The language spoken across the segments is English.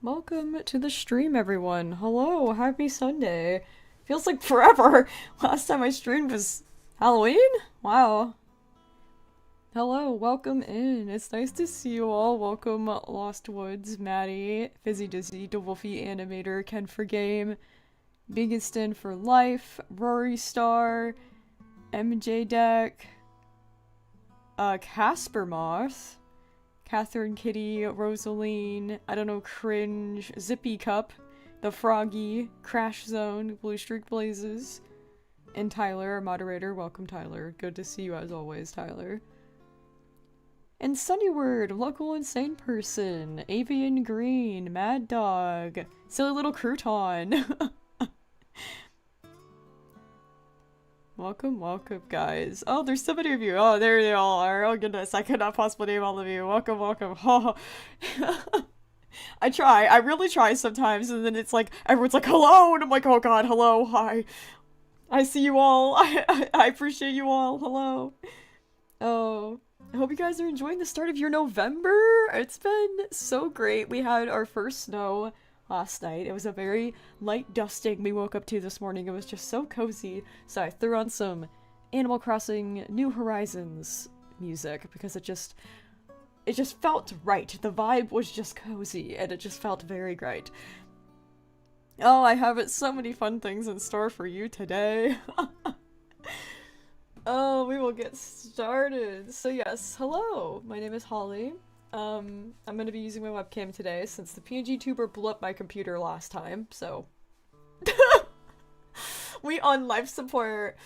Welcome to the stream, everyone. Hello, happy Sunday. Feels like forever. Last time I streamed was Halloween? Wow. Hello, welcome in. It's nice to see you all. Welcome, Lost Woods, Maddie, Fizzy Dizzy, DeWolfie Animator, Ken for Game, Biggest for Life, Rory Star, MJ Deck, Casper Moth, Catherine Kitty, Rosaline, I don't know, Cringe, Zippy Cup, The Froggy, Crash Zone, Blue Streak Blazes, and Tyler, our moderator. Welcome, Tyler. Good to see you as always, Tyler. And Sunnyword, Local Insane Person, Avian Green, Mad Dog, Silly Little Crouton. Welcome, welcome, guys. Oh, there's so many of you. Oh, there they all are. Oh, goodness. I could not possibly name all of you. Welcome, welcome. Oh. I try. I really try sometimes, and then it's like, everyone's like, hello, and I'm like, oh god, hello, hi. I see you all. I appreciate you all. Hello. Oh, I hope you guys are enjoying the start of your November. It's been so great. We had our first snow last night. It was a very light dusting we woke up to this morning. It was just so cozy. So I threw on some Animal Crossing New Horizons music because it just felt right. The vibe was just cozy and it just felt very great. Oh, I have so many fun things in store for you today. Oh, we will get started. So yes, hello. My name is Hawley. I'm gonna be using my webcam today since the PNG tuber blew up my computer last time, so we on life support.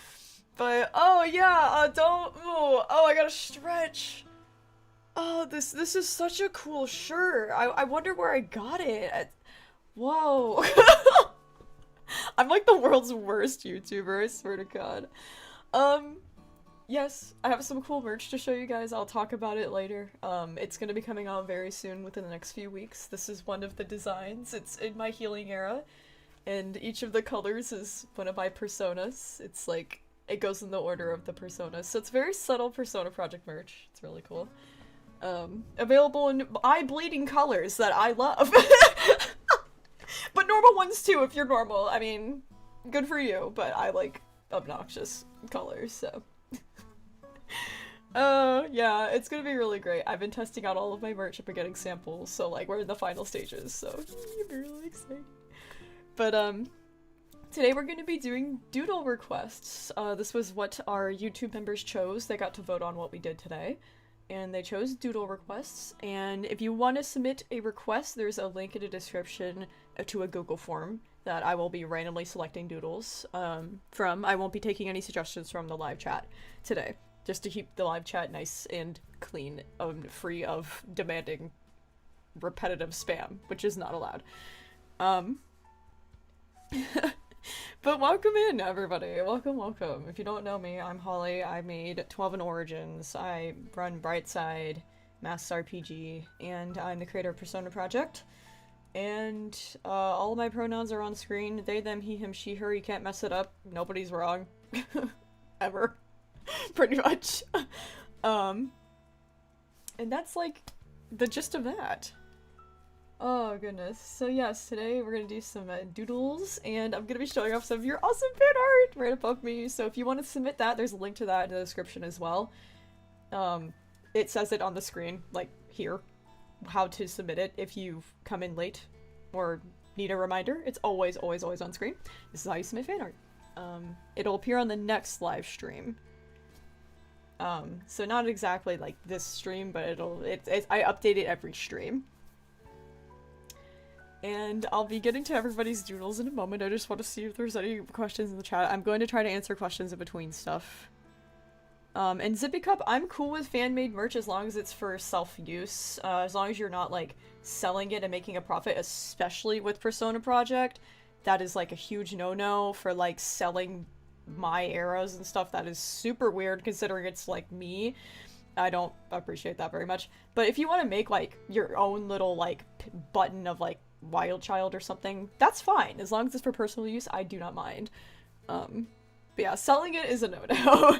But oh yeah, don't move. Oh, I gotta stretch. Oh, this is such a cool shirt. I wonder where I got it. Whoa. I'm like the world's worst YouTuber, I swear to God. Yes, I have some cool merch to show you guys. I'll talk about it later. It's gonna be coming out very soon within the next few weeks. This is one of the designs. It's in my healing era, and each of the colors is one of my personas. It's like, it goes in the order of the personas. So it's very subtle Persona Project merch. It's really cool. Available in eye-bleeding colors that I love. But normal ones too, if you're normal. I mean, good for you, but I like obnoxious colors, so. Yeah, it's gonna be really great. I've been testing out all of my merch. I've been getting samples, so like we're in the final stages, so I'm really excited. But today we're gonna be doing doodle requests. This was what our YouTube members chose. They got to vote on what we did today, and they chose doodle requests. And if you want to submit a request, there's a link in the description to a Google form that I will be randomly selecting doodles from. I won't be taking any suggestions from the live chat today, just to keep the live chat nice and clean, free of demanding repetitive spam, which is not allowed. But welcome in, everybody. Welcome, welcome. If you don't know me, I'm Hawley. I made 12 in Origins. I run Brightside, Mass RPG, and I'm the creator of Persona Project. And all of my pronouns are on screen. They, them, he, him, she, her. You can't mess it up. Nobody's wrong. Ever. Pretty much. And that's like the gist of that. Oh goodness. So yes, today we're gonna do some doodles, and I'm gonna be showing off some of your awesome fan art right above me. So if you want to submit that, there's a link to that in the description as well. It says it on the screen, like here, how to submit it if you've come in late or need a reminder. It's always, always, always on screen. This is how you submit fan art. It'll appear on the next live stream. So not exactly like this stream, but I update it every stream. And I'll be getting to everybody's doodles in a moment. I just want to see if there's any questions in the chat. I'm going to try to answer questions in between stuff. And Zippy Cup, I'm cool with fan-made merch as long as it's for self-use. As long as you're not, like, selling it and making a profit, especially with Persona Project. That is, like, a huge no-no for, like, selling my arrows and stuff. That is super weird considering it's, like, me. I don't appreciate that very much. But if you want to make, like, your own little, like, button of, like, Wild Child or something, that's fine. As long as it's for personal use, I do not mind. But yeah, selling it is a no-no.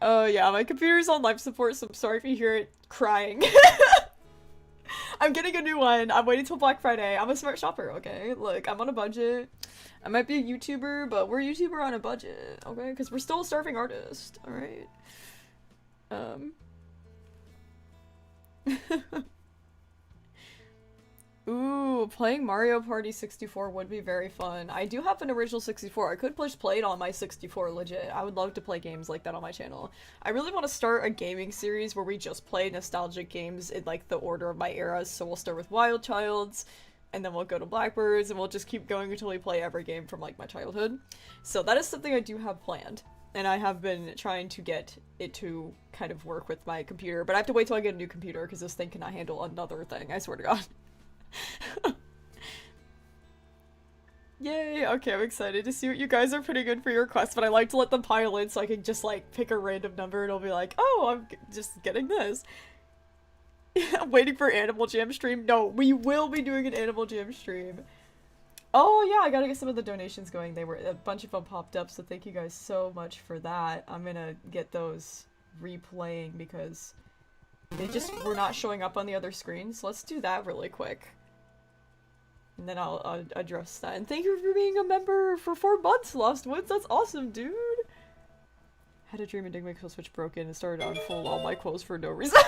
Oh yeah, my computer's on life support, so I'm sorry if you hear it crying. I'm getting a new one. I'm waiting till Black Friday. I'm a smart shopper, okay? Look, I'm on a budget. I might be a YouTuber, but we're a YouTuber on a budget, okay? Because we're still a starving artist, alright? Ooh, playing Mario Party 64 would be very fun. I do have an original 64. I could push play it on my 64 legit. I would love to play games like that on my channel. I really want to start a gaming series where we just play nostalgic games in like the order of my eras. So we'll start with Wild Childs, and then we'll go to Blackbirds, and we'll just keep going until we play every game from like my childhood. So that is something I do have planned. And I have been trying to get it to kind of work with my computer. But I have to wait till I get a new computer because this thing cannot handle another thing, I swear to God. Yay! Okay, I'm excited to see what you guys are putting in for your requests, but I like to let them pile in so I can just like pick a random number and it'll be like, oh, I'm just getting this. I'm waiting for Animal Jam stream. No, we will be doing an Animal Jam stream. Oh yeah, I gotta get some of the donations going. They were, a bunch of them popped up, so thank you guys so much for that. I'm gonna get those replaying because they just were not showing up on the other screen, so let's do that really quick. And then I'll address that. And thank you for being a member for 4 months, Lost Woods. That's awesome, dude. Had a dream and Dig My Kill Switch broken and started to unfold all my clothes for no reason.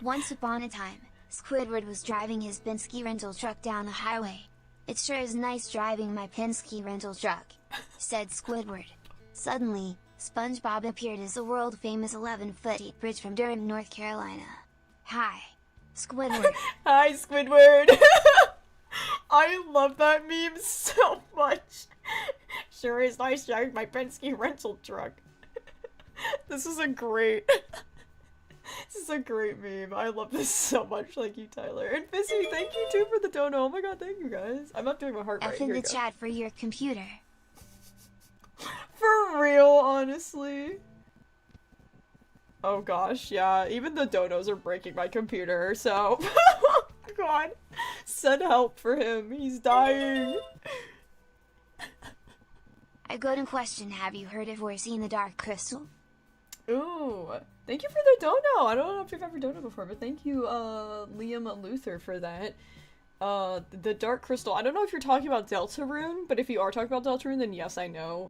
Once upon a time, Squidward was driving his Penske rental truck down the highway. "It sure is nice driving my Penske rental truck," said Squidward. Suddenly, SpongeBob appeared as the world-famous 11-foot bridge from Durham, North Carolina. "Hi, Squidward." Hi, Squidward. I love that meme so much. Sure is nice driving my Penske rental truck. This is a great meme. I love this so much. Thank you, Tyler. And Fizzy, thank you too for the dono. Oh my god, thank you guys. I'm not doing my heart right. F in the chat for your computer. For real, honestly. Oh gosh, yeah. Even the donos are breaking my computer, so... God. Send help for him. He's dying. I go to question, have you heard of or seen the Dark Crystal? Ooh. Thank you for the dono. I don't know if you've ever donated before, but thank you, Liam Luther, for that. The Dark Crystal. I don't know if you're talking about Deltarune, but if you are talking about Deltarune, then yes, I know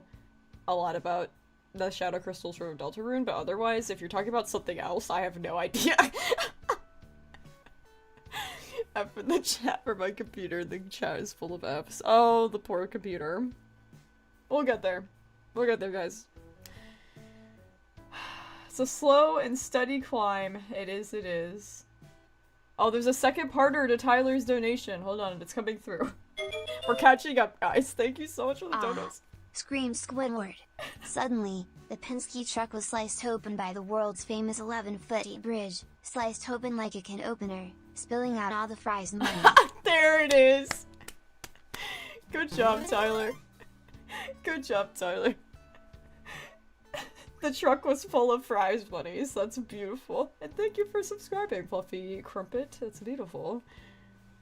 a lot about the Shadow Crystals from Deltarune, but otherwise, if you're talking about something else, I have no idea. F in the chat for my computer. The chat is full of Fs. Oh, the poor computer. We'll get there. We'll get there, guys. It's a slow and steady climb. It is, it is. Oh, there's a second parter to Tyler's donation. Hold on, it's coming through. We're catching up, guys. Thank you so much for the donos. Screamed Squidward. Suddenly, the Penske truck was sliced open by the world's famous 11-foot bridge, sliced open like a can opener, spilling out all the fries and money. There it is! Good job, Tyler. Good job, Tyler. The truck was full of fries bunnies. That's beautiful. And thank you for subscribing, Fluffy Crumpet. That's beautiful.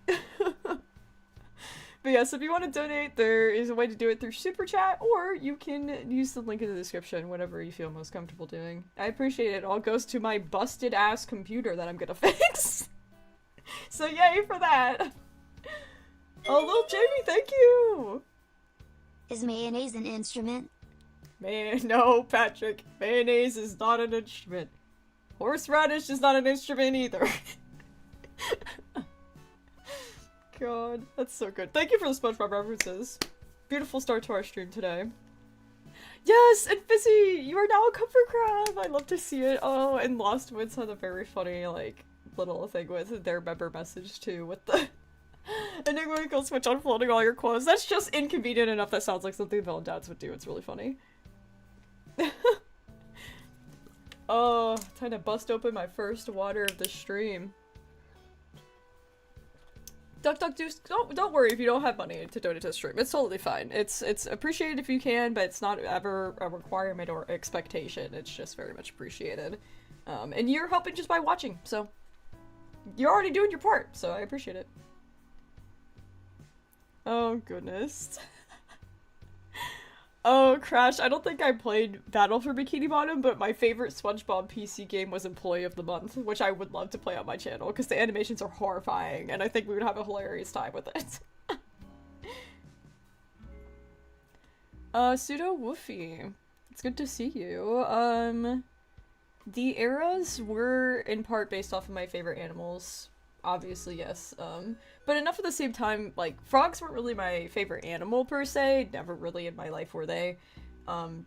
But yes, if you want to donate, there is a way to do it through Super Chat, or you can use the link in the description, whatever you feel most comfortable doing. I appreciate it. It all goes to my busted-ass computer that I'm gonna fix. So yay for that! Oh, little Jamie, thank you! Is mayonnaise an instrument? No, Patrick. Mayonnaise is not an instrument. Horseradish is not an instrument either. God, that's so good. Thank you for the SpongeBob references. Beautiful start to our stream today. Yes, and Fizzy, you are now a comfort crab. I love to see it. Oh, and Lost Woods had a very funny, like, little thing with their member message too, with the enigma kill switch unfolding all your clothes. That's just inconvenient enough. That sounds like something Bill and Dads would do. It's really funny. Oh, time to bust open my first water of the stream. Duck Deuce, don't worry if you don't have money to donate to the stream. It's totally fine. It's appreciated if you can, but it's not ever a requirement or expectation. It's just very much appreciated. And you're helping just by watching, so you're already doing your part, so I appreciate it. Oh goodness. Oh, Crash, I don't think I played Battle for Bikini Bottom, but my favorite SpongeBob PC game was Employee of the Month, which I would love to play on my channel, because the animations are horrifying, and I think we would have a hilarious time with it. Pseudo Woofy. It's good to see you. The eras were in part based off of my favorite animals. Obviously, yes. But enough at the same time, like, frogs weren't really my favorite animal per se. Never really in my life were they.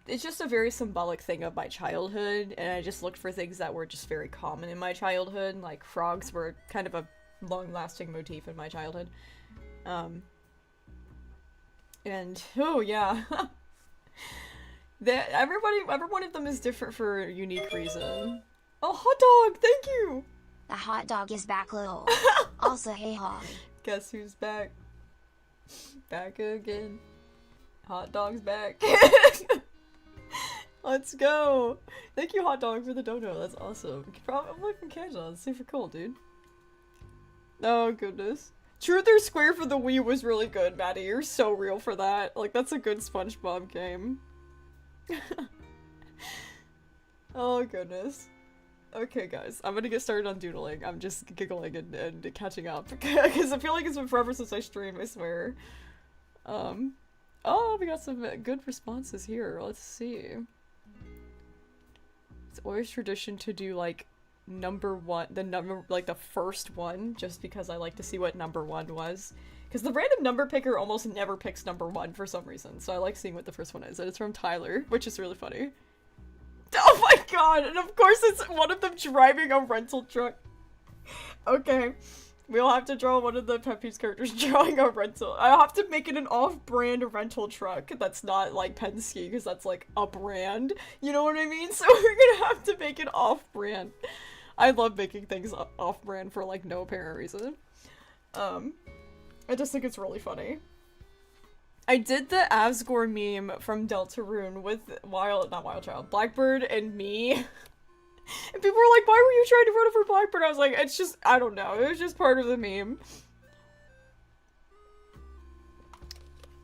It's just a very symbolic thing of my childhood, and I just looked for things that were just very common in my childhood. Like, frogs were kind of a long-lasting motif in my childhood. And, oh, yeah. Every one of them is different for a unique reason. Oh, hot dog! Thank you! The hot dog is back, lol. Also, hey, Hawley. Guess who's back? Back again. Hot dog's back. Let's go! Thank you, hot dog, for the dono. That's awesome. I'm like from Canada. That's super cool, dude. Oh, goodness. Truth or Square for the Wii was really good, Maddie. You're so real for that. Like, that's a good SpongeBob game. Oh, goodness. Okay, guys, I'm gonna get started on doodling. I'm just giggling and catching up because I feel like it's been forever since I streamed, I swear. Oh, we got some good responses here. Let's see. It's always tradition to do, like, the first one, just because I like to see what number 1 was. Because the random number picker almost never picks number 1 for some reason, so I like seeing what the first one is, and it's from Tyler, which is really funny. Oh my god, and of course it's one of them driving a rental truck. Okay, we'll have to draw one of the PetPyves characters drawing a rental. I'll have to make it an off-brand rental truck that's not like Penske, because that's like a brand, you know what I mean? So we're gonna have to make it off-brand. I love making things off-brand for like no apparent reason. I just think it's really funny. I did the Asgore meme from Deltarune with Blackbird and me. And people were like, why were you trying to vote for Blackbird? I was like, it's just, I don't know. It was just part of the meme.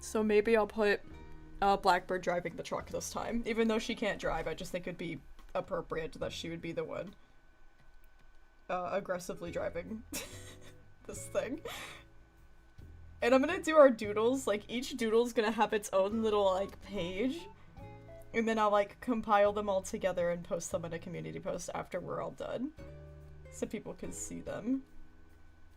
So maybe I'll put Blackbird driving the truck this time. Even though she can't drive, I just think it'd be appropriate that she would be the one aggressively driving this thing. And I'm gonna do our doodles, like, each doodle's gonna have its own little, like, page. And then I'll, like, compile them all together and post them in a community post after we're all done. So people can see them.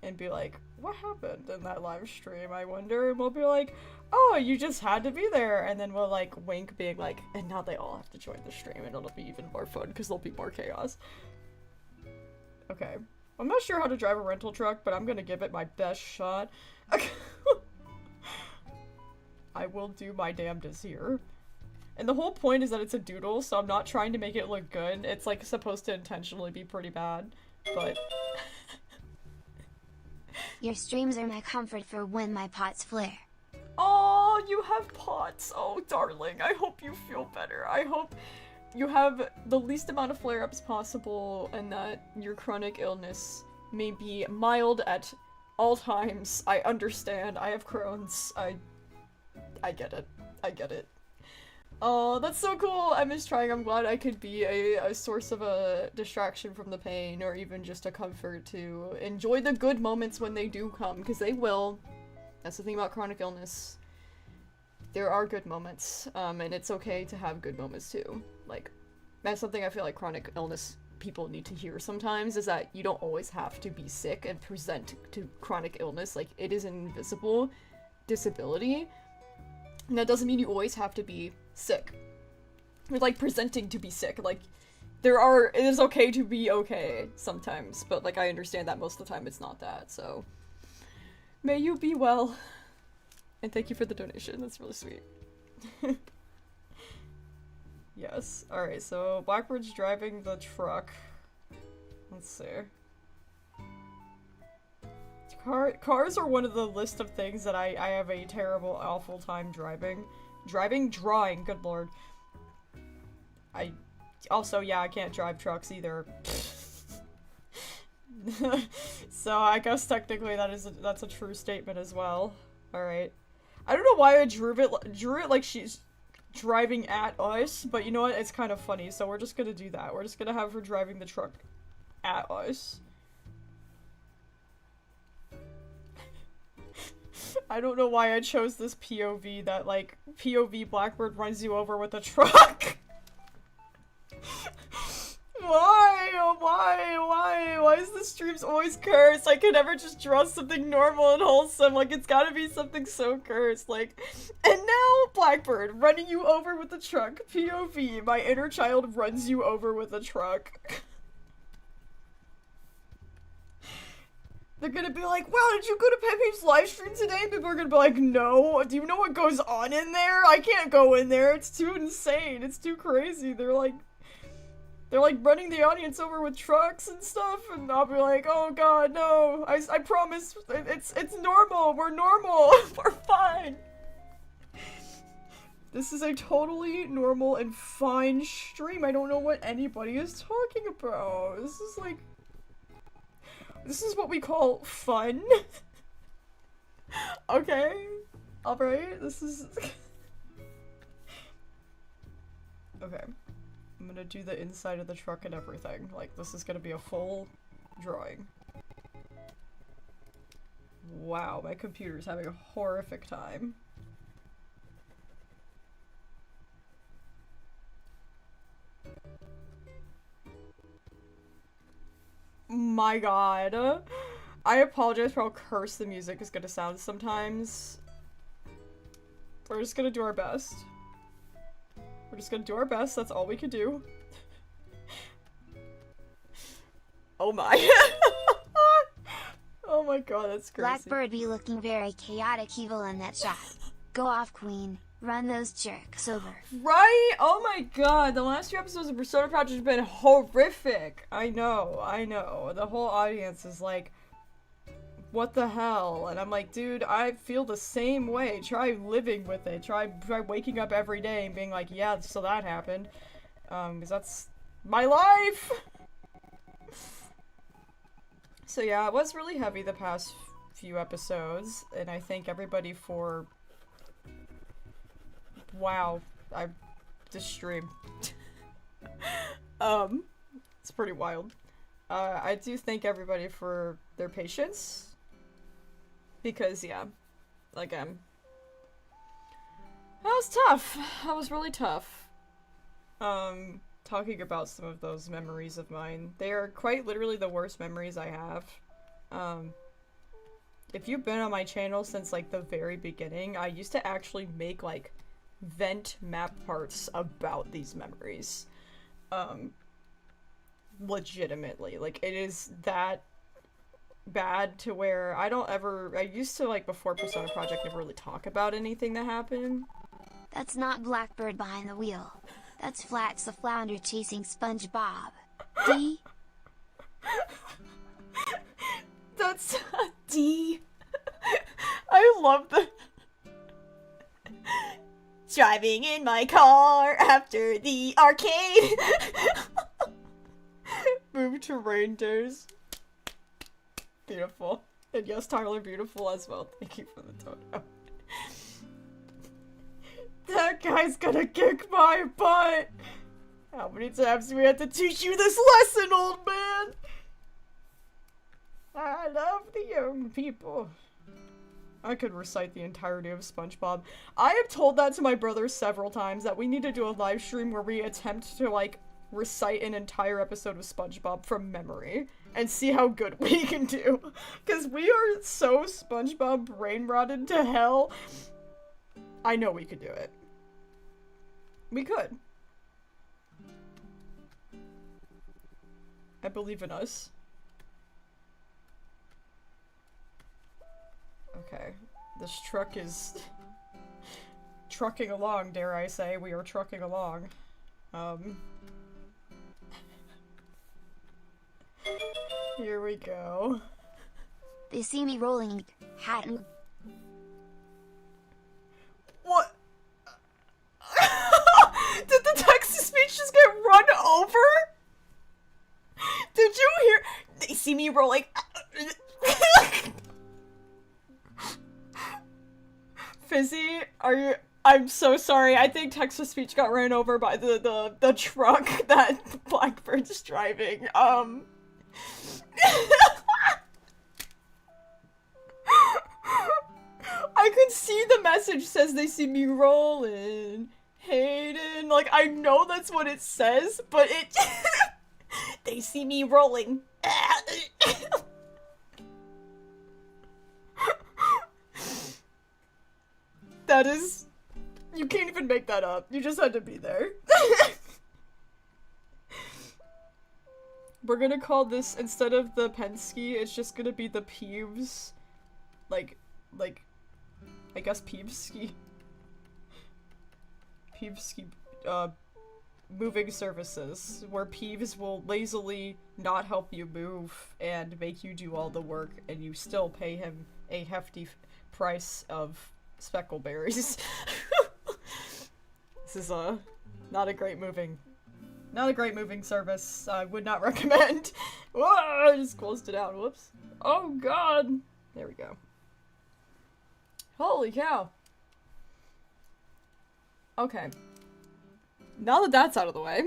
And be like, what happened in that live stream, I wonder? And we'll be like, oh, you just had to be there. And then we'll, like, wink being like, and now they all have to join the stream and it'll be even more fun because there'll be more chaos. Okay. I'm not sure how to drive a rental truck, but I'm gonna give it my best shot. I will do my damnedest here. And the whole point is that it's a doodle, so I'm not trying to make it look good. It's, like, supposed to intentionally be pretty bad, but... Your streams are my comfort for when my pots flare. Oh, you have pots. Oh, darling. I hope you feel better. I hope you have the least amount of flare-ups possible and that your chronic illness may be mild at all times. I understand. I have Crohn's. I get it. I get it. Oh, that's so cool. I miss trying. I'm glad I could be a source of a distraction from the pain, or even just a comfort to enjoy the good moments when they do come, because they will. That's the thing about chronic illness. There are good moments, and it's okay to have good moments too. Like, that's something I feel like chronic illness people need to hear sometimes, is that you don't always have to be sick and present to chronic illness. Like, it is an invisible disability. And that doesn't mean you always have to be sick. Or, like, presenting to be sick. Like, it is okay to be okay sometimes, but, like, I understand that most of the time it's not that, so. May you be well. And thank you for the donation, that's really sweet. Yes, alright, so Blackbird's driving the truck. Let's see. Cars are one of the list of things that I have a terrible, awful time driving. Drawing, good lord. Also, yeah, I can't drive trucks either. So I guess technically that's a true statement as well. Alright. I don't know why I drew it like she's driving at us, but you know what? It's kind of funny, so we're just gonna do that. We're just gonna have her driving the truck at us. I don't know why I chose this POV that, like, POV Blackbird runs you over with a truck. Why is the streams always cursed? I can never just draw something normal and wholesome. Like, it's gotta be something so cursed. Like, and now Blackbird running you over with a truck. POV, my inner child runs you over with a truck. They're gonna be like, wow, did you go to PetPyves live stream today? People are gonna be like, no. Do you know what goes on in there? I can't go in there. It's too insane. It's too crazy. They're like running the audience over with trucks and stuff, and I'll be like, oh god, no. I promise, it's normal. We're normal. We're fine. This is a totally normal and fine stream. I don't know what anybody is talking about. This is what we call fun. Okay. Alright, this is... Okay. I'm gonna do the inside of the truck and everything. Like, this is gonna be a full drawing. Wow, my computer's having a horrific time. My god. I apologize for how cursed the music is gonna sound sometimes. We're just gonna do our best. We're just gonna do our best, that's all we can do. Oh my. Oh my god, that's crazy. Blackbird be looking very chaotic evil in that shot. Go off, queen. Run those jerks over. Right? Oh my god, the last few episodes of Persona Project have been horrific. I know. The whole audience is like, what the hell? And I'm like, dude, I feel the same way. Try living with it. Try waking up every day and being like, yeah, so that happened. Because that's my life! So yeah, it was really heavy the past few episodes, and I thank everybody for... Wow, this stream. It's pretty wild. I do thank everybody for their patience. Because, yeah, again, that was tough. That was really tough. Talking about some of those memories of mine. They are quite literally the worst memories I have. If you've been on my channel since, like, the very beginning, I used to actually make, like, vent map parts about these memories. Legitimately. Like, it is that bad to where I used to, like, before Persona Project, never really talk about anything that happened. That's not Blackbird behind the wheel. That's Flats the Flounder chasing SpongeBob. D? That's D. I love the driving in my car after the arcade. Move to reindeers. Beautiful. And yes, Tyler, beautiful as well. Thank you for the totem. That guy's gonna kick my butt! How many times do we have to teach you this lesson, old man? I love the young people. I could recite the entirety of SpongeBob. I have told that to my brother several times, that we need to do a live stream where we attempt to, like, recite an entire episode of SpongeBob from memory and see how good we can do. Because we are so SpongeBob brain rotted to hell. I know we could do it. We could. I believe in us. Okay. This truck is trucking along, dare I say. We are trucking along. Here we go. They see me rolling hat and... What? Did the text-to-speech just get run over? Did you hear? They see me rolling. Fizzy, are you? I'm so sorry. I think text-to-speech got ran over by the truck that Blackbird's driving. I could see the message says they see me rolling. Hayden, like, I know that's what it says, but it... they see me rolling. That is... You can't even make that up. You just had to be there. We're gonna call this, instead of the Penske, it's just gonna be the Peeves. Like, I guess Peevski. Peevski, moving services, where Peeves will lazily not help you move and make you do all the work, and you still pay him a hefty price of speckleberries. This is not a great moving service. I would not recommend. Whoa, I just closed it out. Whoops. Oh god. There we go. Holy cow. Okay. Now that that's out of the way,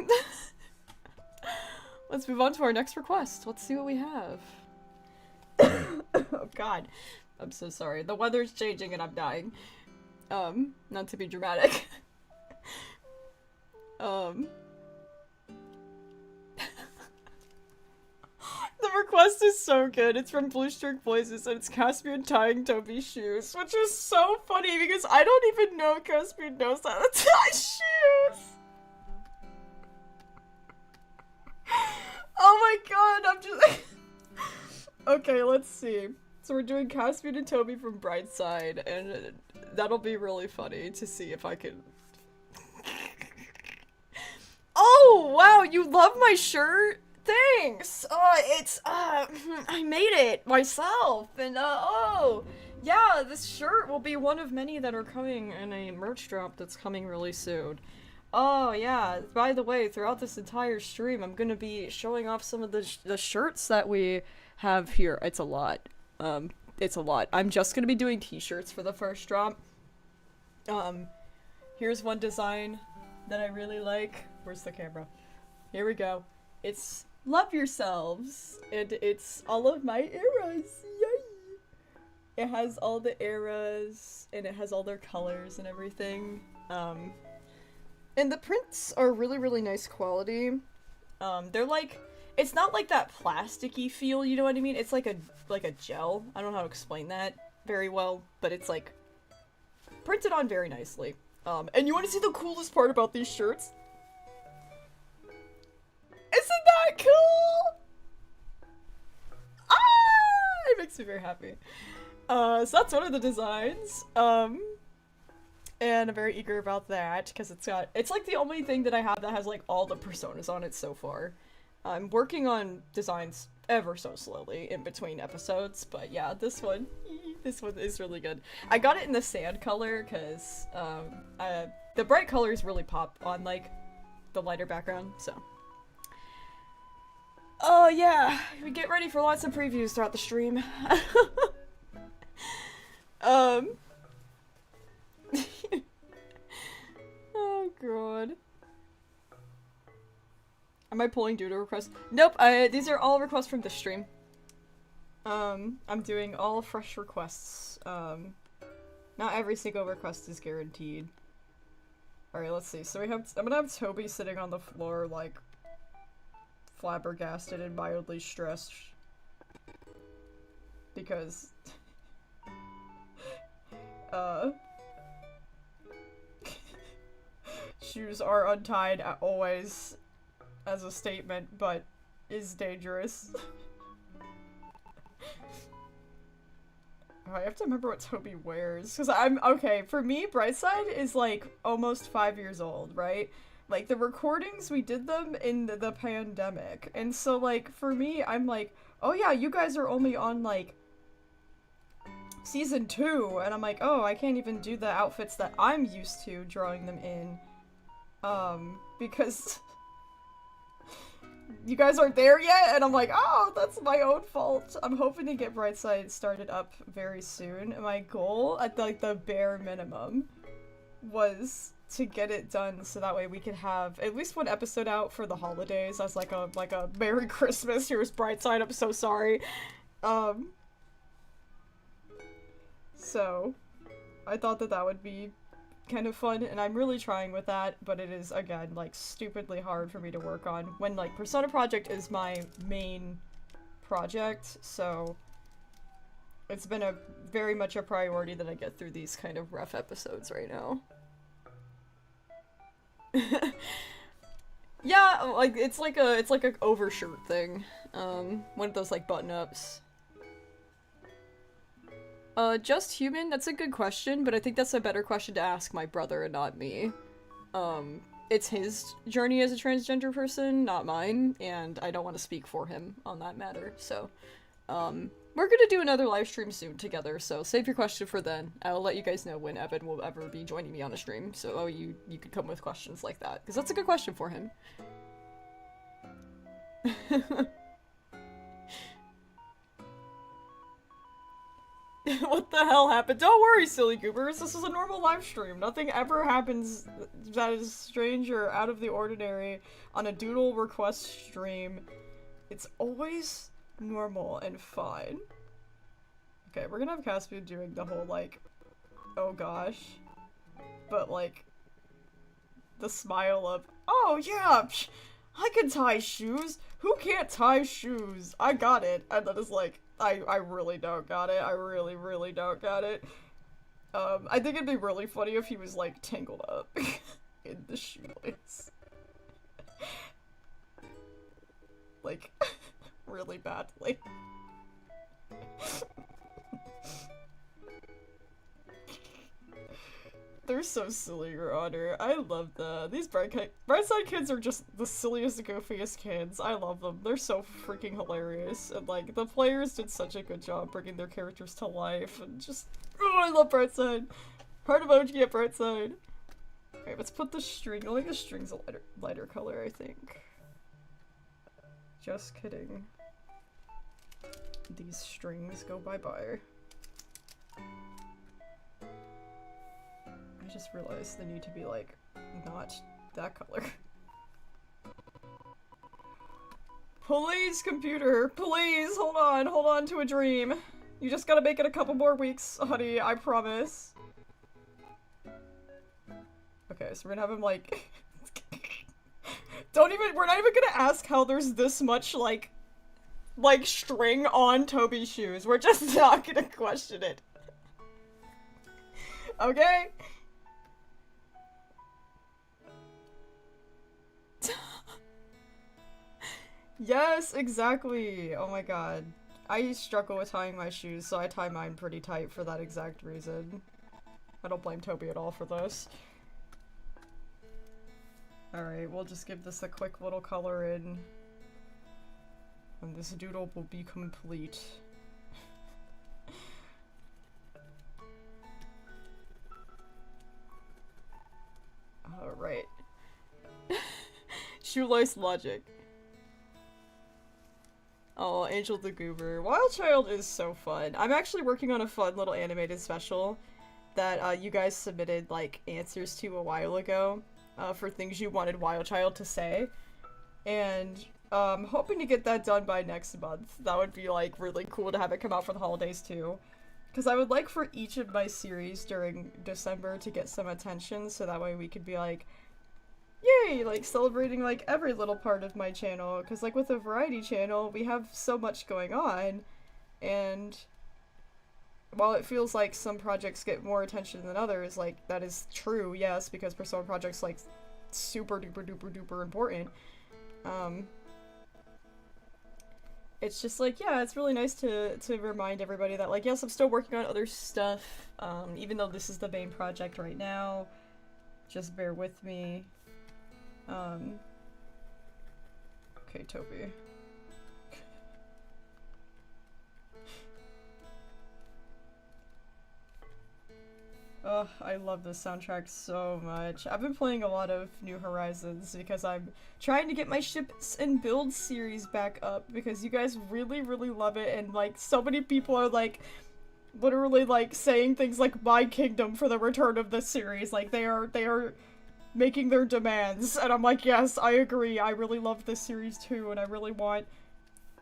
let's move on to our next request. Let's see what we have. Oh god. I'm so sorry. The weather's changing and I'm dying. Not to be dramatic. The request is so good. It's from Blue Streak Voices and it's Caspian tying Toby's shoes, which is so funny because I don't even know Caspian knows how to tie shoes. Oh my god, I'm just... Okay, let's see. So we're doing Caspian and Toby from Brightside, and that'll be really funny to see if I can... Oh, wow, you love my shirt? Thanks! I made it myself, and, oh, yeah, this shirt will be one of many that are coming in a merch drop that's coming really soon. Oh, yeah, by the way, throughout this entire stream, I'm gonna be showing off some of the shirts that we have here. It's a lot. It's a lot. I'm just gonna be doing t-shirts for the first drop. Here's one design that I really like. Where's the camera? Here we go. It's Love Yourselves, and it's all of my eras. Yay! It has all the eras, and it has all their colors and everything. And the prints are really, really nice quality. They're like, it's not like that plasticky feel, you know what I mean? It's like a gel. I don't know how to explain that very well, but it's like printed on very nicely. And you want to see the coolest part about these shirts? Isn't that cool? Ah! It makes me very happy. So that's one of the designs. And I'm very eager about that, because it's like the only thing that I have that has like all the personas on it so far. I'm working on designs ever so slowly in between episodes, but yeah, this one is really good. I got it in the sand color, because the bright colors really pop on like the lighter background, so. Oh yeah, we get ready for lots of previews throughout the stream. Oh god. Am I pulling Doodle requests? Nope, these are all requests from this stream. I'm doing all fresh requests. Not every single request is guaranteed. Alright, let's see. So I'm gonna have Toby sitting on the floor, like, flabbergasted and mildly stressed. Because... shoes are untied always as a statement, but is dangerous. Oh, I have to remember what Toby wears, because okay, for me, Brightside is like almost 5 years old, right? Like, the recordings, we did them in the pandemic, and so, like, for me, I'm like, oh yeah, you guys are only on, like, season 2, and I'm like, oh, I can't even do the outfits that I'm used to drawing them in, because you guys aren't there yet, and I'm like, oh, that's my own fault. I'm hoping to get Brightside started up very soon. My goal, at like the bare minimum, was to get it done so that way we could have at least one episode out for the holidays as like a Merry Christmas, here's Brightside, I'm so sorry. So I thought that would be kind of fun, and I'm really trying with that, but it is, again, like, stupidly hard for me to work on when, like, Persona Project is my main project, so it's been very much a priority that I get through these kind of rough episodes right now. Yeah, like, it's like a overshirt thing. One of those, like, button-ups. Just human? That's a good question, but I think that's a better question to ask my brother and not me. It's his journey as a transgender person, not mine, and I don't want to speak for him on that matter, so, we're gonna do another live stream soon together, so save your question for then. I'll let you guys know when Evan will ever be joining me on a stream, so you could come with questions like that, because that's a good question for him. What the hell happened? Don't worry, silly goobers, this is a normal live stream. Nothing ever happens that is strange or out of the ordinary on a Doodle request stream. It's always normal and fine. Okay, we're gonna have Caspian doing the whole, like, oh gosh, but, like, the smile of, oh yeah, psh, I can tie shoes. Who can't tie shoes? I got it. And then it's like, I really don't got it. I really, really don't got it. I think it'd be really funny if he was, like, tangled up in the shoelace. Like, really badly. They're so silly, Your Honor. I love them. These Brightside kids are just the silliest, goofiest kids. I love them. They're so freaking hilarious. And, like, the players did such a good job bringing their characters to life. And just, oh, I love Brightside. Heart emoji at Brightside. Okay, let's put the string. I think the string's a lighter color, I think. Just kidding. These strings go bye-bye. I just realized they need to be, like, not that color. Please, computer, please, hold on to a dream. You just gotta make it a couple more weeks, honey, I promise. Okay, so we're gonna have him, like... we're not even gonna ask how there's this much, like string on Toby's shoes. We're just not gonna question it. Okay? Yes, exactly. Oh my god. I struggle with tying my shoes, so I tie mine pretty tight for that exact reason. I don't blame Toby at all for this. Alright, we'll just give this a quick little color in. And this doodle will be complete. Alright. Shoelace logic. Oh, Angel the Goober. Wild Child is so fun. I'm actually working on a fun little animated special that you guys submitted, like, answers to a while ago for things you wanted Wild Child to say. And hoping to get that done by next month. That would be, like, really cool to have it come out for the holidays, too. Because I would like for each of my series during December to get some attention, so that way we could be like, yay, like, celebrating, like, every little part of my channel. Because, like, with a variety channel, we have so much going on, and while it feels like some projects get more attention than others, like, that is true, yes, because Persona Project's, like, super duper duper duper important. It's just like, yeah, it's really nice to remind everybody that, like, yes, I'm still working on other stuff, even though this is the main project right now. Just bear with me. Okay, Toby. Oh, I love this soundtrack so much. I've been playing a lot of New Horizons because I'm trying to get my ships and build series back up because you guys really, really love it, and, like, so many people are like, literally, like, saying things like, my kingdom for the return of this series. Like, they are making their demands, and I'm like, yes, I agree, I really love this series too, and I really want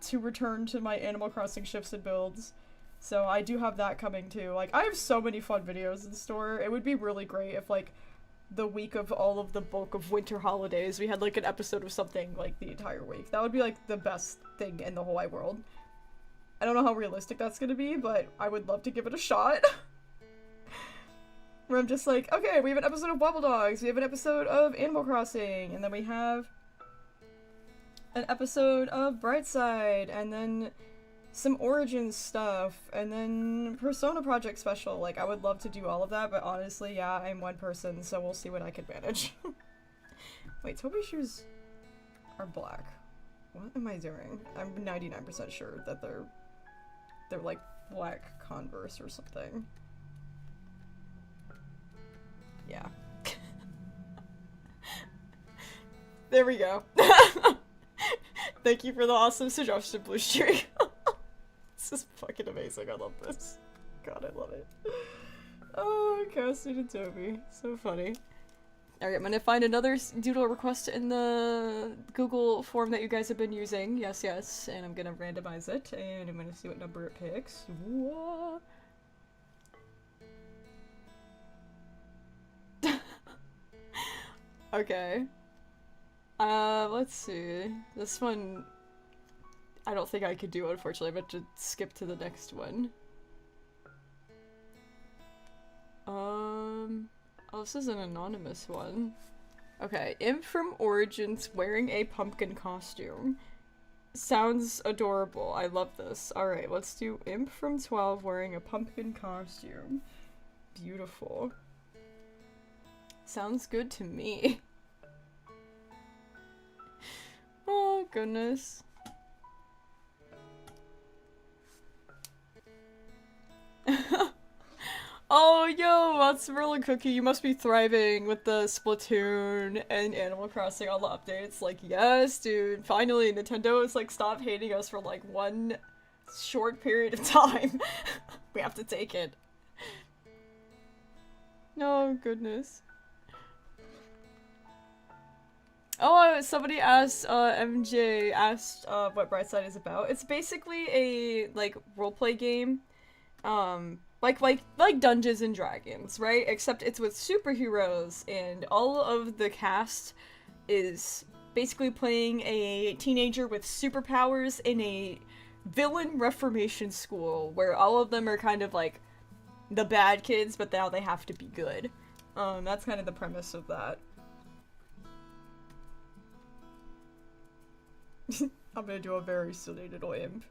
to return to my Animal Crossing shifts and builds. So I do have that coming too. Like, I have so many fun videos in store. It would be really great if, like, the week of all of the bulk of winter holidays, we had, like, an episode of something, like, the entire week. That would be, like, the best thing in the whole wide world. I don't know how realistic that's gonna be, but I would love to give it a shot. Where I'm just like, okay, we have an episode of Wobble Dogs, we have an episode of Animal Crossing, and then we have an episode of Brightside, and then some Origins stuff, and then Persona Project Special. Like, I would love to do all of that, but honestly, yeah, I'm one person, so we'll see what I can manage. Wait, Toby's shoes are black. What am I doing? I'm 99% sure that they're like black Converse or something. Yeah. There we go. Thank you for the awesome suggestion, Blue Streak. This is fucking amazing. I love this. God, I love it. Oh, Cassie and Toby. So funny. Alright, I'm gonna find another doodle request in the Google form that you guys have been using. Yes, yes. And I'm gonna randomize it, and I'm gonna see what number it picks. Woah. Okay. Let's see. This one, I don't think I could do, unfortunately. I'm going to skip to the next one. Oh, this is an anonymous one. Okay, Imp from Origins wearing a pumpkin costume. Sounds adorable. I love this. Alright, let's do Imp from 12 wearing a pumpkin costume. Beautiful. Sounds good to me. Oh, goodness. Oh, yo, Mozzarella Cookie, you must be thriving with the Splatoon and Animal Crossing, all the updates. Like, yes, dude, finally, Nintendo has, like, stopped hating us for, like, one short period of time. We have to take it. Oh, goodness. Oh, somebody asked, MJ asked, what Brightside is about. It's basically a, like, roleplay game, like Dungeons and Dragons, right? Except it's with superheroes, and all of the cast is basically playing a teenager with superpowers in a villain reformation school, where all of them are kind of like the bad kids, but now they have to be good. That's kind of the premise of that. I'm gonna do a very silly little imp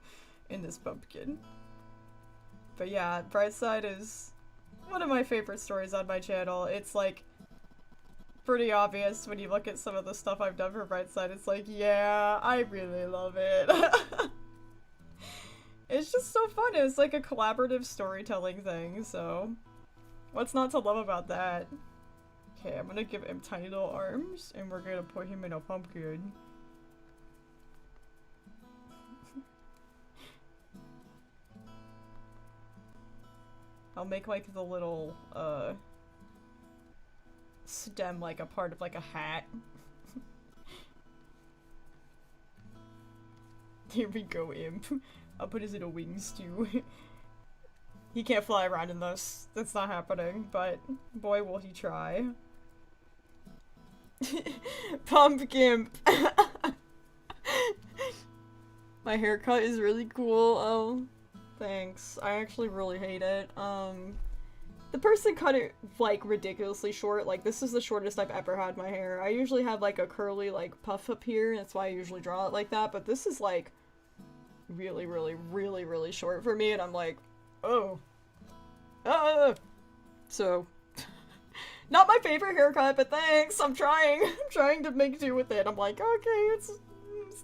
in this pumpkin. But yeah, Brightside is one of my favorite stories on my channel. It's like pretty obvious when you look at some of the stuff I've done for Brightside. It's like, yeah, I really love it. It's just so fun. It's like a collaborative storytelling thing, so what's not to love about that? Okay, I'm gonna give him tiny little arms, and we're gonna put him in a pumpkin. I'll make like the little stem like a part of like a hat. Here we go, Imp. I'll put his little wings too. He can't fly around in this. That's not happening, but boy will he try. Pumpkin. My haircut is really cool. Oh, thanks. I actually really hate it. The person cut it like ridiculously short. Like, this is the shortest I've ever had my hair. I usually have like a curly like puff up here. That's why I usually draw it like that. But this is like really short for me, and I'm like, oh. So, not my favorite haircut, but thanks. I'm trying to make do with it. I'm like, okay, it's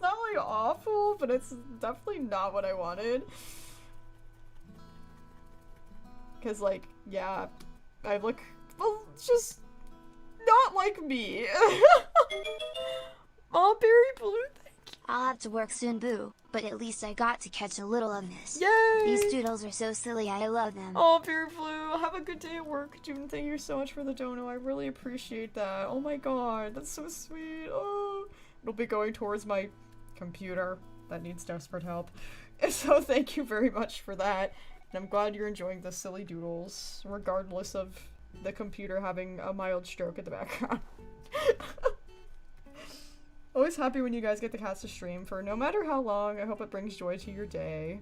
not like awful, but it's definitely not what I wanted. Cause like, yeah, I look, well, just not like me. Oh, Berry Blue, thank you. I'll have to work soon, boo, but at least I got to catch a little of this. Yay! These doodles are so silly, I love them. Oh, Pure Blue, have a good day at work. June, thank you so much for the dono. I really appreciate that. Oh my god, that's so sweet. Oh, it'll be going towards my computer that needs desperate help. So thank you very much for that. And I'm glad you're enjoying the silly doodles, regardless of the computer having a mild stroke in the background. Always happy when you guys get the cats to stream for no matter how long. I hope it brings joy to your day.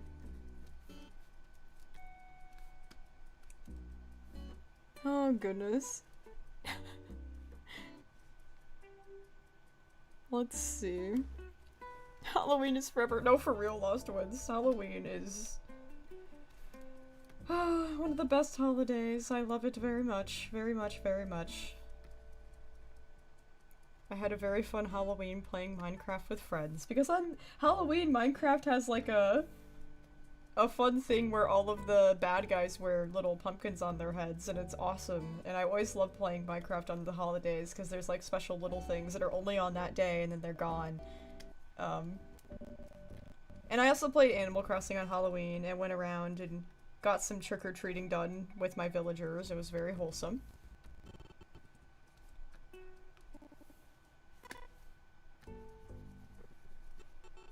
Oh goodness. Let's see. Halloween is forever. No, for real, Lost Ones. Halloween is one of the best holidays. I love it very much. Very much, very much. I had a very fun Halloween playing Minecraft with friends, because on Halloween, Minecraft has like a fun thing where all of the bad guys wear little pumpkins on their heads, and it's awesome. And I always love playing Minecraft on the holidays, because there's like special little things that are only on that day and then they're gone. And I also played Animal Crossing on Halloween and went around and got some trick-or-treating done with my villagers. It was very wholesome.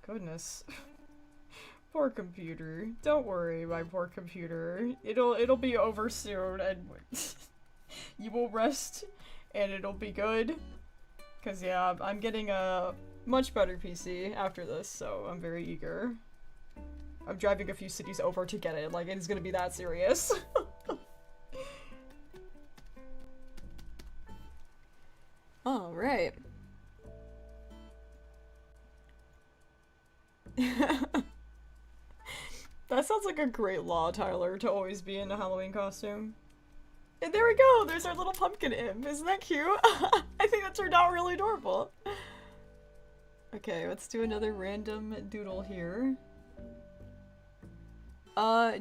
Goodness. Poor computer. Don't worry, my poor computer. It'll be over soon, and you will rest, and it'll be good. Cause yeah, I'm getting a much better PC after this, so I'm very eager. I'm driving a few cities over to get it, like it's gonna be that serious. Alright. That sounds like a great law, Tyler, to always be in a Halloween costume. And there we go! There's our little pumpkin imp! Isn't that cute? I think that turned out really adorable. Okay, let's do another random doodle here.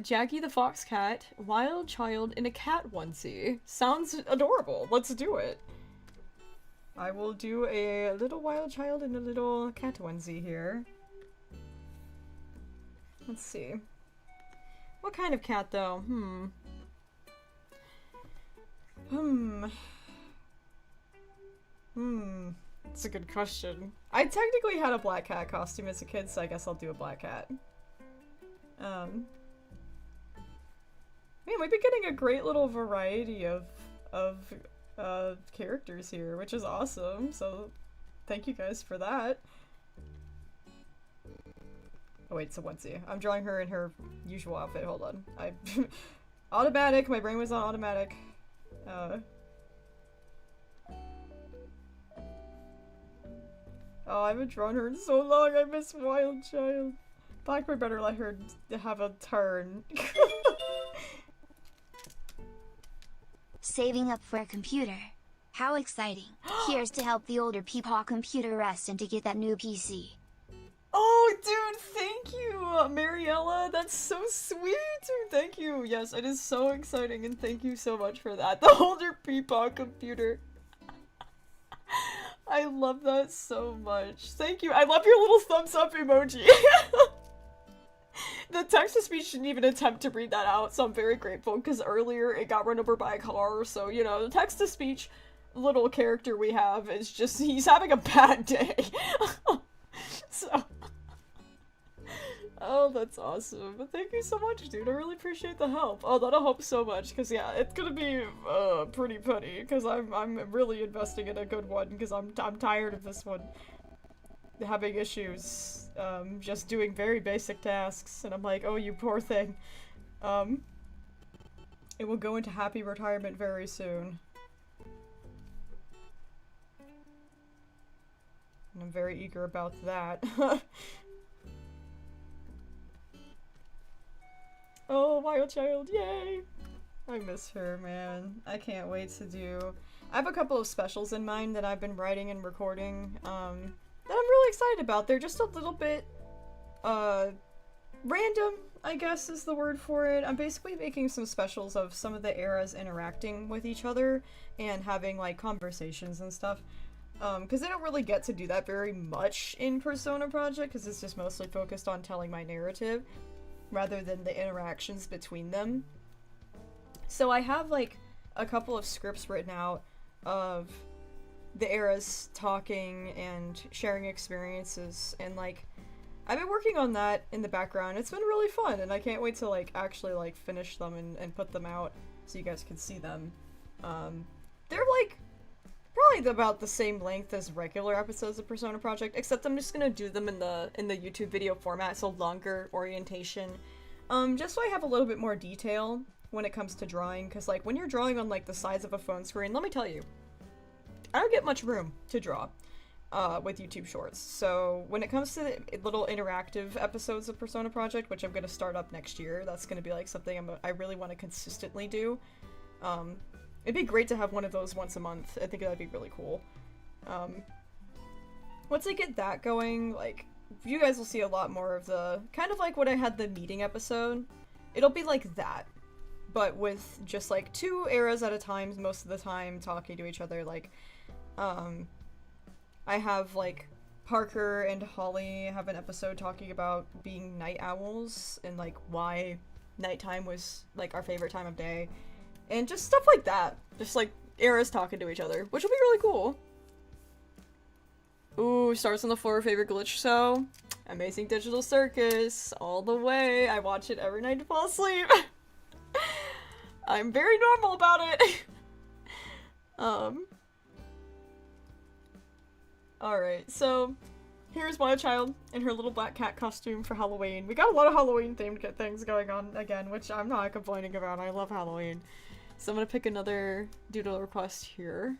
Jackie the Fox Cat, wild child in a cat onesie. Sounds adorable. Let's do it. I will do a little wild child in a little cat onesie here. Let's see. What kind of cat, though? That's a good question. I technically had a black cat costume as a kid, so I guess I'll do a black cat. Man, we've been getting a great little variety of characters here, which is awesome, so thank you guys for that. Oh wait, it's a onesie. I'm drawing her in her usual outfit. Hold on. Automatic! My brain was on automatic. Oh, I haven't drawn her in so long. I miss Wild Child. Blackbird better let her have a turn. Saving up for a computer. How exciting. Here's to help the older peepaw computer rest and to get that new PC. Oh, dude, thank you, Mariella. That's so sweet, dude. Thank you. Yes, it is so exciting, and thank you so much for that. The older peepaw computer. I love that so much. Thank you. I love your little thumbs up emoji. The text-to-speech didn't even attempt to read that out, so I'm very grateful, because earlier it got run over by a car, so, you know, the text-to-speech little character we have is just, he's having a bad day. So... Oh, that's awesome. But thank you so much, dude. I really appreciate the help. Oh, that'll help so much, because yeah, it's gonna be pretty funny, because I'm really investing in a good one, because I'm tired of this one having issues, just doing very basic tasks, and I'm like, oh, you poor thing. It will go into happy retirement very soon. And I'm very eager about that. Oh, Wild Child, yay! I miss her, man. I can't wait to do... I have a couple of specials in mind that I've been writing and recording, that I'm really excited about. They're just a little bit, random, I guess is the word for it. I'm basically making some specials of some of the eras interacting with each other and having, like, conversations and stuff. because they don't really get to do that very much in Persona Project, because it's just mostly focused on telling my narrative, rather than the interactions between them. So I have, like, a couple of scripts written out of the eras talking and sharing experiences, and, like, I've been working on that in the background. It's been really fun, and I can't wait to, like, actually, like, finish them and put them out so you guys can see them. They're, like, probably about the same length as regular episodes of Persona Project, except I'm just gonna do them in the YouTube video format, so longer orientation. Just so I have a little bit more detail when it comes to drawing, because, like, when you're drawing on, like, the size of a phone screen, let me tell you, I don't get much room to draw with YouTube Shorts. So when it comes to the little interactive episodes of Persona Project, which I'm going to start up next year, that's going to be, like, something I really want to consistently do. It'd be great to have one of those once a month. I think that'd be really cool. Once I get that going, like, you guys will see a lot more of the, kind of like when I had the meeting episode. It'll be like that, but with just, like, 2 eras at a time, most of the time, talking to each other. Like, I have, like, Parker and Hawley have an episode talking about being night owls and, like, why nighttime was, like, our favorite time of day. And just stuff like that. Just, like, eras talking to each other, which will be really cool. Ooh, Stars on the Floor, favorite glitch show. Amazing Digital Circus, all the way. I watch it every night to fall asleep. I'm very normal about it. Alright, so here's Wild Child in her little black cat costume for Halloween. We got a lot of Halloween themed things going on again, which I'm not complaining about. I love Halloween. So I'm gonna pick another doodle request here.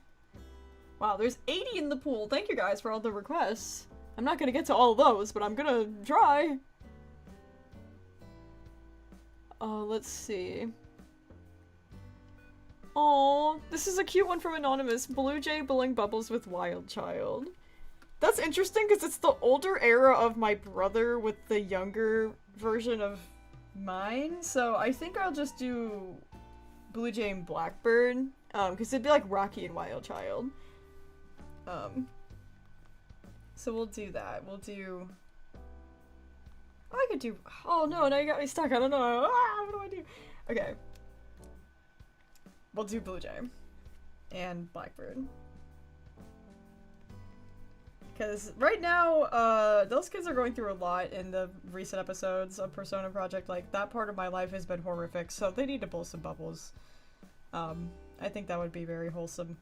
Wow, there's 80 in the pool. Thank you guys for all the requests. I'm not gonna get to all of those, but I'm gonna try. Let's see. Oh, this is a cute one from Anonymous. Blue Jay blowing bubbles with Wild Child. That's interesting because it's the older era of my brother with the younger version of mine. So I think I'll just do Blue Jay and Blackbird. Because it'd be like Rocky and Wild Child. So we'll do that. We'll do... Oh, I could do... Oh no, now you got me stuck. I don't know. What do I do? Okay. We'll do Blue Jay and Blackbird. Because right now, those kids are going through a lot in the recent episodes of Persona Project. Like, that part of my life has been horrific, so they need to blow some bubbles. I think that would be very wholesome.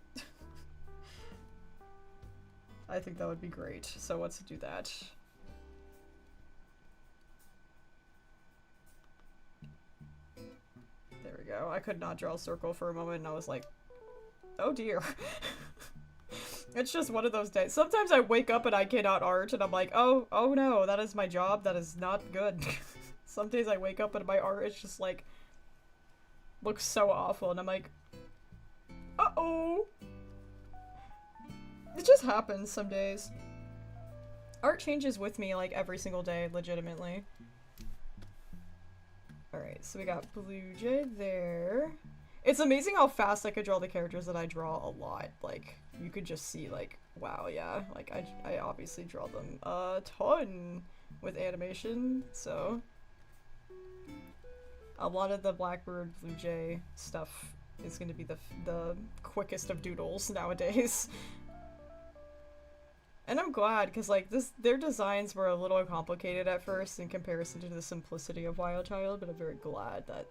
I think that would be great, so let's do that. There we go. I could not draw a circle for a moment, and I was like, oh dear. It's just one of those days. Sometimes I wake up and I cannot art, and I'm like, oh no, that is my job, that is not good. Some days I wake up and my art is just like, looks so awful, and I'm like, uh-oh. It just happens some days. Art changes with me, like, every single day, legitimately. Alright, so we got Blue Jay there. It's amazing how fast I could draw the characters that I draw a lot. Like, you could just see, like, wow, yeah. Like, I obviously draw them a ton with animation, so... A lot of the Blackbird, Blue Jay stuff is gonna be the quickest of doodles nowadays. And I'm glad, because, like, their designs were a little complicated at first in comparison to the simplicity of Wild Child, but I'm very glad that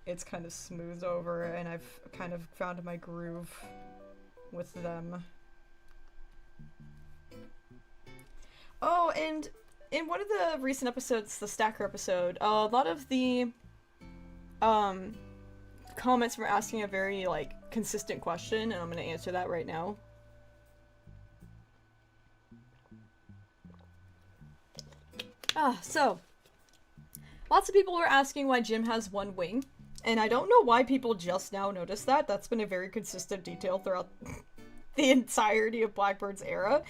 it's kind of smoothed over and I've kind of found my groove with them. Oh, and in one of the recent episodes, the Stacker episode, a lot of the comments were asking a very, like, consistent question, and I'm gonna answer that right now. So, lots of people were asking why Jim has one wing, and I don't know why people just now noticed that. That's been a very consistent detail throughout the entirety of Blackbird's era.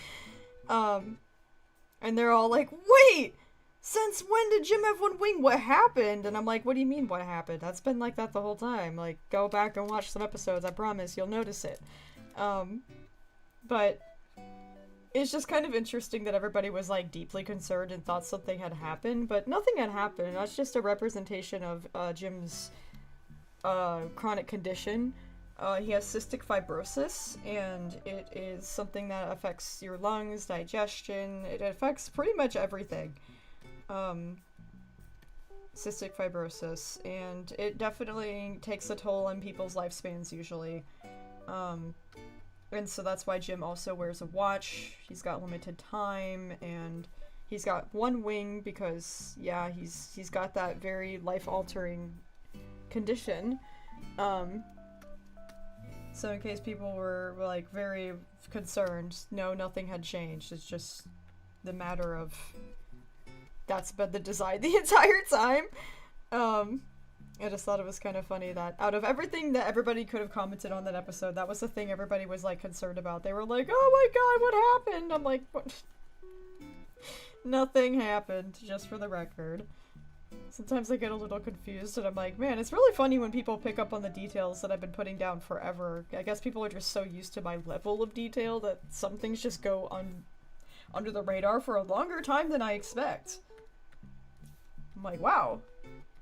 And they're all like, wait! Since when did Jim have one wing? What happened? And I'm like, what do you mean what happened? That's been like that the whole time. Like, go back and watch some episodes, I promise, you'll notice it. But it's just kind of interesting that everybody was like deeply concerned and thought something had happened, but nothing had happened. That's just a representation of Jim's chronic condition. He has cystic fibrosis, and it is something that affects your lungs, digestion. It affects pretty much everything. Cystic fibrosis, and it definitely takes a toll on people's lifespans usually. And so that's why Jim also wears a watch. He's got limited time, and he's got one wing because, yeah, he's got that very life-altering condition. So in case people were like very concerned, no, nothing had changed. It's just the matter of that's been the design the entire time. I just thought it was kind of funny that out of everything that everybody could have commented on that episode, that was the thing everybody was like concerned about. They were like, "Oh my god, what happened?" I'm like, "What?" Nothing happened, just for the record. Sometimes I get a little confused and I'm like, man, it's really funny when people pick up on the details that I've been putting down forever. I guess people are just so used to my level of detail that some things just go under the radar for a longer time than I expect. I'm like, wow.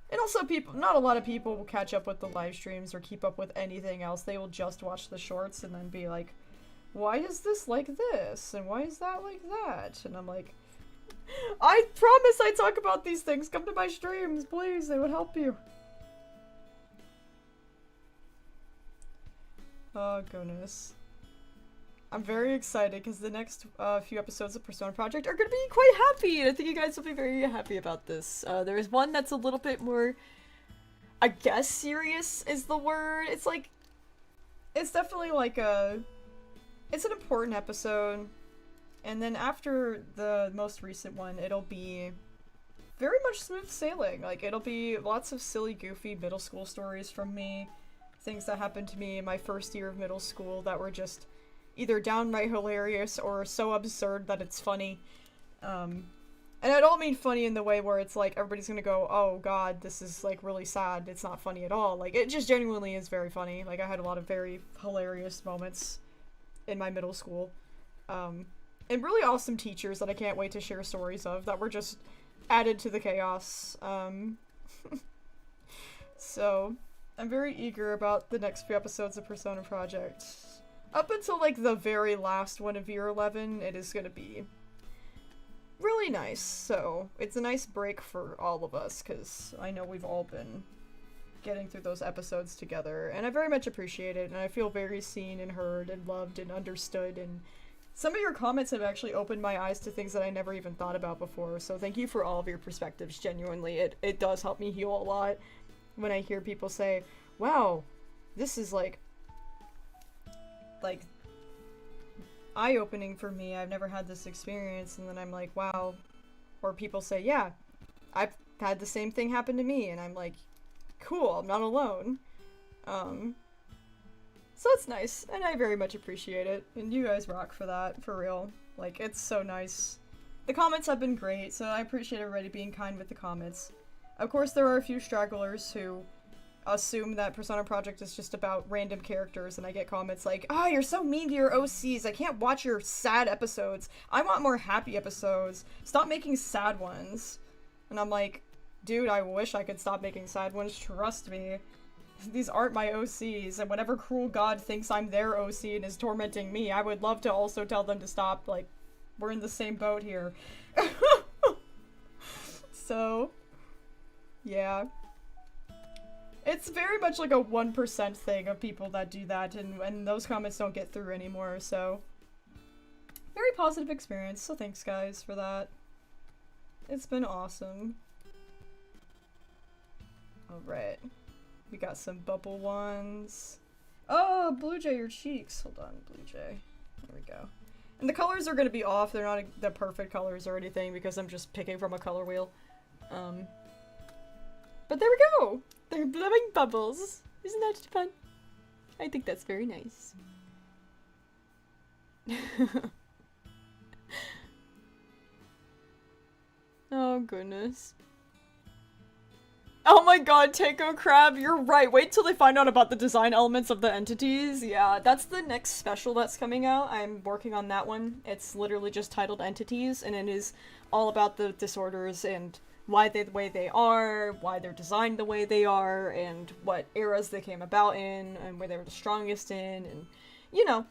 And also not a lot of people will catch up with the live streams or keep up with anything else. They will just watch the shorts and then be like, why is this like this? And why is that like that? And I'm like, I promise I talk about these things. Come to my streams, please. They would help you. Oh, goodness. I'm very excited because the next few episodes of Persona Project are going to be quite happy. I think you guys will be very happy about this. There's one that's a little bit more, I guess, serious is the word. It's like, it's definitely like it's an important episode. And then after the most recent one, it'll be very much smooth sailing. Like, it'll be lots of silly, goofy middle school stories from me. Things that happened to me in my first year of middle school that were just either downright hilarious or so absurd that it's funny. And I don't mean funny in the way where it's like everybody's gonna go, oh god, this is like really sad. It's not funny at all. Like, it just genuinely is very funny. Like, I had a lot of very hilarious moments in my middle school. And really awesome teachers that I can't wait to share stories of that were just added to the chaos. So, I'm very eager about the next few episodes of Persona Project. Up until, like, the very last one of Year 11, it is gonna be really nice. So, it's a nice break for all of us, because I know we've all been getting through those episodes together, and I very much appreciate it, and I feel very seen and heard and loved and understood, and some of your comments have actually opened my eyes to things that I never even thought about before, so thank you for all of your perspectives, genuinely. It does help me heal a lot when I hear people say, wow, this is like eye-opening for me, I've never had this experience, and then I'm like, wow. Or people say, yeah, I've had the same thing happen to me, and I'm like, cool, I'm not alone. So it's nice, and I very much appreciate it, and you guys rock for that, for real. Like, it's so nice. The comments have been great, so I appreciate everybody being kind with the comments. Of course, there are a few stragglers who assume that Persona Project is just about random characters, and I get comments like, oh, you're so mean to your OCs, I can't watch your sad episodes. I want more happy episodes. Stop making sad ones. And I'm like, dude, I wish I could stop making sad ones, trust me. These aren't my OCs, and whatever cruel god thinks I'm their OC and is tormenting me, I would love to also tell them to stop. Like, we're in the same boat here. So, yeah. It's very much like a 1% thing of people that do that, and those comments don't get through anymore, so. Very positive experience, so thanks guys for that. It's been awesome. Alright. We got some bubble ones. Oh, Blue Jay, your cheeks. Hold on, Blue Jay. There we go. And the colors are going to be off. They're not the perfect colors or anything because I'm just picking from a color wheel. But there we go. They're blowing bubbles. Isn't that fun? I think that's very nice. Oh, goodness. Oh my god, Takeo Crab, you're right. Wait till they find out about the design elements of the entities. Yeah, that's the next special that's coming out. I'm working on that one. It's literally just titled Entities, and it is all about the disorders and why they're the way they are, why they're designed the way they are, and what eras they came about in, and where they were the strongest in, and, you know,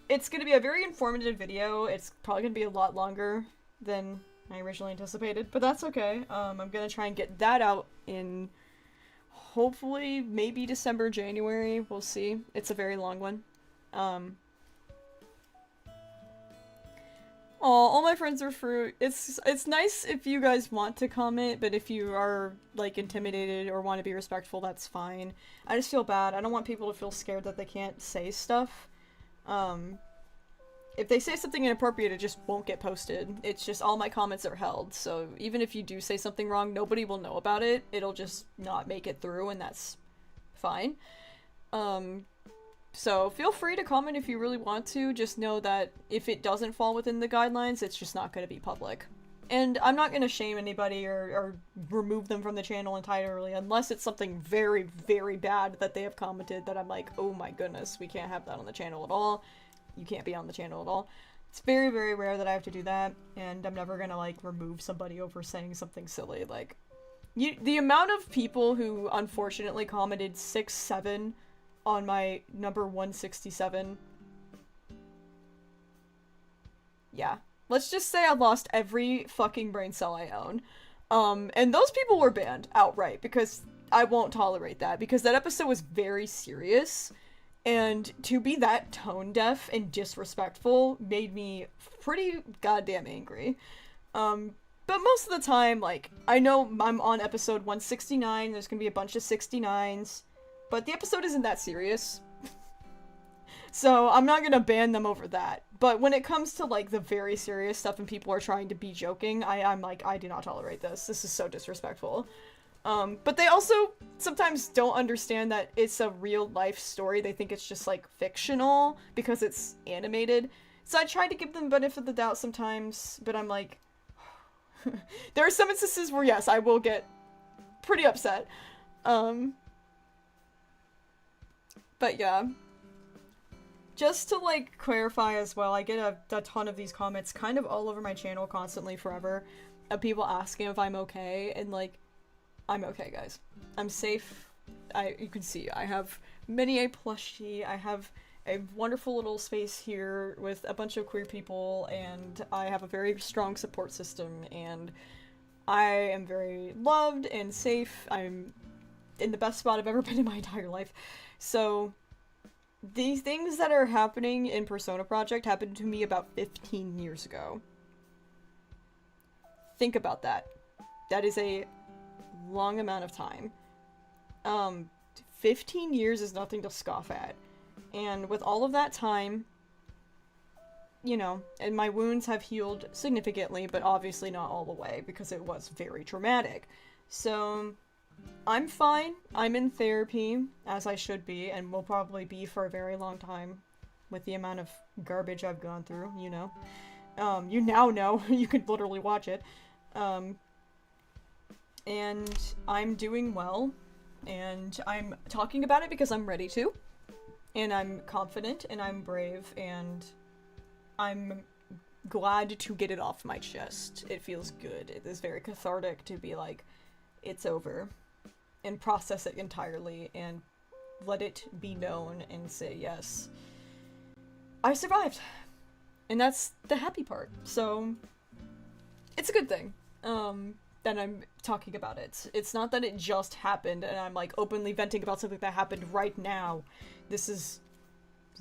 it's gonna be a very informative video. It's probably gonna be a lot longer than I originally anticipated, but that's okay. I'm gonna try and get that out in hopefully maybe December, January. We'll see. It's a very long one. All my friends are fruit. It's nice if you guys want to comment, but if you are like intimidated or want to be respectful, that's fine. I just feel bad. I don't want people to feel scared that they can't say stuff. If they say something inappropriate, it just won't get posted. It's just all my comments are held, so even if you do say something wrong, nobody will know about it. It'll just not make it through, and that's fine. So feel free to comment if you really want to. Just know that if it doesn't fall within the guidelines, it's just not going to be public. And I'm not going to shame anybody or remove them from the channel entirely, unless it's something very, very bad that they have commented that I'm like, oh my goodness, we can't have that on the channel at all. You can't be on the channel at all. It's very, very rare that I have to do that, and I'm never gonna, like, remove somebody over saying something silly. Like, the amount of people who unfortunately commented 6-7 on my number 167. Yeah. Let's just say I lost every fucking brain cell I own. And those people were banned outright, because I won't tolerate that, because that episode was very serious. And to be that tone deaf and disrespectful made me pretty goddamn angry. But most of the time, like, I know I'm on episode 169, there's gonna be a bunch of 69s, but the episode isn't that serious. So I'm not gonna ban them over that. But when it comes to, like, the very serious stuff and people are trying to be joking, I'm like, I do not tolerate this. This is so disrespectful. But they also sometimes don't understand that it's a real life story. They think it's just, like, fictional because it's animated. So I try to give them the benefit of the doubt sometimes, but I'm like, there are some instances where, yes, I will get pretty upset. But yeah. Just to, like, clarify as well, I get a ton of these comments kind of all over my channel constantly forever of people asking if I'm okay, and, like, I'm okay, guys. I'm safe. You can see, I have many a plushie, I have a wonderful little space here with a bunch of queer people, and I have a very strong support system, and I am very loved and safe. I'm in the best spot I've ever been in my entire life. So, these things that are happening in Persona Project happened to me about 15 years ago. Think about that. That is a long amount of time. 15 years is nothing to scoff at. And with all of that time, you know, and my wounds have healed significantly, but obviously not all the way, because it was very traumatic. So, I'm fine. I'm in therapy, as I should be, and will probably be for a very long time, with the amount of garbage I've gone through, you know. You now know. You can literally watch it. And I'm doing well, and I'm talking about it because I'm ready to, and I'm confident, and I'm brave, and I'm glad to get it off my chest. It feels good. It is very cathartic to be like, it's over, and process it entirely, and let it be known, and say, yes, I survived. And that's the happy part. So, it's a good thing. That I'm talking about it. It's not that it just happened and I'm, like, openly venting about something that happened right now. This is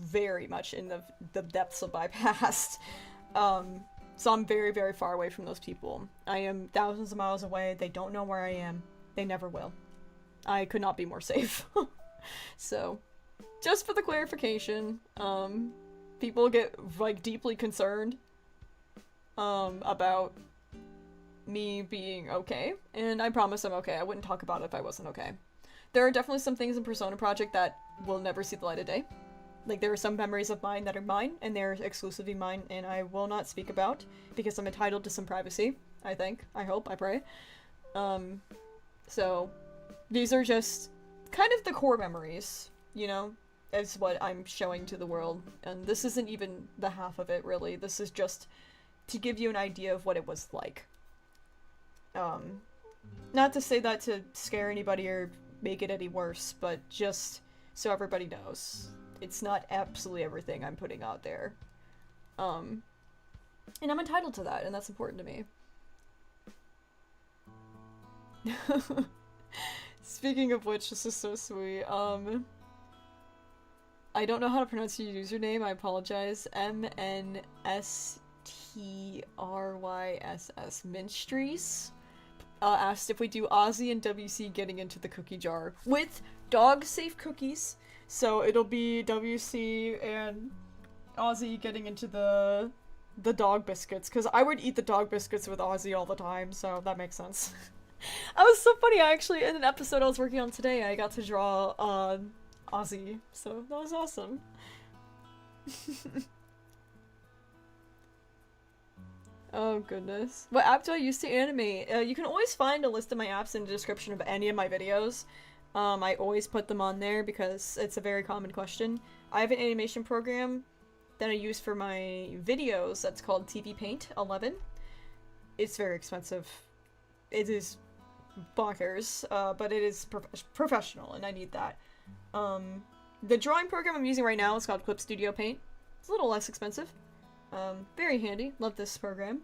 very much in the depths of my past. So I'm very, very far away from those people. I am thousands of miles away. They don't know where I am. They never will. I could not be more safe. So, just for the clarification, people get, like, deeply concerned, about me being okay, and I promise I'm okay. I wouldn't talk about it if I wasn't okay. There are definitely some things in Persona Project that will never see the light of day. Like, there are some memories of mine that are mine, and they're exclusively mine, and I will not speak about, because I'm entitled to some privacy, I think, I hope, I pray. So, these are just kind of the core memories, you know, is what I'm showing to the world. And this isn't even the half of it, really. This is just to give you an idea of what it was like. Not to say that to scare anybody or make it any worse, but just so everybody knows. It's not absolutely everything I'm putting out there. And I'm entitled to that, and that's important to me. Speaking of which, this is so sweet. I don't know how to pronounce your username, I apologize. MNSTRYSS Minstries asked if we do Ozzy and WC getting into the cookie jar with dog-safe cookies. So it'll be WC and Ozzy getting into the dog biscuits, because I would eat the dog biscuits with Ozzy all the time, so that makes sense. That was so funny. I actually, in an episode I was working on today, I got to draw Ozzy, so that was awesome. Oh goodness. What app do I use to animate? You can always find a list of my apps in the description of any of my videos. I always put them on there because it's a very common question. I have an animation program that I use for my videos that's called TV Paint 11. It's very expensive. It is bonkers, but it is professional, and I need that. The drawing program I'm using right now is called Clip Studio Paint. It's a little less expensive. Very handy. Love this program.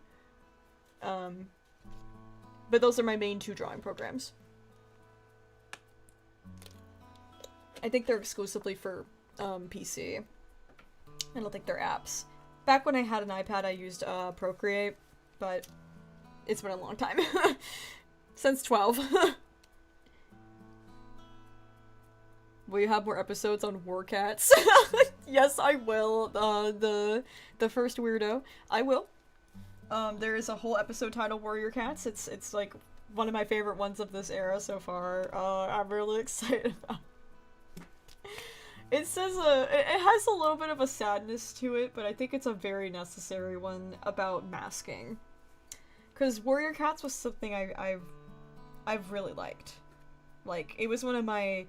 But those are my main two drawing programs. I think they're exclusively for PC. I don't think they're apps. Back when I had an iPad, I used Procreate, but it's been a long time. Since 12. Will you have more episodes on war cats? Yes, I will. The first weirdo. I will. There is a whole episode titled Warrior Cats. It's like one of my favorite ones of this era so far. I'm really excited about it. It says it has a little bit of a sadness to it, but I think it's a very necessary one about masking. Because Warrior Cats was something I've really liked. Like, it was one of my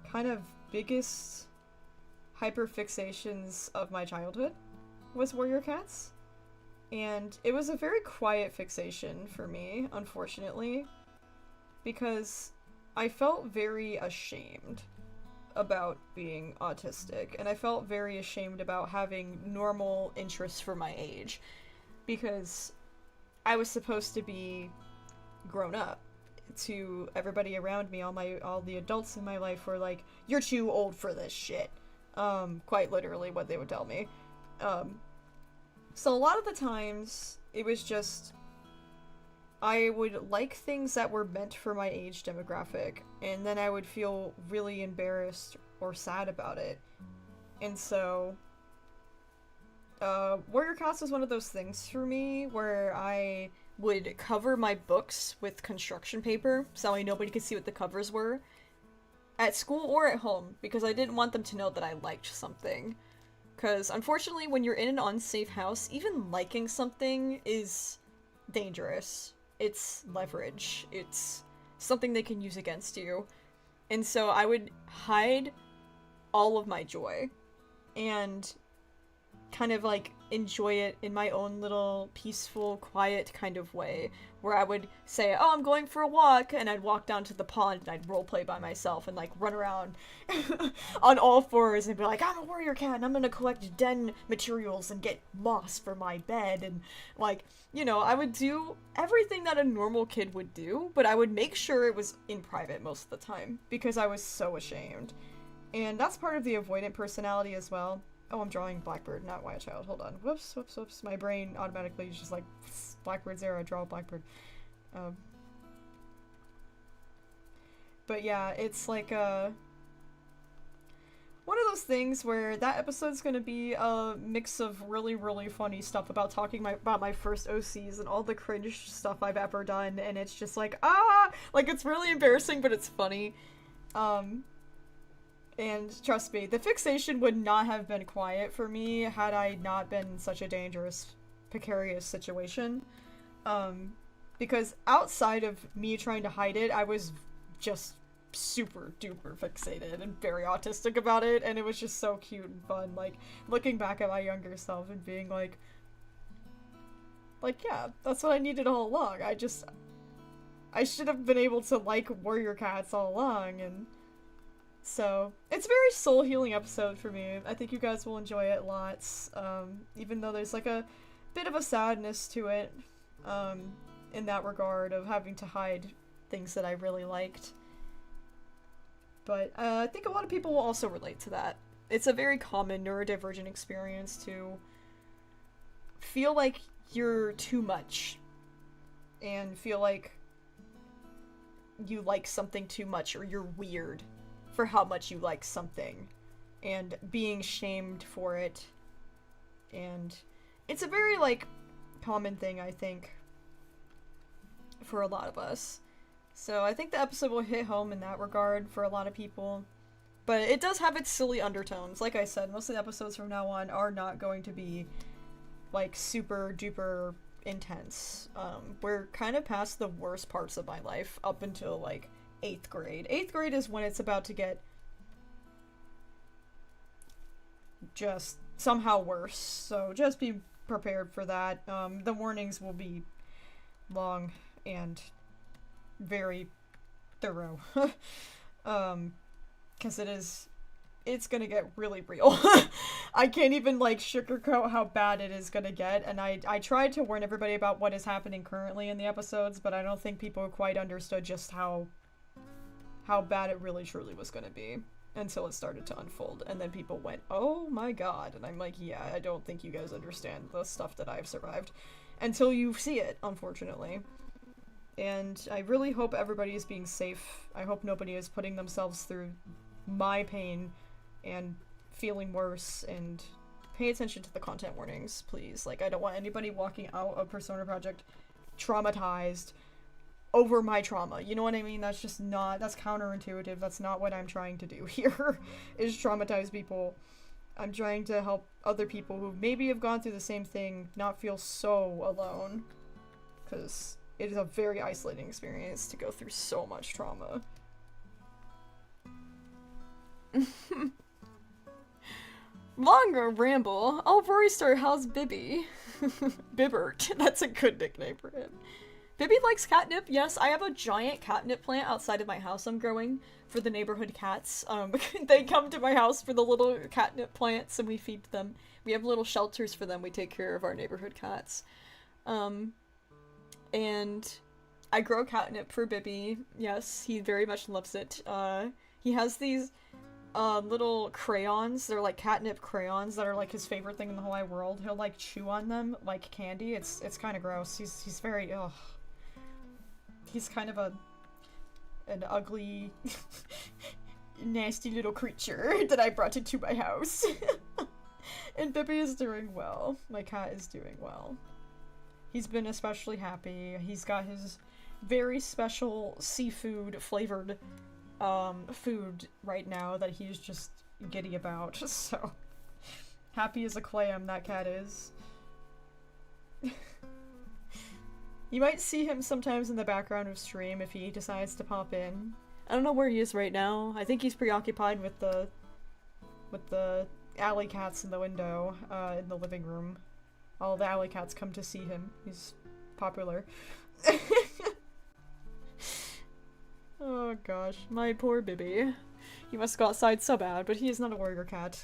kind of biggest hyperfixations of my childhood was Warrior Cats. And it was a very quiet fixation for me, unfortunately, because I felt very ashamed about being autistic, and I felt very ashamed about having normal interests for my age, because I was supposed to be grown up. To everybody around me, all the adults in my life were like, "You're too old for this shit." Quite literally what they would tell me. So a lot of the times, it was just, I would like things that were meant for my age demographic, and then I would feel really embarrassed or sad about it. And so, Warrior Cats was one of those things for me where I would cover my books with construction paper so nobody could see what the covers were at school or at home, because I didn't want them to know that I liked something. Because unfortunately, when you're in an unsafe house, even liking something is dangerous. It's leverage. It's something they can use against you. And so I would hide all of my joy and kind of like enjoy it in my own little peaceful, quiet kind of way, where I would say, "Oh, I'm going for a walk," and I'd walk down to the pond and I'd roleplay by myself and like run around on all fours and be like, "I'm a warrior cat and I'm gonna collect den materials and get moss for my bed," and like, you know, I would do everything that a normal kid would do, but I would make sure it was in private most of the time because I was so ashamed. And that's part of the avoidant personality as well. Oh, I'm drawing Blackbird, not White Child. Hold on. Whoops, whoops, whoops. My brain automatically is just like, Blackbird's there, I draw a Blackbird. But yeah, it's like one of those things where that episode's gonna be a mix of really, really funny stuff about talking about my first OCs and all the cringe stuff I've ever done, and it's just like, like, it's really embarrassing, but it's funny. And trust me, the fixation would not have been quiet for me had I not been in such a dangerous, precarious situation. Because outside of me trying to hide it, I was just super duper fixated and very autistic about it, and it was just so cute and fun, like, looking back at my younger self and being like, yeah, that's what I needed all along. I should have been able to like warrior cats all along, and so it's a very soul-healing episode for me. I think you guys will enjoy it lots, even though there's like a bit of a sadness to it, in that regard of having to hide things that I really liked. But I think a lot of people will also relate to that. It's a very common neurodivergent experience to feel like you're too much and feel like you like something too much, or you're weird for how much you like something, and being shamed for it. And it's a very, like, common thing, I think, for a lot of us. So I think the episode will hit home in that regard for a lot of people. But it does have its silly undertones. Like I said, most of the episodes from now on are not going to be, like, super duper intense. We're kind of past the worst parts of my life up until, like, 8th grade. 8th grade is when it's about to get just somehow worse. So just be prepared for that. The warnings will be long and very thorough. Because it's gonna get really real. I can't even, like, sugarcoat how bad it is gonna get, and I tried to warn everybody about what is happening currently in the episodes, but I don't think people quite understood just how bad it really truly was gonna be until it started to unfold, and then people went, oh my god, and I'm like, yeah, I don't think you guys understand the stuff that I've survived until you see it, unfortunately. And I really hope everybody is being safe. I hope nobody is putting themselves through my pain and feeling worse, and pay attention to the content warnings, please. Like, I don't want anybody walking out of Persona Project traumatized over my trauma. You know what I mean? That's just not, that's counterintuitive. That's not what I'm trying to do here, is traumatize people. I'm trying to help other people who maybe have gone through the same thing not feel so alone, because it is a very isolating experience to go through so much trauma. Longer ramble. Oh, Royster, how's Bibby? Bibbert. That's a good nickname for him. Bibby likes catnip. Yes, I have a giant catnip plant outside of my house I'm growing for the neighborhood cats. They come to my house for the little catnip plants and we feed them. We have little shelters for them. We take care of our neighborhood cats. And I grow catnip for Bibby. Yes, he very much loves it. He has these little crayons. They're like catnip crayons that are like his favorite thing in the whole wide world. He'll like chew on them like candy. It's kind of gross. He's very ugh. He's kind of an ugly, nasty little creature that I brought into my house. And Bibby is doing well. My cat is doing well. He's been especially happy. He's got his very special seafood flavored food right now that he's just giddy about. So happy as a clam that cat is. You might see him sometimes in the background of stream if he decides to pop in. I don't know where he is right now. I think he's preoccupied with the alley cats in the window in the living room. All the alley cats come to see him. He's popular. Oh gosh, my poor Bibby. He must go outside so bad, but he is not a warrior cat.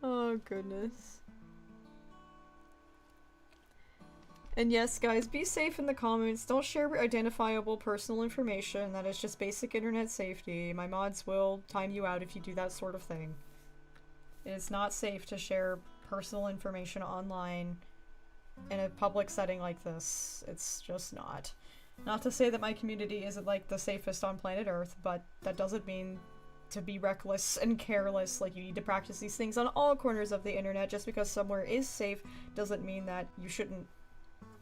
Oh goodness. And yes, guys, be safe in the comments. Don't share identifiable personal information. That is just basic internet safety. My mods will time you out if you do that sort of thing. It is not safe to share personal information online in a public setting like this. It's just not. Not to say that my community isn't like the safest on planet Earth, but that doesn't mean to be reckless and careless. Like, you need to practice these things on all corners of the internet. Just because somewhere is safe doesn't mean that you shouldn't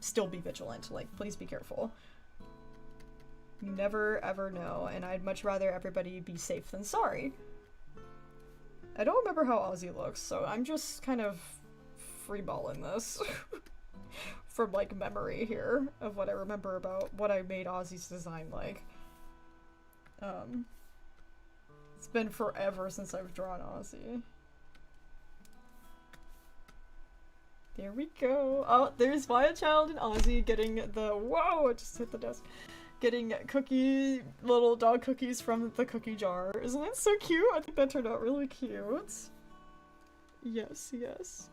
still be vigilant. Like, please be careful. You never ever know, and I'd much rather everybody be safe than sorry. I don't remember how Ozzy looks, so I'm just kind of freeballing this. from like memory here of what I remember about what I made Ozzy's design like. It's been forever since I've drawn Ozzy. There we go. Oh, there's Maya Child and Ozzy getting the— whoa, I just hit the desk. Getting little dog cookies from the cookie jar. Isn't that so cute? I think that turned out really cute. Yes, yes.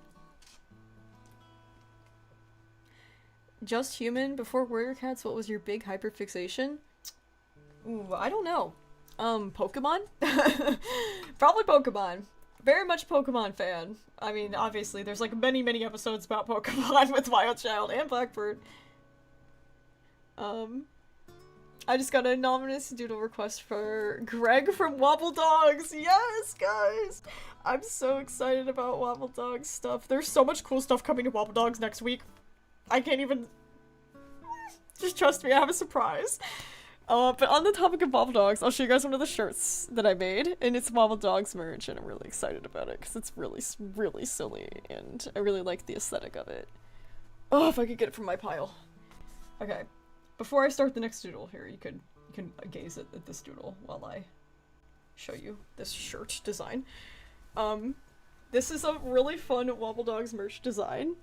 Just human, before warrior cats, what was your big hyperfixation? Ooh, I don't know. Pokemon? Probably Pokemon. Very much Pokemon fan. I mean, obviously, there's like many episodes about Pokemon with Wild Child and Blackbird. I just got an anonymous doodle request for Greg from Wobble Dogs. Yes, guys! I'm so excited about Wobble Dogs stuff. There's so much cool stuff coming to Wobble Dogs next week. I can't even— just trust me, I have a surprise. But on the topic of Wobble Dogs, I'll show you guys one of the shirts that I made, and it's Wobble Dogs merch, and I'm really excited about it, because it's really silly, and I really like the aesthetic of it. Oh, if I could get it from my pile. Okay. Before I start the next doodle here, you can gaze at this doodle while I show you this shirt design. This is a really fun Wobble Dogs merch design.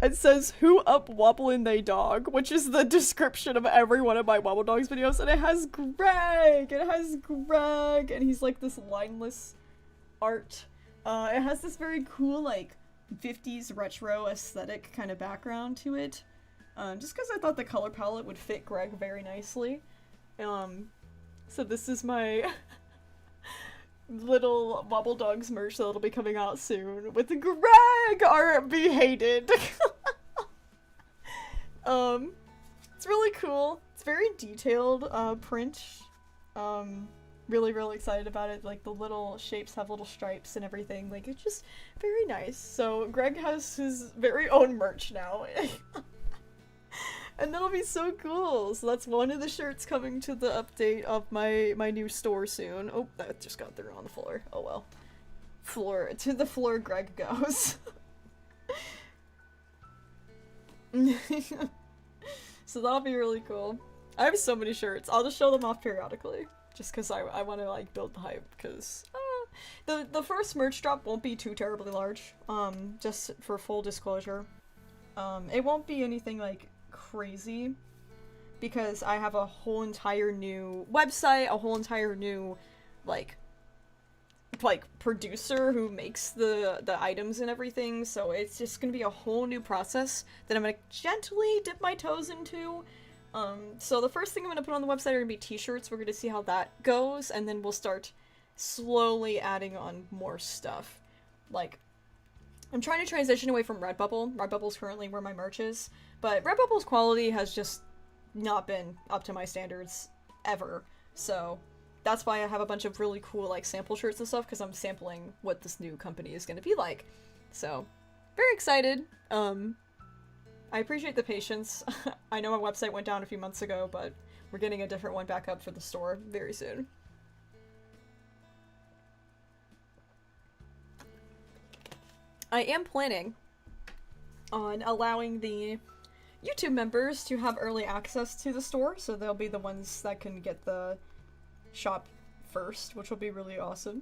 It says, "Who up wobblin' they dog?" which is the description of every one of my Wobble Dogs videos, and it has Greg! It has Greg! And he's like this lineless art. It has this very cool, like, 50s retro aesthetic kind of background to it. Just because I thought the color palette would fit Greg very nicely. So this is my little Wobble Dogs merch that'll be coming out soon with Greg, our be hated. It's really cool. It's very detailed print. Really excited about it. Like the little shapes have little stripes and everything. Like it's just very nice. So Greg has his very own merch now. And that'll be so cool. So that's one of the shirts coming to the update of my new store soon. Oh, that just got through on the floor. Oh well. To the floor Greg goes. So that'll be really cool. I have so many shirts. I'll just show them off periodically. Just because I want to like build the hype. Because the first merch drop won't be too terribly large. Just for full disclosure. It won't be anything like crazy because I have a whole entire new website, a whole entire new like producer who makes the items and everything, so it's just gonna be a whole new process that I'm gonna gently dip my toes into. So the first thing I'm gonna put on the website are gonna be t-shirts. We're gonna see how that goes, and then we'll start slowly adding on more stuff. Like, I'm trying to transition away from RedBubble. RedBubble's currently where my merch is, but RedBubble's quality has just not been up to my standards ever. So that's why I have a bunch of really cool like sample shirts and stuff, because I'm sampling what this new company is going to be like. So very excited. I appreciate the patience. I know my website went down a few months ago, but we're getting a different one back up for the store very soon. I am planning on allowing the YouTube members to have early access to the store, so they'll be the ones that can get the shop first, which will be really awesome.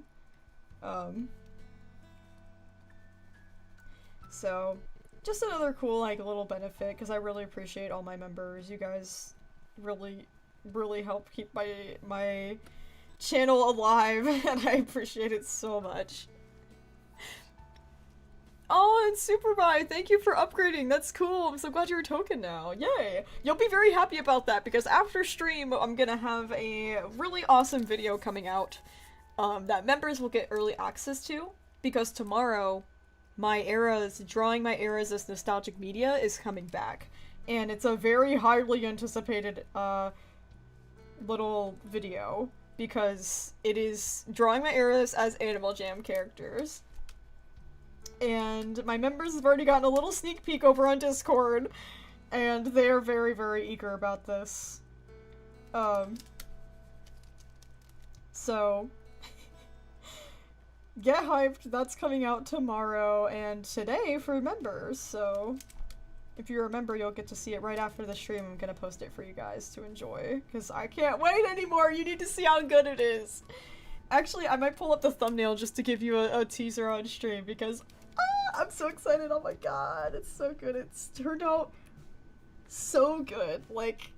So just another cool like little benefit, because I really appreciate all my members. You guys really help keep my channel alive, and I appreciate it so much. Oh, and Superbuy, thank you for upgrading. That's cool. I'm so glad you're a token now. Yay. You'll be very happy about that, because after stream, I'm gonna have a really awesome video coming out that members will get early access to, because tomorrow, Drawing My Eras as Nostalgic Media is coming back. And it's a very highly anticipated little video, because it is Drawing My Eras as Animal Jam characters. And my members have already gotten a little sneak peek over on Discord, and they're very eager about this. So get hyped, that's coming out tomorrow and today for members, so if you're a member, you'll get to see it right after the stream. I'm gonna post it for you guys to enjoy, because I can't wait anymore. You need to see how good it is. Actually, I might pull up the thumbnail just to give you a teaser on stream, because I'm so excited. Oh my god, it's so good. It's turned out so good. Like,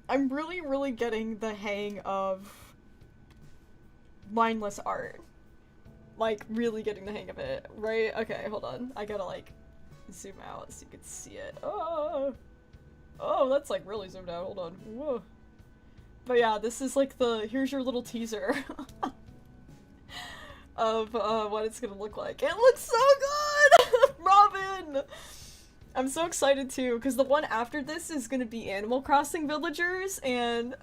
I'm really getting the hang of mindless art. Like, really getting the hang of it, right? Okay, hold on. I gotta, like, zoom out so you can see it. Oh, that's like really zoomed out. Hold on. Whoa. But yeah, this is like here's your little teaser of what it's gonna look like. It looks so good! Robin! I'm so excited too, because the one after this is gonna be Animal Crossing villagers, and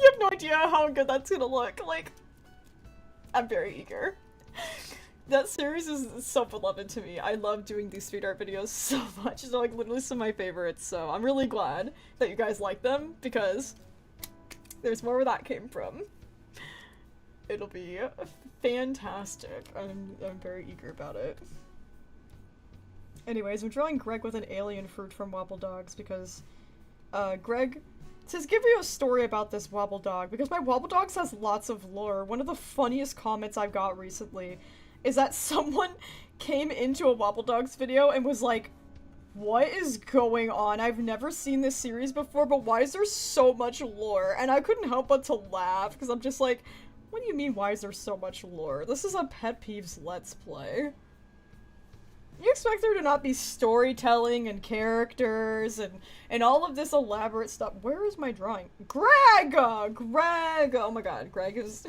you have no idea how good that's gonna look. Like, I'm very eager. That series is so beloved to me. I love doing these street art videos so much. They're like literally some of my favorites, so I'm really glad that you guys like them, because there's more where that came from. It'll be fantastic. I'm very eager about it. Anyways, I'm drawing Greg with an alien fruit from Wobble Dogs because Greg says, give you a story about this Wobble Dog, because my Wobble Dogs has lots of lore. One of the funniest comments I've got recently is that someone came into a Wobble Dogs video and was like, what is going on? I've never seen this series before, but why is there so much lore? And I couldn't help but to laugh, because I'm just like, what do you mean, why is there so much lore? This is a PetPyves Let's Play. You expect there to not be storytelling and characters and all of this elaborate stuff. Where is my drawing? Greg! Greg! Oh my god, Greg is...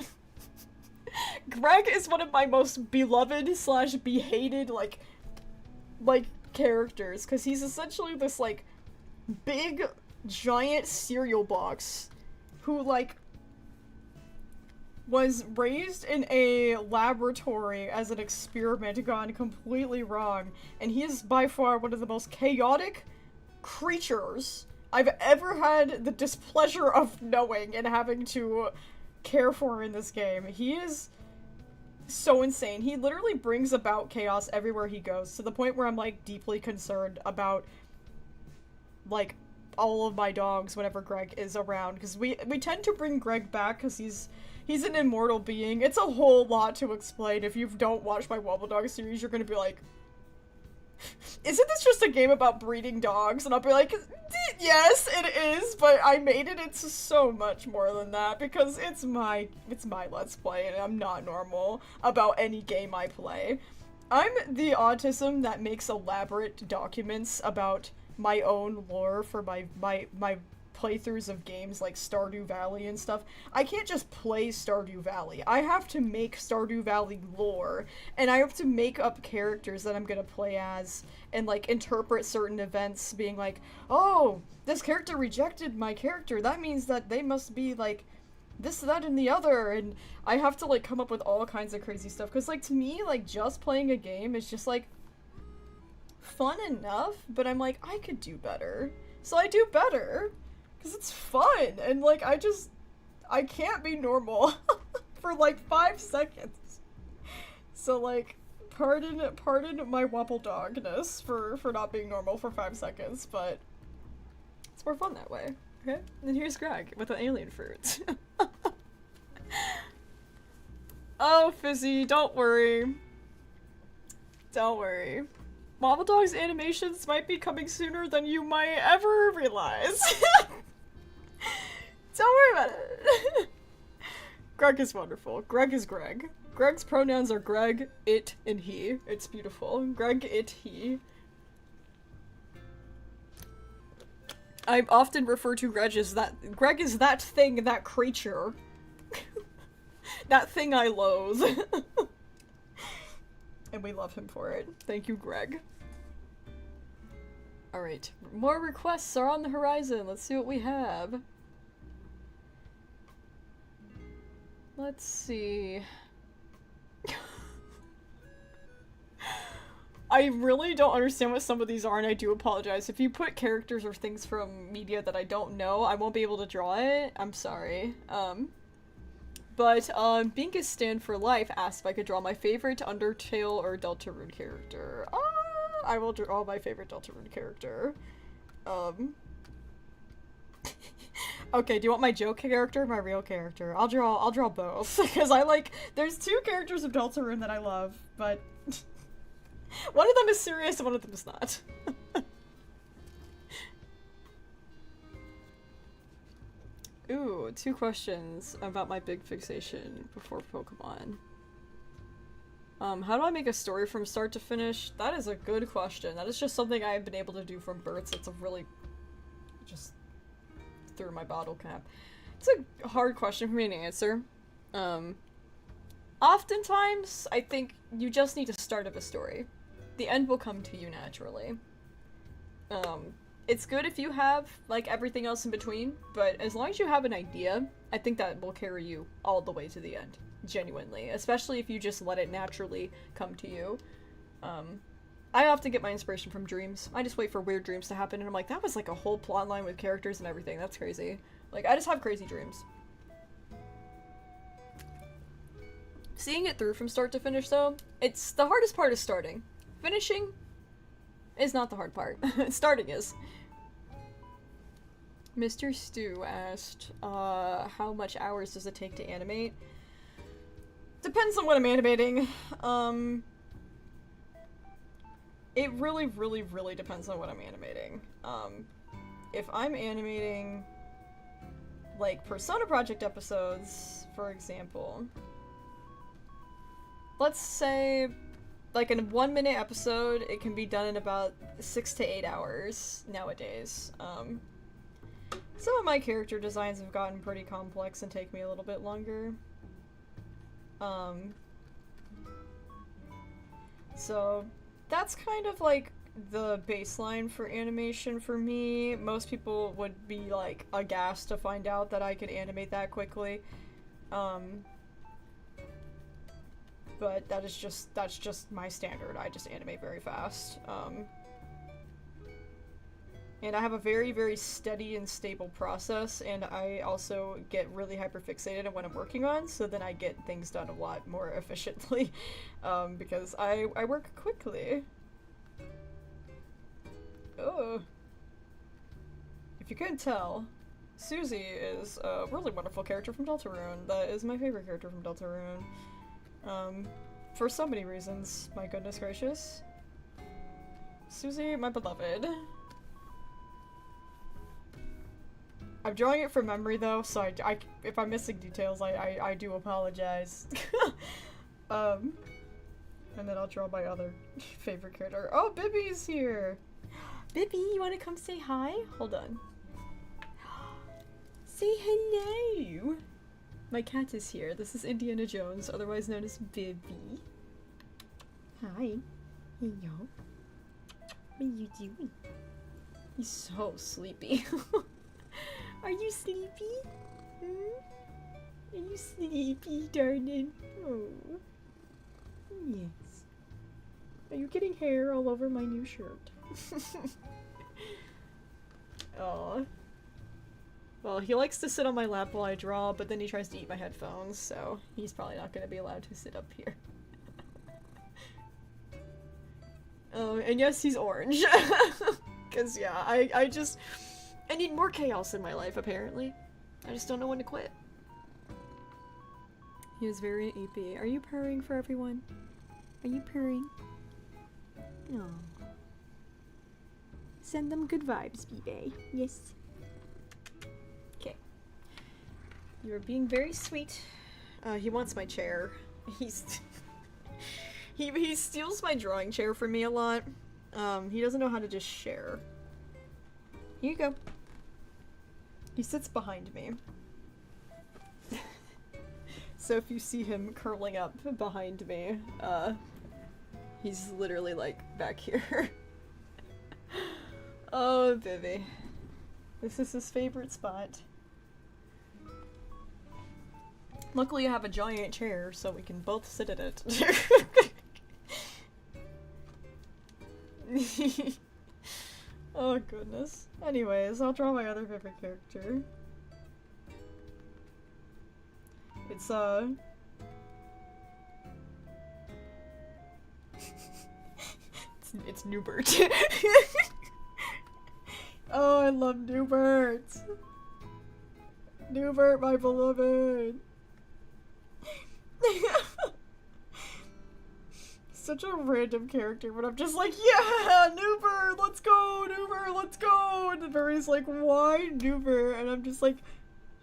Greg is one of my most beloved slash be-hated, like, characters, because he's essentially this, like, big, giant cereal box who, like, was raised in a laboratory as an experiment gone completely wrong, and he is by far one of the most chaotic creatures I've ever had the displeasure of knowing and having to care for in this game. He is so insane. He literally brings about chaos everywhere he goes, to the point where I'm, like, deeply concerned about, like, all of my dogs whenever Greg is around, because we tend to bring Greg back because he's an immortal being. It's a whole lot to explain. If you don't watch my Wobble Dog series, you're gonna be like, isn't this just a game about breeding dogs? And I'll be like, yes, it is, but I made it into so much more than that, because it's my Let's Play, and I'm not normal about any game I play. I'm the autism that makes elaborate documents about my own lore for my playthroughs of games like Stardew Valley and stuff. I can't just play Stardew Valley. I have to make Stardew Valley lore, and I have to make up characters that I'm gonna play as, and, like, interpret certain events, being like, oh, this character rejected my character, that means that they must be, like, this, that, and the other, and I have to, like, come up with all kinds of crazy stuff, because, like, to me, like, just playing a game is just, like, fun enough, but I'm like, I could do better. So I do better. Because it's fun, and, like, I can't be normal for, like, 5 seconds. So, like, pardon my Wobble Dogness for not being normal for 5 seconds, but it's more fun that way, okay? And then here's Greg with an alien fruit. Oh, Fizzy, don't worry. Don't worry. Wobble Dogs animations might be coming sooner than you might ever realize. Don't worry about it. Greg is wonderful. Greg is Greg. Greg's pronouns are Greg, it, and he. It's beautiful. Greg, it, he. I often refer to Greg as that thing, that creature. That thing I loathe. And we love him for it. Thank you, Greg. Alright, more requests are on the horizon. Let's see what we have. Let's see. I really don't understand what some of these are, and I do apologize. If you put characters or things from media that I don't know, I won't be able to draw it. I'm sorry. But Binkus Stand for Life asked if I could draw my favorite Undertale or Deltarune character. I will draw my favorite Deltarune character. Okay, do you want my joke character or my real character? I'll draw both. Because there's two characters of Deltarune that I love, but one of them is serious and one of them is not. Ooh, 2 questions about my big fixation before Pokemon. How do I make a story from start to finish? That is a good question. That is just something I've been able to do from birth, so it's a really just through my bottle cap. It's a hard question for me to answer. Oftentimes, I think you just need to start up a story. The end will come to you naturally. It's good if you have, like, everything else in between, but as long as you have an idea, I think that will carry you all the way to the end. Genuinely. Especially if you just let it naturally come to you. I often get my inspiration from dreams. I just wait for weird dreams to happen, and I'm like, that was like a whole plot line with characters and everything. That's crazy. Like, I just have crazy dreams. Seeing it through from start to finish, though, it's the hardest part is starting. Finishing is not the hard part. Starting is. Mr. Stu asked, how much hours does it take to animate? Depends on what I'm animating. It really, really, really depends on what I'm animating. If I'm animating, like, Persona Project episodes, for example, let's say, like, in a 1-minute episode, it can be done in about 6 to 8 hours nowadays. Some of my character designs have gotten pretty complex and take me a little bit longer. So that's kind of like the baseline for animation for me. Most people would be like aghast to find out that I could animate that quickly. But that's just my standard. I just animate very fast. And I have a very, very steady and stable process, and I also get really hyperfixated on what I'm working on, so then I get things done a lot more efficiently, because I work quickly. Oh. If you couldn't tell, Susie is a really wonderful character from Deltarune. That is my favorite character from Deltarune. For so many reasons, my goodness gracious. Susie, my beloved. I'm drawing it from memory though, so if I'm missing details, I do apologize. And then I'll draw my other favorite character. Oh, Bibby's here! Bibby, you wanna come say hi? Hold on. Say hello! My cat is here. This is Indiana Jones, otherwise known as Bibby. Hi. Hello. What are you doing? He's so sleepy. Are you sleepy? Hmm? Are you sleepy, darling? Oh. Yes. Are you getting hair all over my new shirt? Aw. Well, he likes to sit on my lap while I draw, but then he tries to eat my headphones, so he's probably not going to be allowed to sit up here. Oh, and yes, he's orange. Because, yeah, I need more chaos in my life, apparently. I just don't know when to quit. He is very AP. Are you purring for everyone? Are you purring? No. Send them good vibes, Bebe. Yes. Okay. You're being very sweet. He wants my chair. He's... he steals my drawing chair from me a lot. He doesn't know how to just share. Here you go. He sits behind me. So if you see him curling up behind me, he's literally like back here. Oh, Vivi. This is his favorite spot. Luckily I have a giant chair so we can both sit at it. Oh goodness. Anyways, I'll draw my other favorite character. It's it's Newbert. Oh, I love Newbert. Newbert, my beloved. Such a random character, but I'm just like, yeah, Newbert, let's go, Newbert, let's go. And then Barry's like, why Newbert? And I'm just like,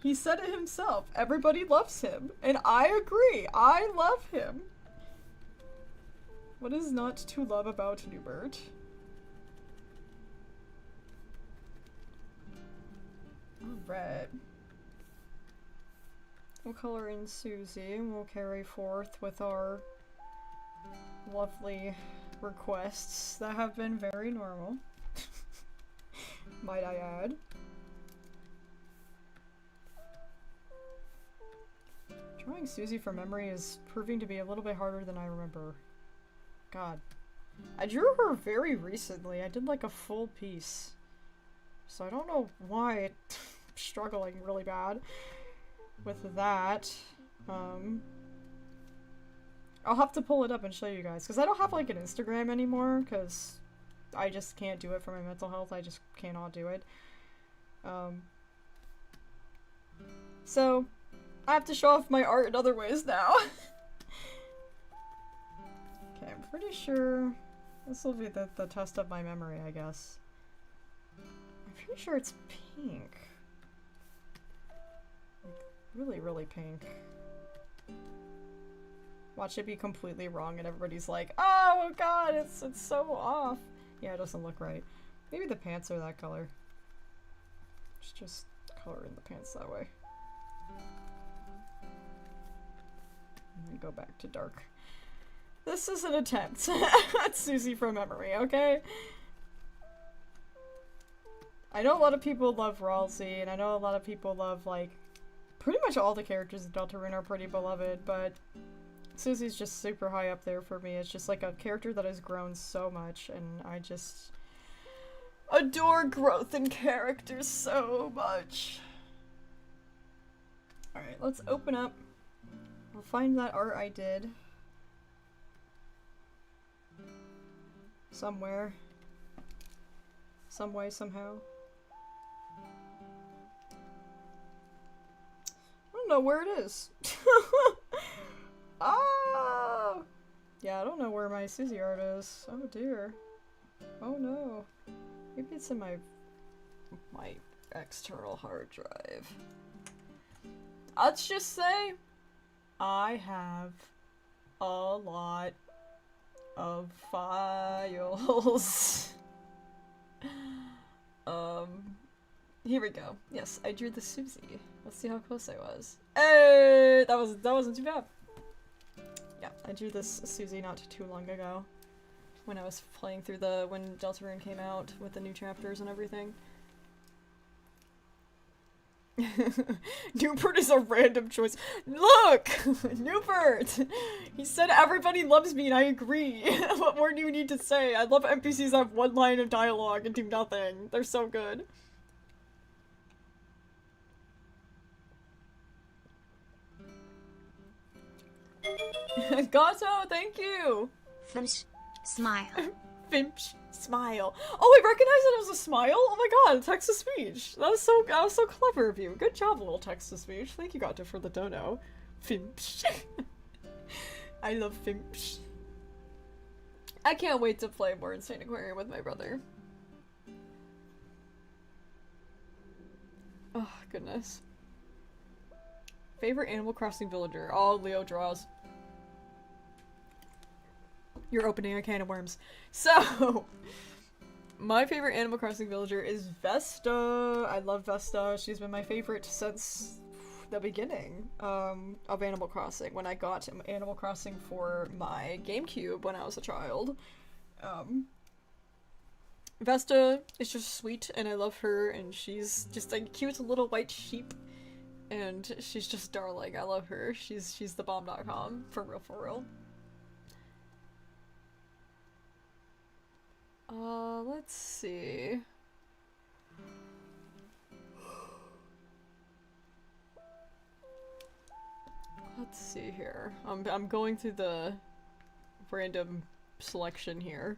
he said it himself. Everybody loves him. And I agree. I love him. What is not to love about Newbert? Alright. We'll color in Susie and we'll carry forth with our lovely requests that have been very normal. Might I add. Drawing Susie from memory is proving to be a little bit harder than I remember. God. I drew her very recently. I did like a full piece. So I don't know why I'm struggling really bad with that. I'll have to pull it up and show you guys, because I don't have like an Instagram anymore, because I just can't do it for my mental health. I just cannot do it. So I have to show off my art in other ways now. Okay, I'm pretty sure this will be the test of my memory, I guess. I'm pretty sure it's pink. Like, really, really pink. Watch it be completely wrong and everybody's like, oh god, it's so off. Yeah, it doesn't look right. Maybe the pants are that color. Just color in the pants that way. And then go back to dark. This is an attempt at Susie from memory, okay? I know a lot of people love Ralsei, and I know a lot of people love, like, pretty much all the characters in Deltarune are pretty beloved, but Susie's just super high up there for me. It's just like a character that has grown so much, and I just adore growth in characters so much. Alright, let's open up. I'll find that art I did. Somewhere. Some way, somehow. I don't know where it is. Oh! Yeah, I don't know where my Susie art is. Oh dear. Oh no. Maybe it's in my external hard drive. Let's just say I have a lot of files. Here we go. Yes, I drew the Susie. Let's see how close I was. Hey, that wasn't too bad. Yeah, I drew this Susie not too long ago when I was playing through when Deltarune came out with the new chapters and everything. Newbert is a random choice. Look! Newbert! He said everybody loves me and I agree. What more do you need to say? I love NPCs that have one line of dialogue and do nothing. They're so good. Gato, thank you! Fimsh. Smile. Fimsh. Smile. Oh, I recognize it as a smile? Oh my god, text to speech. That was so clever of you. Good job, little text to speech. Thank you, Gato, for the dono. Fimsh. I love Fimsh. I can't wait to play more Insane Aquarium with my brother. Oh, goodness. Favorite Animal Crossing villager? Oh, Leo draws. You're opening a can of worms. So, my favorite Animal Crossing villager is Vesta. I love Vesta. She's been my favorite since the beginning of Animal Crossing, when I got Animal Crossing for my GameCube when I was a child. Vesta is just sweet, and I love her, and she's just a cute little white sheep, and she's just darling. I love her. She's the bomb.com, for real, for real. Let's see. see here. I'm going through the random selection here.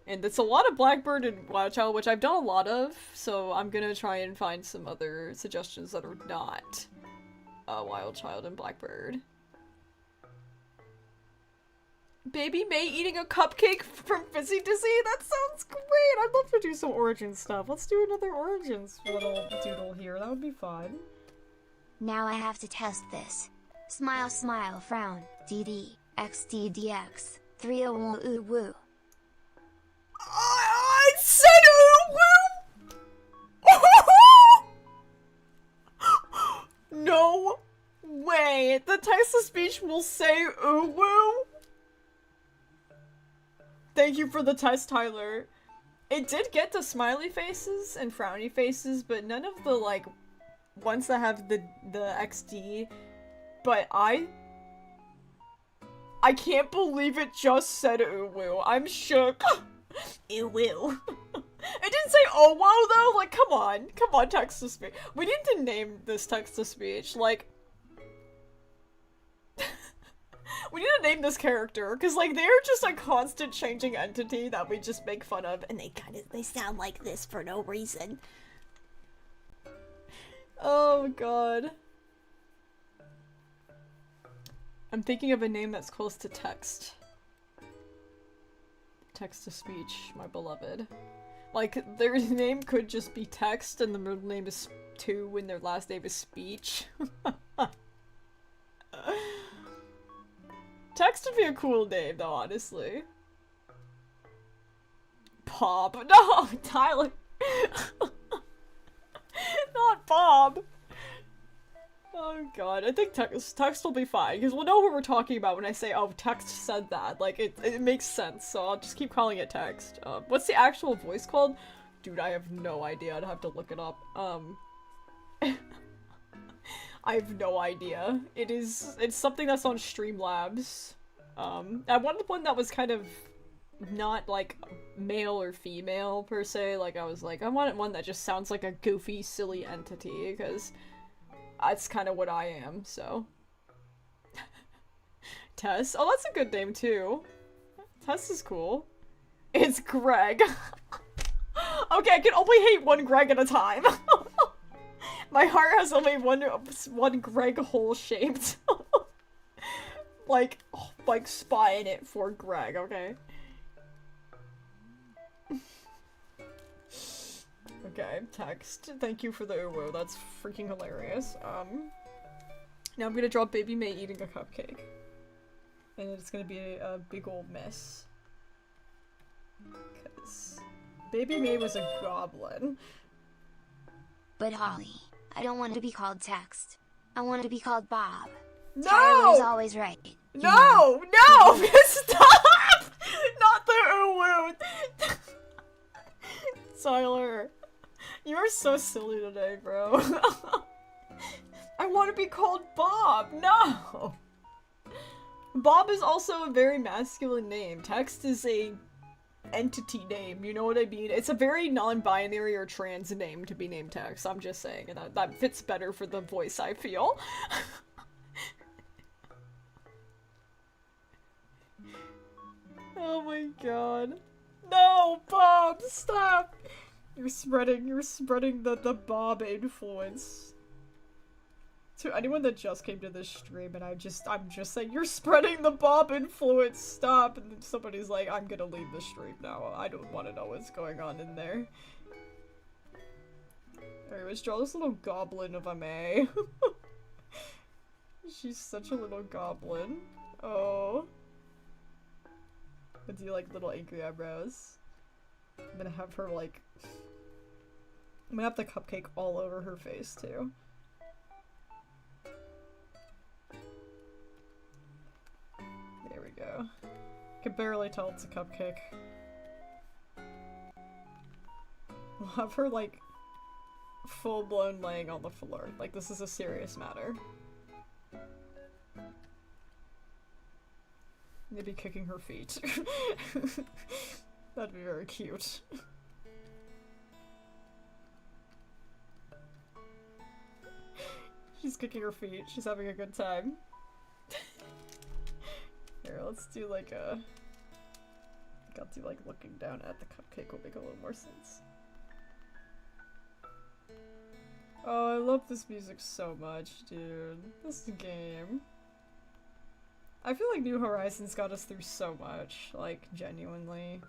And it's a lot of Blackbird and Wild Child, which I've done a lot of, so I'm gonna try and find some other suggestions that are not Wild Child and Blackbird. Baby May eating a cupcake from Fizzy Dizzy? That sounds great! I'd love to do some Origins stuff. Let's do another Origins little doodle here. That would be fun. Now I have to test this. Smile, smile, frown. DD, XDDX. 301 ooh woo. I said ooh woo! No way! The text-to-speech will say ooh woo! Thank you for the test, Tyler. It did get to smiley faces and frowny faces, but none of the, like, ones that have the XD. But I can't believe it just said ooh woo. I'm shook. Ew woo. It didn't say oh whoa though. Like, come on, text to speech. We need to name this text to speech. Like, we need to name this character because like they're just a constant changing entity that we just make fun of, and they sound like this for no reason. Oh god. I'm thinking of a name that's close to text. Text to speech, my beloved. Like, their name could just be text and the middle name is 2 and their last name is speech. Text would be a cool name though, honestly. Bob. No, Tyler. Not Bob. Oh god, I think text will be fine, because we'll know what we're talking about when I say, oh, text said that. Like, it makes sense, so I'll just keep calling it text. What's the actual voice called? Dude, I have no idea. I'd have to look it up. I have no idea. It's something that's on Streamlabs. I wanted one that was kind of not, like, male or female, per se. Like, I was like, I wanted one that just sounds like a goofy, silly entity, because that's kind of what I am, so. Tess. Oh, that's a good name, too. Tess is cool. It's Greg. Okay, I can only hate one Greg at a time. My heart has only one Greg hole shaped. like spot in it for Greg, okay? Okay, text. Thank you for the uwu, that's freaking hilarious. Now I'm gonna draw Baby May eating a cupcake. And it's gonna be a big old mess. Cause Baby May was a goblin. But Hawley, I don't want to be called Text. I want to be called Bob. No! Tyler's always right. No! No! Stop! Not the uwu! Tyler. You are so silly today, bro. I want to be called Bob! No! Bob is also a very masculine name. Text is a entity name, you know what I mean? It's a very non-binary or trans name to be named Text, I'm just saying, and that fits better for the voice, I feel. Oh my god. No, Bob, stop! You're spreading the Bob influence. To anyone that just came to this stream, and I'm just saying, you're spreading the Bob influence, stop! And then somebody's like, I'm gonna leave the stream now, I don't want to know what's going on in there. Alright, let's draw this little goblin if I may. She's such a little goblin. Oh. I do like little angry eyebrows. I'm gonna have her like... I'm gonna have the cupcake all over her face too. There we go. I can barely tell it's a cupcake. We'll have her like full-blown laying on the floor. Like this is a serious matter. Maybe kicking her feet. That'd be very cute. She's kicking her feet. She's having a good time. Here, let's do like a... I'll do like looking down at the cupcake will make a little more sense. Oh, I love this music so much, dude. This game. I feel like New Horizons got us through so much, like, genuinely.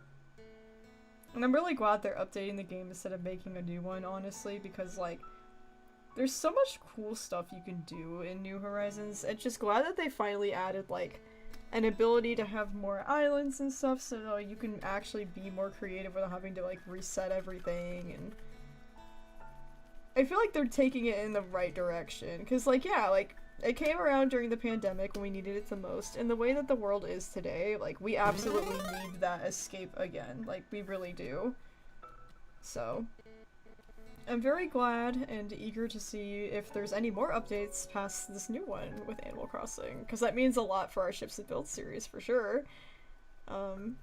And I'm really glad they're updating the game instead of making a new one, honestly, because, like, there's so much cool stuff you can do in New Horizons. It's just glad that they finally added, like, an ability to have more islands and stuff so that you can actually be more creative without having to, like, reset everything, and I feel like they're taking it in the right direction, because, like, yeah, like, it came around during the pandemic when we needed it the most, and the way that the world is today, like, we absolutely need that escape again, like, we really do. So, I'm very glad and eager to see if there's any more updates past this new one with Animal Crossing, because that means a lot for our Ships and Builds series, for sure. Just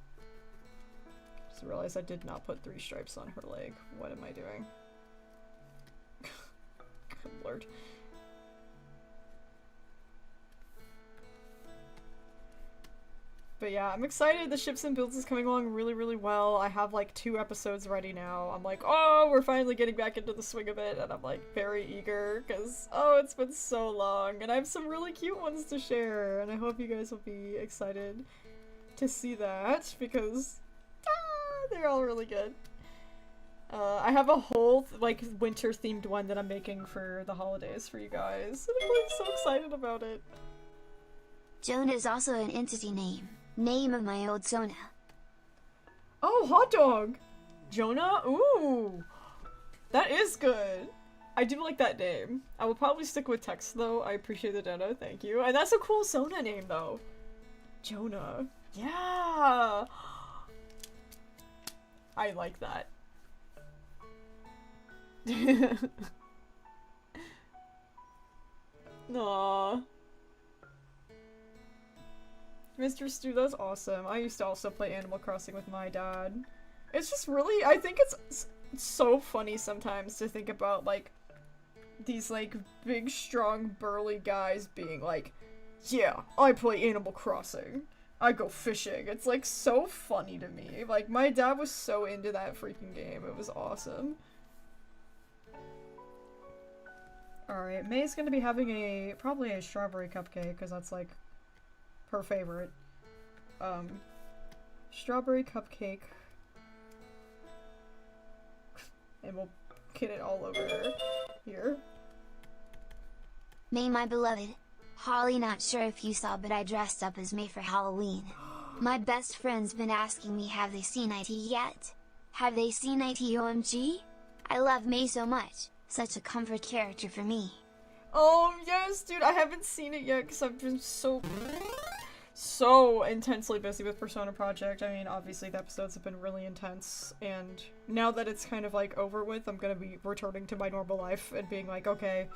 realized I did not put 3 stripes on her leg. What am I doing? Good lord. But yeah, I'm excited. The Ships and Builds is coming along really, really well. I have like 2 episodes ready now. I'm like, oh, we're finally getting back into the swing of it, and I'm like very eager because, oh, it's been so long, and I have some really cute ones to share, and I hope you guys will be excited to see that because they're all really good. I have a whole like winter themed one that I'm making for the holidays for you guys, and I'm like so excited about it. Jonah is also an entity name. Name of my old Sona. Oh, hot dog! Jonah? Ooh! That is good! I do like that name. I will probably stick with text though. I appreciate the dono, thank you. And that's a cool Sona name though. Jonah. Yeah! I like that. Aww. Mr. Stu, that's awesome. I used to also play Animal Crossing with my dad. It's just really, I think it's so funny sometimes to think about, like, these, like, big, strong, burly guys being like, yeah, I play Animal Crossing. I go fishing. It's, like, so funny to me. Like, my dad was so into that freaking game. It was awesome. Alright, May's gonna be having probably a strawberry cupcake, because that's, like, her favorite. Strawberry cupcake. And we'll get it all over here. May, my beloved. Hawley, not sure if you saw, but I dressed up as May for Halloween. My best friend's been asking me, have they seen IT yet? Have they seen IT OMG? I love May so much. Such a comfort character for me. Oh, yes, dude, I haven't seen it yet because I've been so intensely busy with Persona Project. I mean, obviously the episodes have been really intense, and now that it's kind of, like, over with, I'm gonna be returning to my normal life and being like, okay,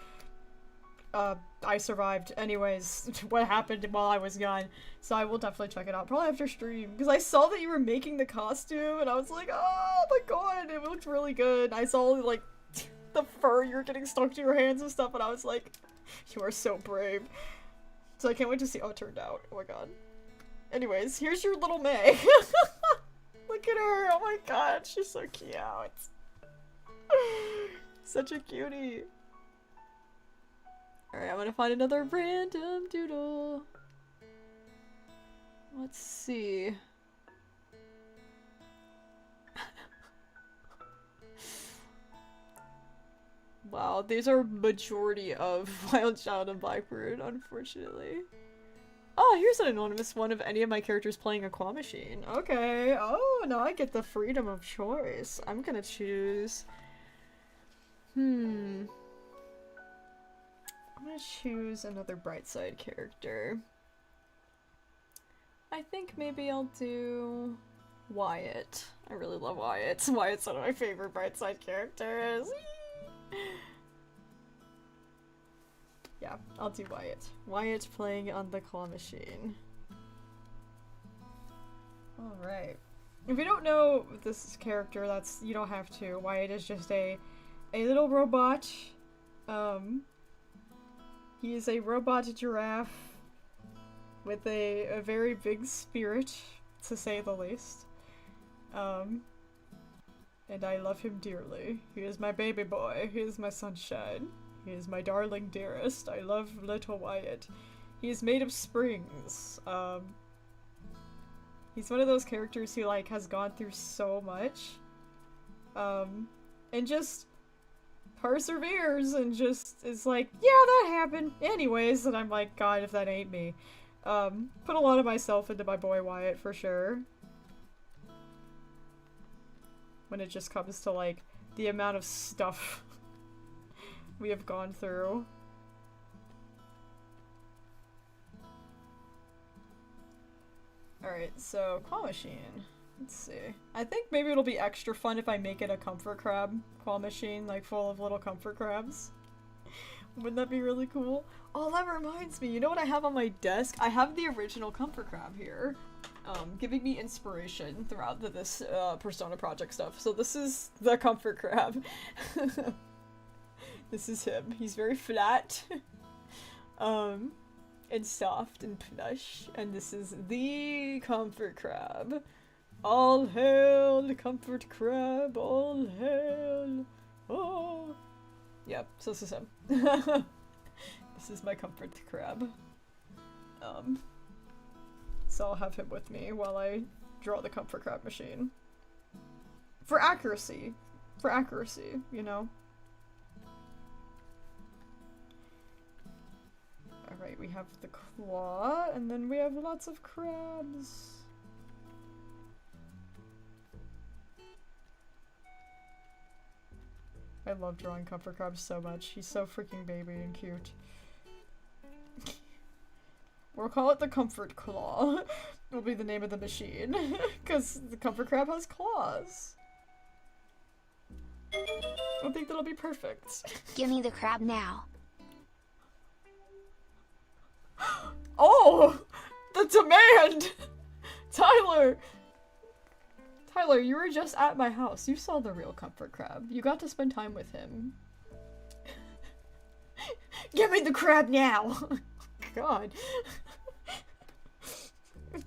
I survived. Anyways, what happened while I was gone? So I will definitely check it out, probably after stream, because I saw that you were making the costume, and I was like, oh my god, it looked really good. I saw, like, the fur you were getting stuck to your hands and stuff, and I was like, you are so brave. So I can't wait to see how it turned out. Oh my god. Anyways, here's your little May. Look at her. Oh my god, she's so cute. Such a cutie. Alright, I'm gonna find another random doodle. Let's see. Wow, these are majority of Wild Child and Blackbird, unfortunately. Oh, here's an anonymous one of any of my characters playing a claw machine. Okay. Oh, now I get the freedom of choice. I'm gonna choose... I'm gonna choose another Brightside character. I think maybe I'll do... Wyatt. I really love Wyatt. Wyatt's one of my favorite Brightside characters. Yeah, I'll do Wyatt. Wyatt playing on the claw machine. Alright. If you don't know this character, you don't have to. Wyatt is just a little robot. He is a robot giraffe. with a very big spirit, to say the least. And I love him dearly. He is my baby boy. He is my sunshine. He is my darling dearest. I love little Wyatt. He is made of springs. He's one of those characters who, like, has gone through so much. And just perseveres and just is like, yeah, that happened. Anyways, and I'm like, God, if that ain't me. Put a lot of myself into my boy Wyatt, for sure. When it just comes to, like, the amount of stuff we have gone through. Alright, so claw machine. Let's see. I think maybe it'll be extra fun if I make it a comfort crab claw machine, like full of little comfort crabs. Wouldn't that be really cool? Oh, that reminds me. You know what I have on my desk? I have the original comfort crab here. Giving me inspiration throughout this Persona project stuff. So this is the comfort crab. This is him. He's very flat. And soft and plush. And this is the comfort crab. All hail the comfort crab. All hail. Oh. Yep, so this is him. This is my comfort crab. So I'll have him with me while I draw the comfort crab machine. For accuracy. For accuracy, you know? Alright, we have the claw, and then we have lots of crabs. I love drawing comfort crabs so much. He's so freaking baby and cute. We'll call it the comfort claw. Will be the name of the machine. Because the comfort crab has claws. I think that'll be perfect. Give me the crab now. Oh! The demand! Tyler! Tyler, you were just at my house. You saw the real comfort crab. You got to spend time with him. Give me the crab now! God.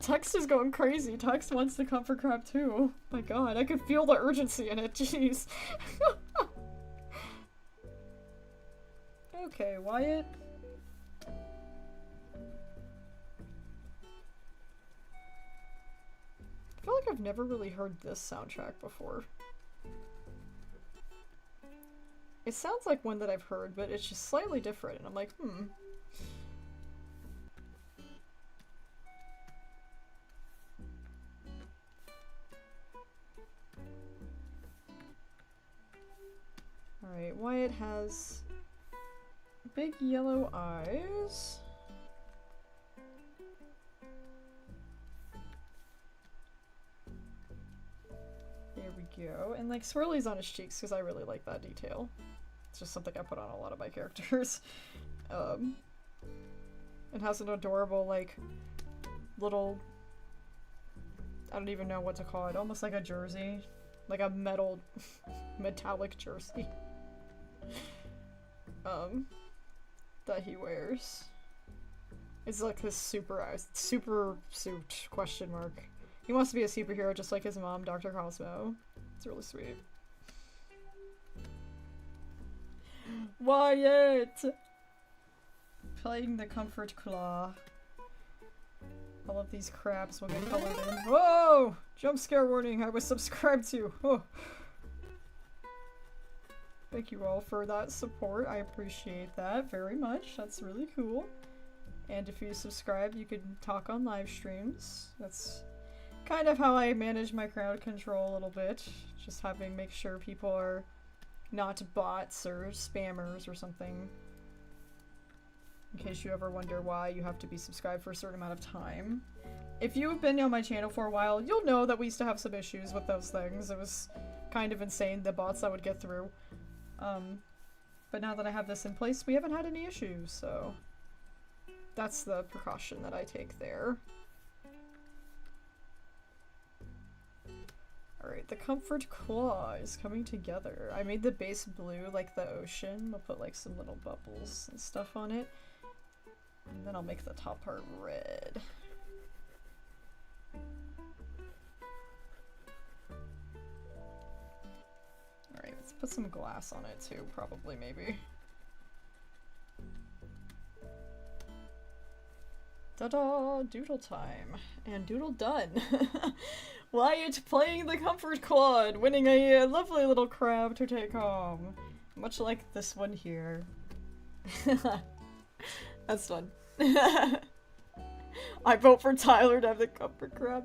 Text is going crazy. Text wants the comfort crab too. My God, I could feel the urgency in it. Jeez. Okay, Wyatt. I feel like I've never really heard this soundtrack before. It sounds like one that I've heard, but it's just slightly different, and I'm like, Alright, Wyatt has big yellow eyes. There we go. And like swirlies on his cheeks because I really like that detail. It's just something I put on a lot of my characters. It has an adorable like little, I don't even know what to call it, almost like a jersey. Like a metallic jersey. That he wears. It's like this super suit, question mark. He wants to be a superhero just like his mom, Dr. Cosmo. It's really sweet. Wyatt! Playing the comfort claw. All of these crabs will get colored in. Whoa! Jump scare warning, I was subscribed to. Oh. Thank you all for that support. I appreciate that very much. That's really cool. And if you subscribe, you can talk on live streams. That's kind of how I manage my crowd control a little bit. Just make sure people are not bots or spammers or something. In case you ever wonder why you have to be subscribed for a certain amount of time. If you've been on my channel for a while, you'll know that we used to have some issues with those things. It was kind of insane, the bots I would get through. But now that I have this in place, we haven't had any issues, so that's the precaution that I take there. Alright, the comfort claw is coming together. I made the base blue like the ocean. I'll put like some little bubbles and stuff on it. And then I'll make the top part red. Alright, let's put some glass on it too, probably, maybe. Ta-da! Doodle time. And Doodle done. Wyatt playing the comfort quad, winning a lovely little crab to take home. Much like this one here. That's fun. I vote for Tyler to have the comfort crab.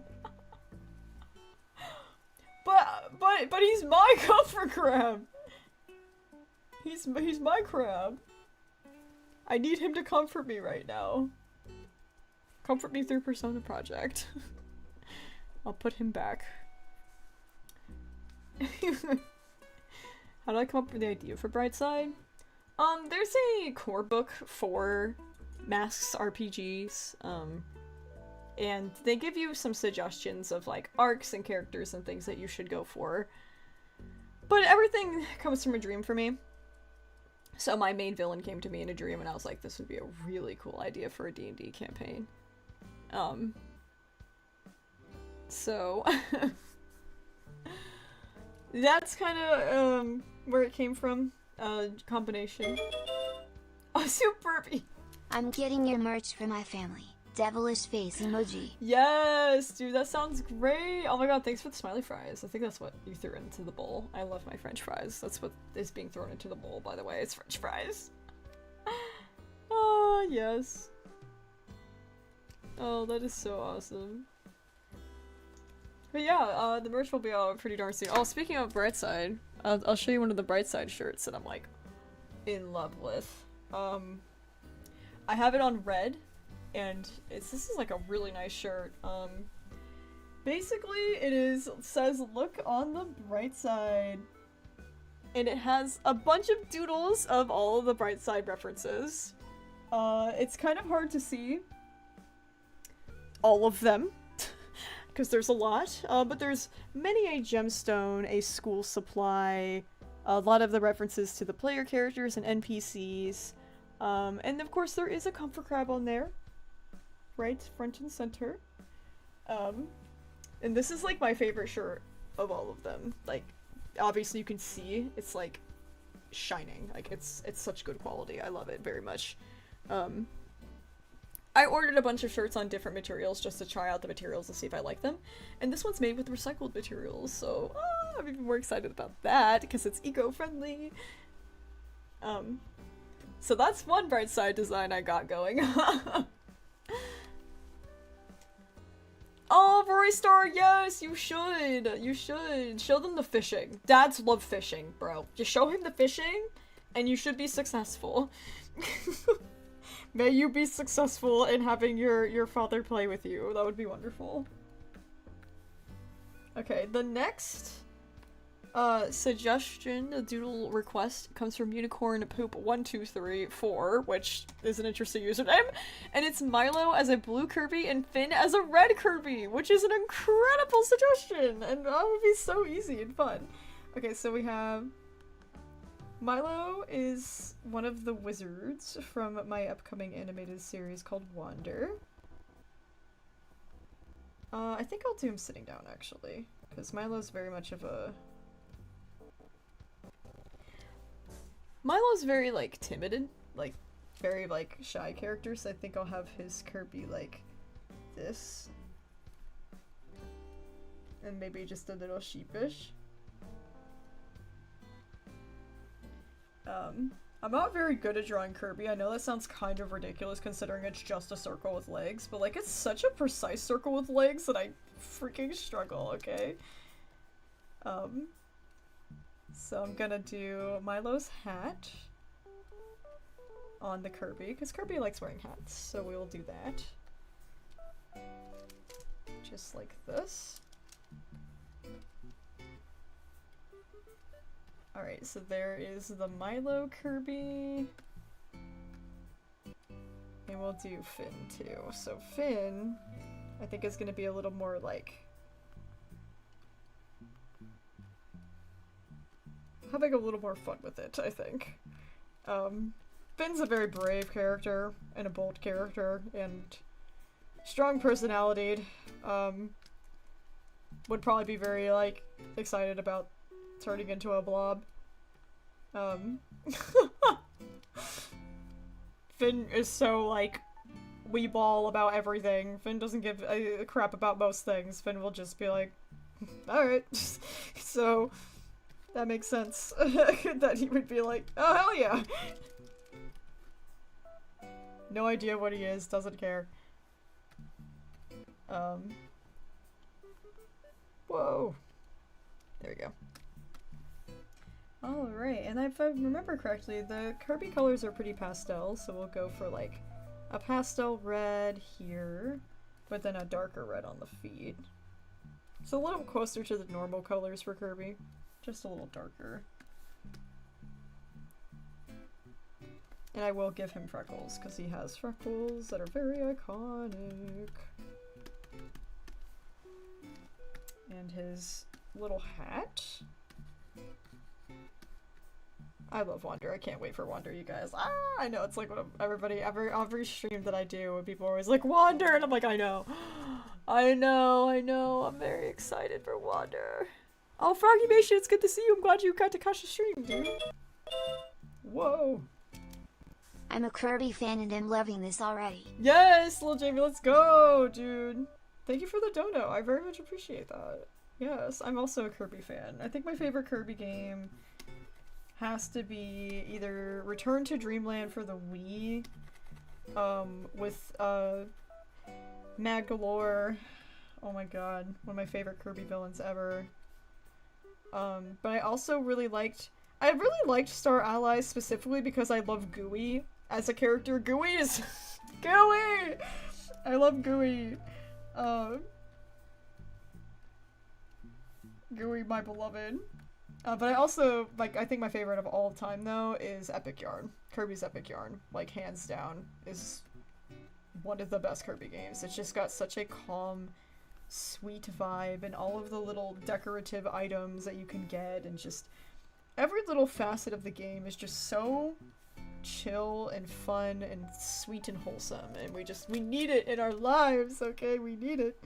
But he's my comfort crab. He's my crab. I need him to comfort me right now. Comfort me through Persona Project. I'll put him back. How did I come up with the idea for Brightside? There's a core book for Masks RPGs, and they give you some suggestions of like arcs and characters and things that you should go for. But everything comes from a dream for me. So my main villain came to me in a dream and I was like, this would be a really cool idea for a D&D campaign. So that's kind of where it came from. Combination. Oh, Superbie! I'm getting your merch for my family. Devilish face emoji. Yes, dude, that sounds great. Oh my god, thanks for the smiley fries. I think that's what you threw into the bowl. I love my French fries. That's what is being thrown into the bowl, by the way. It's French fries. Oh, yes. Oh, that is so awesome. But yeah, the merch will be out pretty darn soon. Oh, speaking of Brightside, I'll show you one of the Brightside shirts that I'm like in love with. I have it on red, and this is like a really nice shirt. Basically it says look on the bright side, and it has a bunch of doodles of all of the Brightside references. It's kind of hard to see all of them because there's a lot, but there's many a gemstone, a school supply, a lot of the references to the player characters and NPCs, and of course there is a comfort crab on there, right front and center. And this is like my favorite shirt of all of them. Like, obviously you can see it's like shining, like it's such good quality. I love it very much. I ordered a bunch of shirts on different materials just to try out the materials to see if I like them. And this one's made with recycled materials, so I'm even more excited about that because it's eco-friendly. So that's one bright side design I got going. Oh, Rory Star, yes, you should. You should. Show them the fishing. Dads love fishing, bro. Just show him the fishing, and you should be successful. May you be successful in having your father play with you. That would be wonderful. Okay, the next suggestion, a doodle request, comes from Unicorn Poop 1234, which is an interesting username, and it's Milo as a blue Kirby and Finn as a red Kirby, which is an incredible suggestion, and that would be so easy and fun. Okay, so we have Milo is one of the wizards from my upcoming animated series called Wander. I think I'll do him sitting down, actually, because Milo's very much of a... Milo's very, like, timid, like, very, like, shy character, so I think I'll have his Kirby like this. And maybe just a little sheepish. I'm not very good at drawing Kirby. I know that sounds kind of ridiculous considering it's just a circle with legs, but like it's such a precise circle with legs that I freaking struggle, okay? So I'm gonna do Milo's hat on the Kirby, because Kirby likes wearing hats, so we will do that. Just like this. Alright, so there is the Milo Kirby. And we'll do Finn too. So Finn, I think is gonna be a little more like... having a little more fun with it, I think. But Finn's a very brave character, and a bold character, and strong personality. Would probably be very, like, excited about turning into a blob. Finn is so, like, weeball about everything. Finn doesn't give a crap about most things. Finn will just be like, alright. So, that makes sense. That he would be like, oh hell yeah! No idea what he is, doesn't care. Whoa. There we go. Alright, and if I remember correctly, the Kirby colors are pretty pastel, so we'll go for like a pastel red here, but then a darker red on the feet. So a little closer to the normal colors for Kirby, just a little darker. And I will give him freckles, because he has freckles that are very iconic. And his little hat. I love Wander. I can't wait for Wander, you guys. Ah, I know, it's like what every stream that I do, when people are always like, Wander! And I'm like, I know. I know. I'm very excited for Wander. Oh, Froggy-mation, it's good to see you. I'm glad you got to catch the stream, dude. Whoa. I'm a Kirby fan and I'm loving this already. Yes, little Jamie, let's go, dude. Thank you for the dono. I very much appreciate that. Yes, I'm also a Kirby fan. I think my favorite Kirby game has to be either Return to Dreamland for the Wii, with, Mad Galore. Oh my god, one of my favorite Kirby villains ever. But I also really liked Star Allies specifically because I love Gooey as a character. Gooey is Gooey! I love Gooey. Gooey, my beloved. But I also, like, I think my favorite of all time, though, is Epic Yarn. Kirby's Epic Yarn, like, hands down, is one of the best Kirby games. It's just got such a calm, sweet vibe, and all of the little decorative items that you can get, and just every little facet of the game is just so chill and fun and sweet and wholesome, and we need it in our lives, okay? We need it.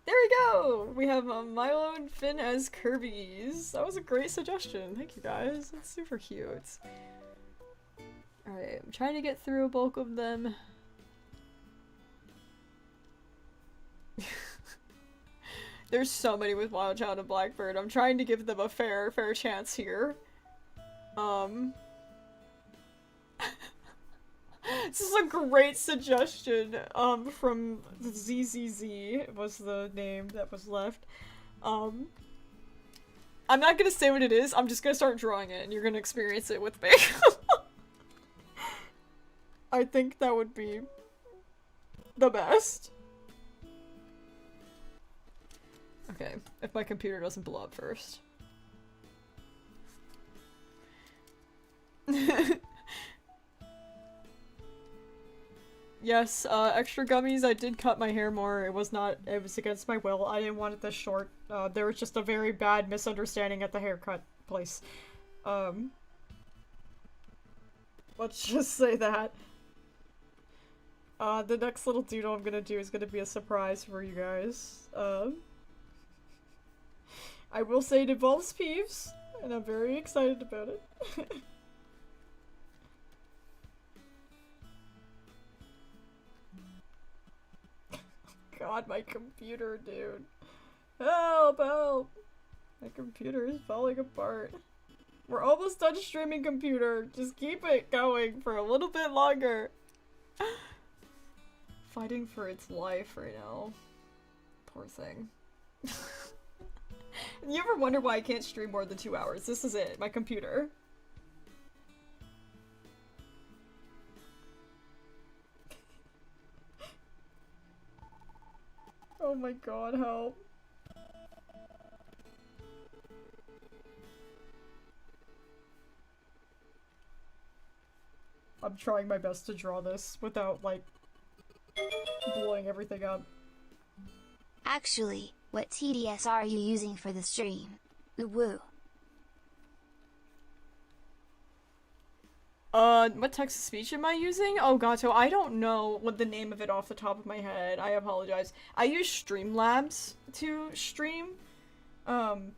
There we go! We have Milo and Finn as Kirby's. That was a great suggestion. Thank you guys. That's super cute. Alright, I'm trying to get through a bulk of them. There's so many with Wild Child and Blackbird. I'm trying to give them a fair chance here. This is a great suggestion, from ZZZ was the name that was left. I'm not gonna say what it is, I'm just gonna start drawing it and you're gonna experience it with me. I think that would be the best. Okay, if my computer doesn't blow up first. Yes, extra gummies. I did cut my hair more. It was against my will. I didn't want it this short. There was just a very bad misunderstanding at the haircut place. Let's just say that. The next little doodle I'm gonna do is gonna be a surprise for you guys. I will say it involves Peeves, and I'm very excited about it. God, my computer, dude. Help, help! My computer is falling apart. We're almost done streaming, computer. Just keep it going for a little bit longer. Fighting for its life right now. Poor thing. You ever wonder why I can't stream more than 2 hours? This is it, my computer. Oh my god, help. I'm trying my best to draw this without, like, blowing everything up. Actually, what TDS are you using for the stream? Woo. What text-to-speech am I using? Oh god, so I don't know what the name of it off the top of my head. I apologize. I use Streamlabs to stream. And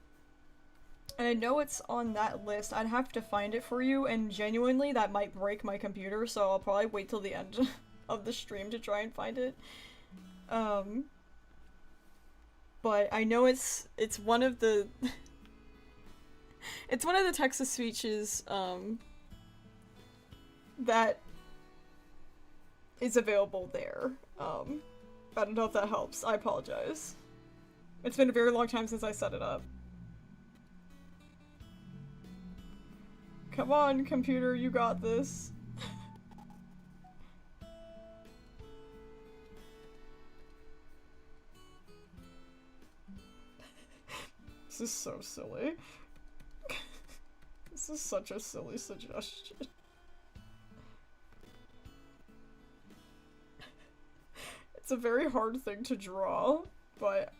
I know it's on that list. I'd have to find it for you, and genuinely, that might break my computer, so I'll probably wait till the end of the stream to try and find it. But I know it's one of the it's one of the text-to-speeches, that is available there. I don't know if that helps. I apologize. It's been a very long time since I set it up. Come on, computer, you got this. This is so silly. This is such a silly suggestion. It's a very hard thing to draw, but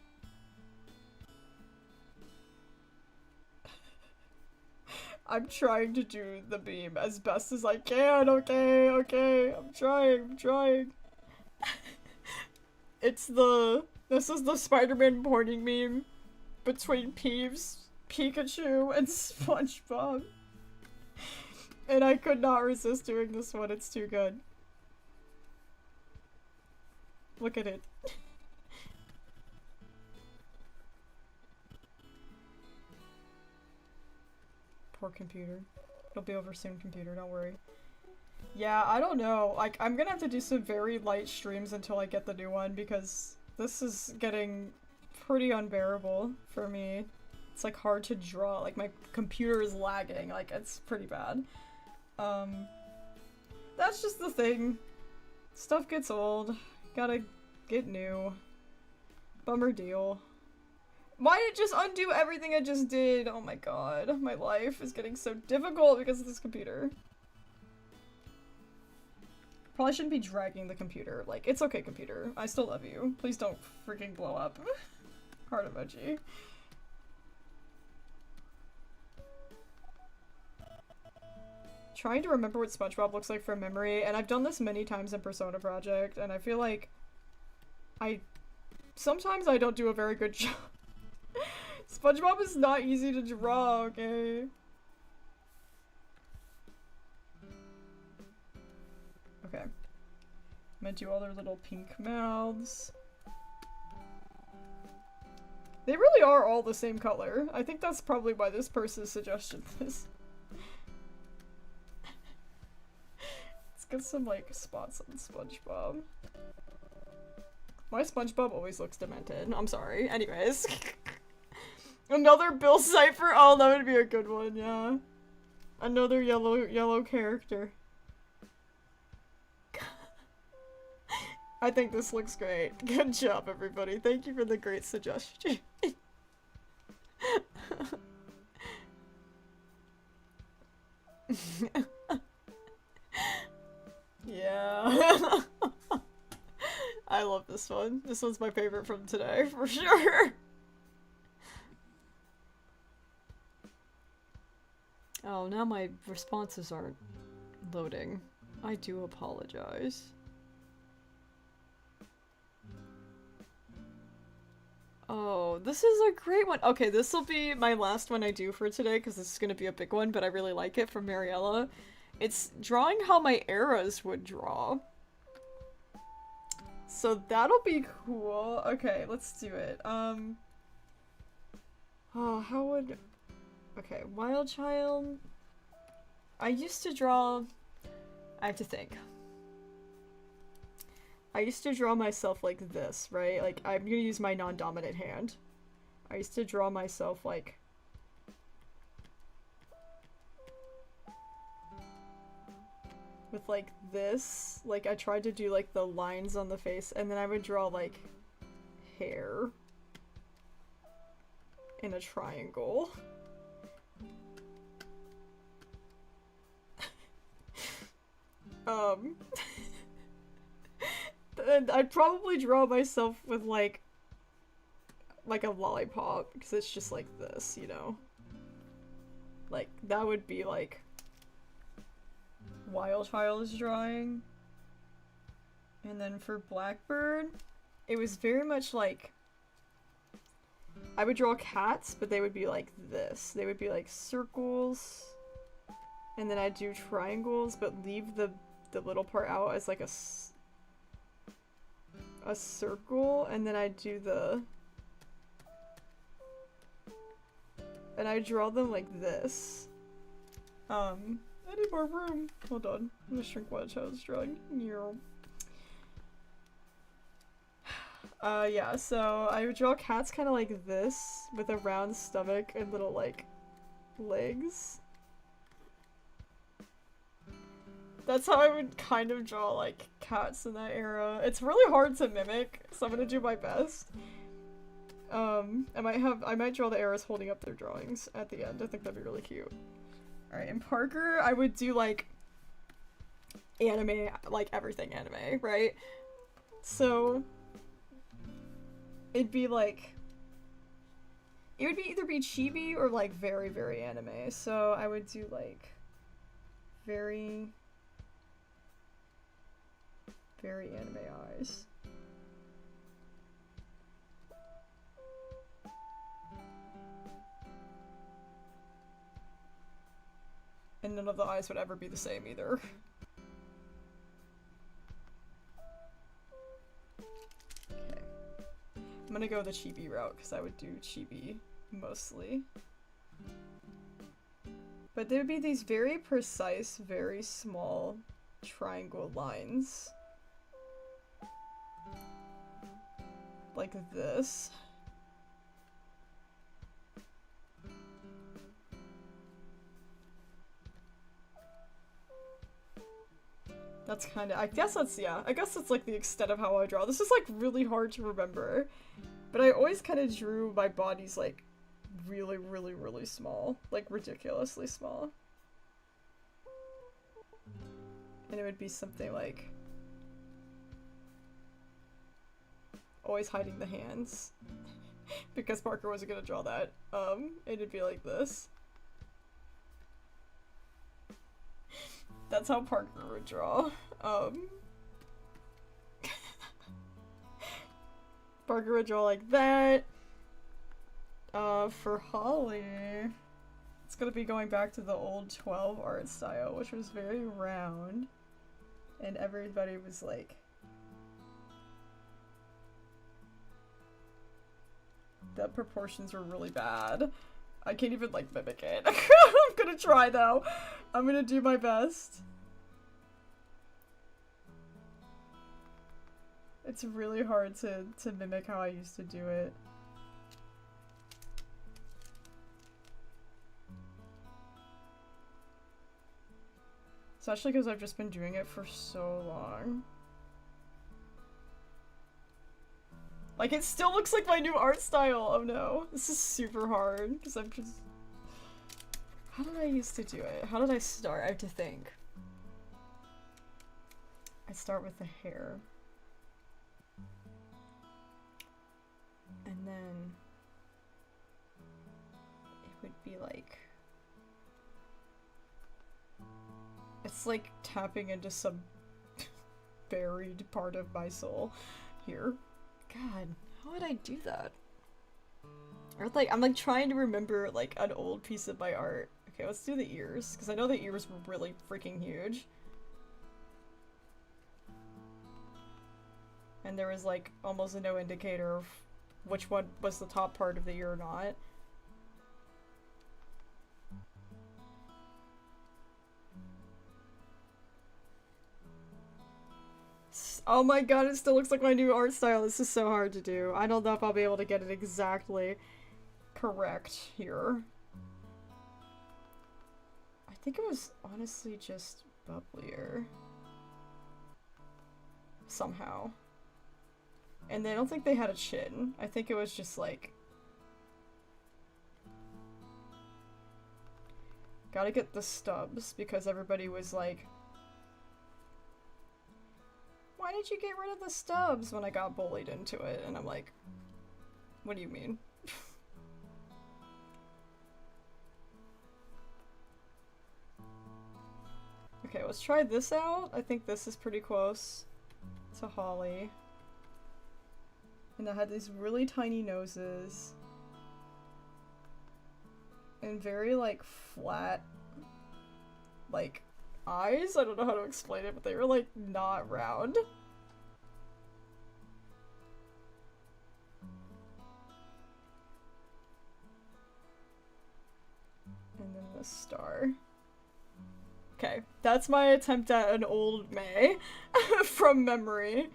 I'm trying to do the meme as best as I can, okay? I'm trying. This is the Spider-Man pointing meme between Peeves, Pikachu, and SpongeBob. And I could not resist doing this one, it's too good. Look at it. Poor computer. It'll be over soon, computer, don't worry. Yeah, I don't know. Like, I'm gonna have to do some very light streams until I get the new one, because this is getting pretty unbearable for me. It's like hard to draw. Like, my computer is lagging. Like, it's pretty bad. That's just the thing. Stuff gets old. Gotta get new. Bummer deal. Why did it just undo everything I just did? Oh my god. My life is getting so difficult because of this computer. Probably shouldn't be dragging the computer. Like, it's okay, computer. I still love you. Please don't freaking blow up. Heart emoji. Trying to remember what SpongeBob looks like from memory, and I've done this many times in Persona Project, and I feel like sometimes I don't do a very good job. SpongeBob is not easy to draw, okay? Okay. I'm gonna do all their little pink mouths. They really are all the same color. I think that's probably why this person suggested this. Let's get some, like, spots on SpongeBob. My SpongeBob always looks demented. I'm sorry. Anyways. Another Bill Cipher? Oh, that would be a good one, yeah. Another yellow character. I think this looks great. Good job, everybody. Thank you for the great suggestion. Yeah. I love this one. This one's my favorite from today, for sure. Oh, now my responses aren't loading. I do apologize. Oh, this is a great one. Okay, this will be my last one I do for today, because this is going to be a big one, but I really like it, from Mariella. It's drawing how my eras would draw. So that'll be cool. Okay, let's do it. Oh, how would... Okay, Wild Child. I used to draw... I have to think. I used to draw myself like this, right? Like, I'm gonna use my non-dominant hand. I used to draw myself like... with like this. Like, I tried to do like the lines on the face, and then I would draw like hair in a triangle. And I'd probably draw myself with like a lollipop, because it's just like this, you know? Like, that would be like Wildchild's drawing. And then for Blackbird, it was very much like, I would draw cats, but they would be like this. They would be like circles, and then I'd do triangles, but leave the little part out as like a circle, and then I'd do and I draw them like this. I need more room. Hold on. I'm gonna shrink Wildchild's drawing. Yeah, so I would draw cats kind of like this, with a round stomach and little, like, legs. That's how I would kind of draw, like, cats in that era. It's really hard to mimic, so I'm gonna do my best. I might draw the eras holding up their drawings at the end. I think that'd be really cute. Alright, in Parker, I would do, like, anime, like, everything anime, right? So it'd be like, it would either be chibi or like very, very anime. So I would do like very, very anime eyes. And none of the eyes would ever be the same either. I'm gonna go the chibi route because I would do chibi mostly. But there would be these very precise, very small triangle lines. Like this. That's kind of, I guess that's like the extent of how I draw. This is like really hard to remember, but I always kind of drew my bodies like really, really, really small, like ridiculously small. And it would be something like always hiding the hands because Parker wasn't gonna draw that. It'd be like this. That's how Parker would draw. Parker would draw like that. For Hawley, it's gonna be going back to the old 12 art style, which was very round. And everybody was like, the proportions were really bad. I can't even like mimic it. I'm gonna try though. I'm gonna do my best. It's really hard to mimic how I used to do it. Especially because I've just been doing it for so long. Like, it still looks like my new art style! Oh no. This is super hard, because I'm just... How did I used to do it? How did I start? I have to think. I start with the hair. And then... it would be like... It's like tapping into some buried part of my soul here. God, how would I do that? Or like, I'm like trying to remember like an old piece of my art. Okay, let's do the ears, because I know the ears were really freaking huge. And there was like almost no indicator of which one was the top part of the ear or not. Oh my god, it still looks like my new art style. This is so hard to do. I don't know if I'll be able to get it exactly correct here. I think it was honestly just bubblier. Somehow. And I don't think they had a chin. I think it was just like... Gotta get the stubs because everybody was like... Why did you get rid of the stubs when I got bullied into it? And I'm like, what do you mean? Okay, let's try this out. I think this is pretty close to Hawley. And it had these really tiny noses. And very, like, flat, like, eyes? I don't know how to explain it, but they were, like, not round. And then the star. Okay, that's my attempt at an old May from memory.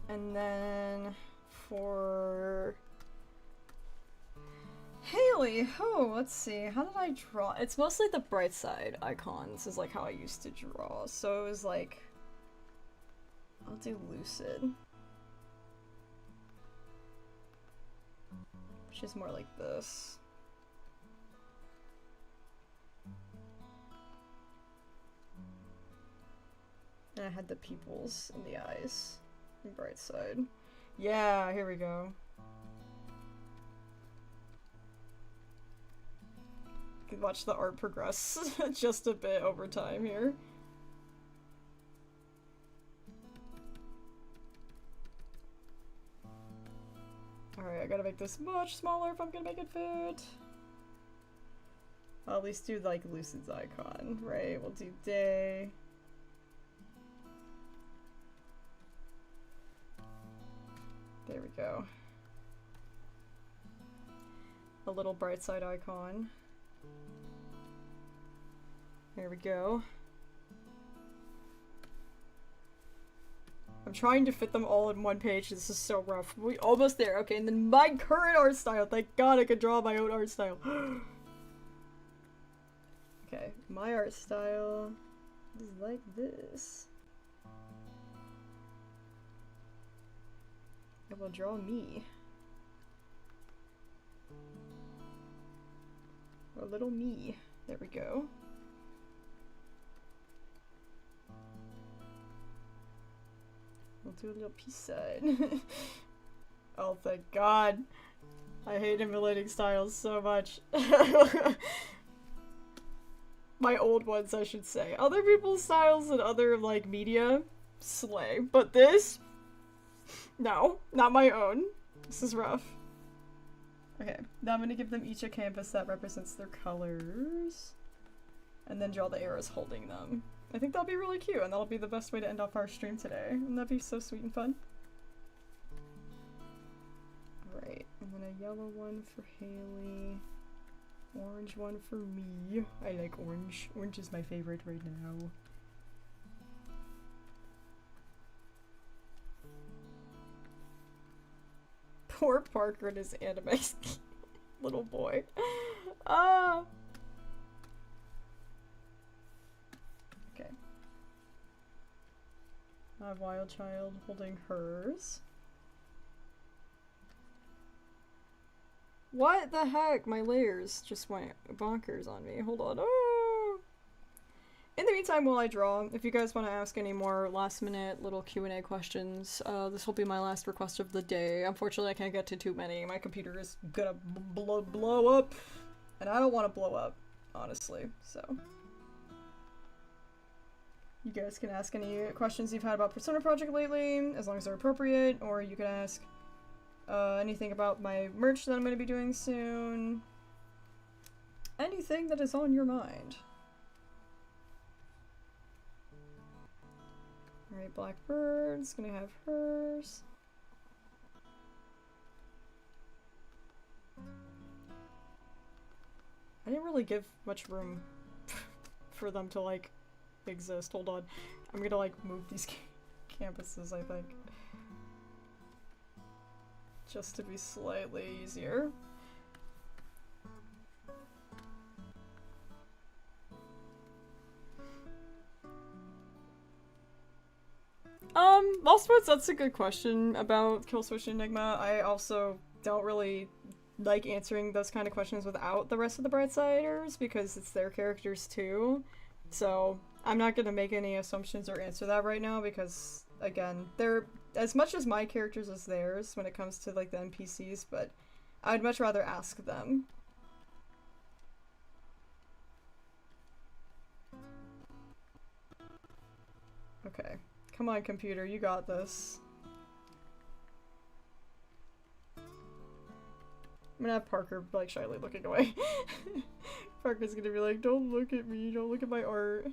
And then for Haley, oh, let's see, how did I draw? It's mostly the bright side icons is like how I used to draw. So it was like, I'll do lucid. Which is more like this. And I had the pupils in the eyes. And bright side. Yeah, here we go. You can watch the art progress just a bit over time here. Alright, I gotta make this much smaller if I'm gonna make it fit. I'll at least do like Lucid's icon, right? We'll do day. There we go. A little bright side icon. There we go. I'm trying to fit them all in one page. This is so rough. We almost there. Okay, and then my current art style. Thank God I could draw my own art style. Okay, my art style is like this. It will draw me. A little me. There we go. We'll do a little peace sign. Oh, thank God. I hate emulating styles so much. My old ones, I should say. Other people's styles and other, like, media, slay. But this? No, not my own. This is rough. Okay, now I'm gonna give them each a canvas that represents their colors. And then draw the arrows holding them. I think that'll be really cute, and that'll be the best way to end off our stream today. Wouldn't that be so sweet and fun? Alright, and then a yellow one for Haley. Orange one for me. I like orange. Orange is my favorite right now. Poor Parker and his anime little boy. Ah! Okay. I have Wild Child holding hers. What the heck? My layers just went bonkers on me. Hold on. Oh! In the meantime, while I draw, if you guys want to ask any more last-minute little Q&A questions, this will be my last request of the day. Unfortunately, I can't get to too many. My computer is gonna blow up, and I don't want to blow up, honestly, so. You guys can ask any questions you've had about Persona Project lately, as long as they're appropriate, or you can ask anything about my merch that I'm going to be doing soon. Anything that is on your mind. Alright, Blackbird's gonna have hers. I didn't really give much room for them to, like, exist. Hold on. I'm gonna, like, move these campuses, I think. Just to be slightly easier. Lost Words, that's a good question about Killswitch Enigma. I also don't really like answering those kind of questions without the rest of the Brightsiders, because it's their characters too. So I'm not gonna make any assumptions or answer that right now, because again, they're as much as my characters as theirs when it comes to like the NPCs, but I'd much rather ask them. Okay. Come on, computer, you got this. I'm gonna have Parker, like, shyly looking away. Parker's gonna be like, don't look at me, don't look at my art.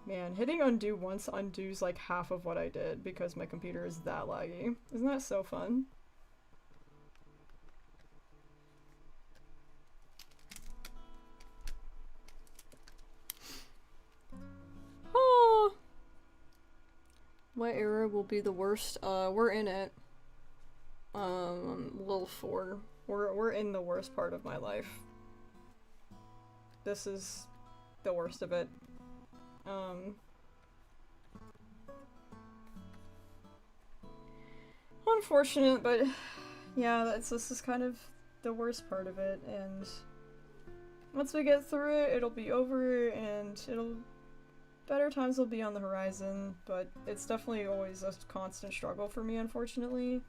Man, hitting undo once undoes like half of what I did because my computer is that laggy. Isn't that so fun? Oh. What era will be the worst? We're in it. Little 4. We're in the worst part of my life. This is the worst of it. Unfortunate, but yeah, this is kind of the worst part of it, and once we get through it, it'll be over, and better times will be on the horizon, but it's definitely always a constant struggle for me, unfortunately.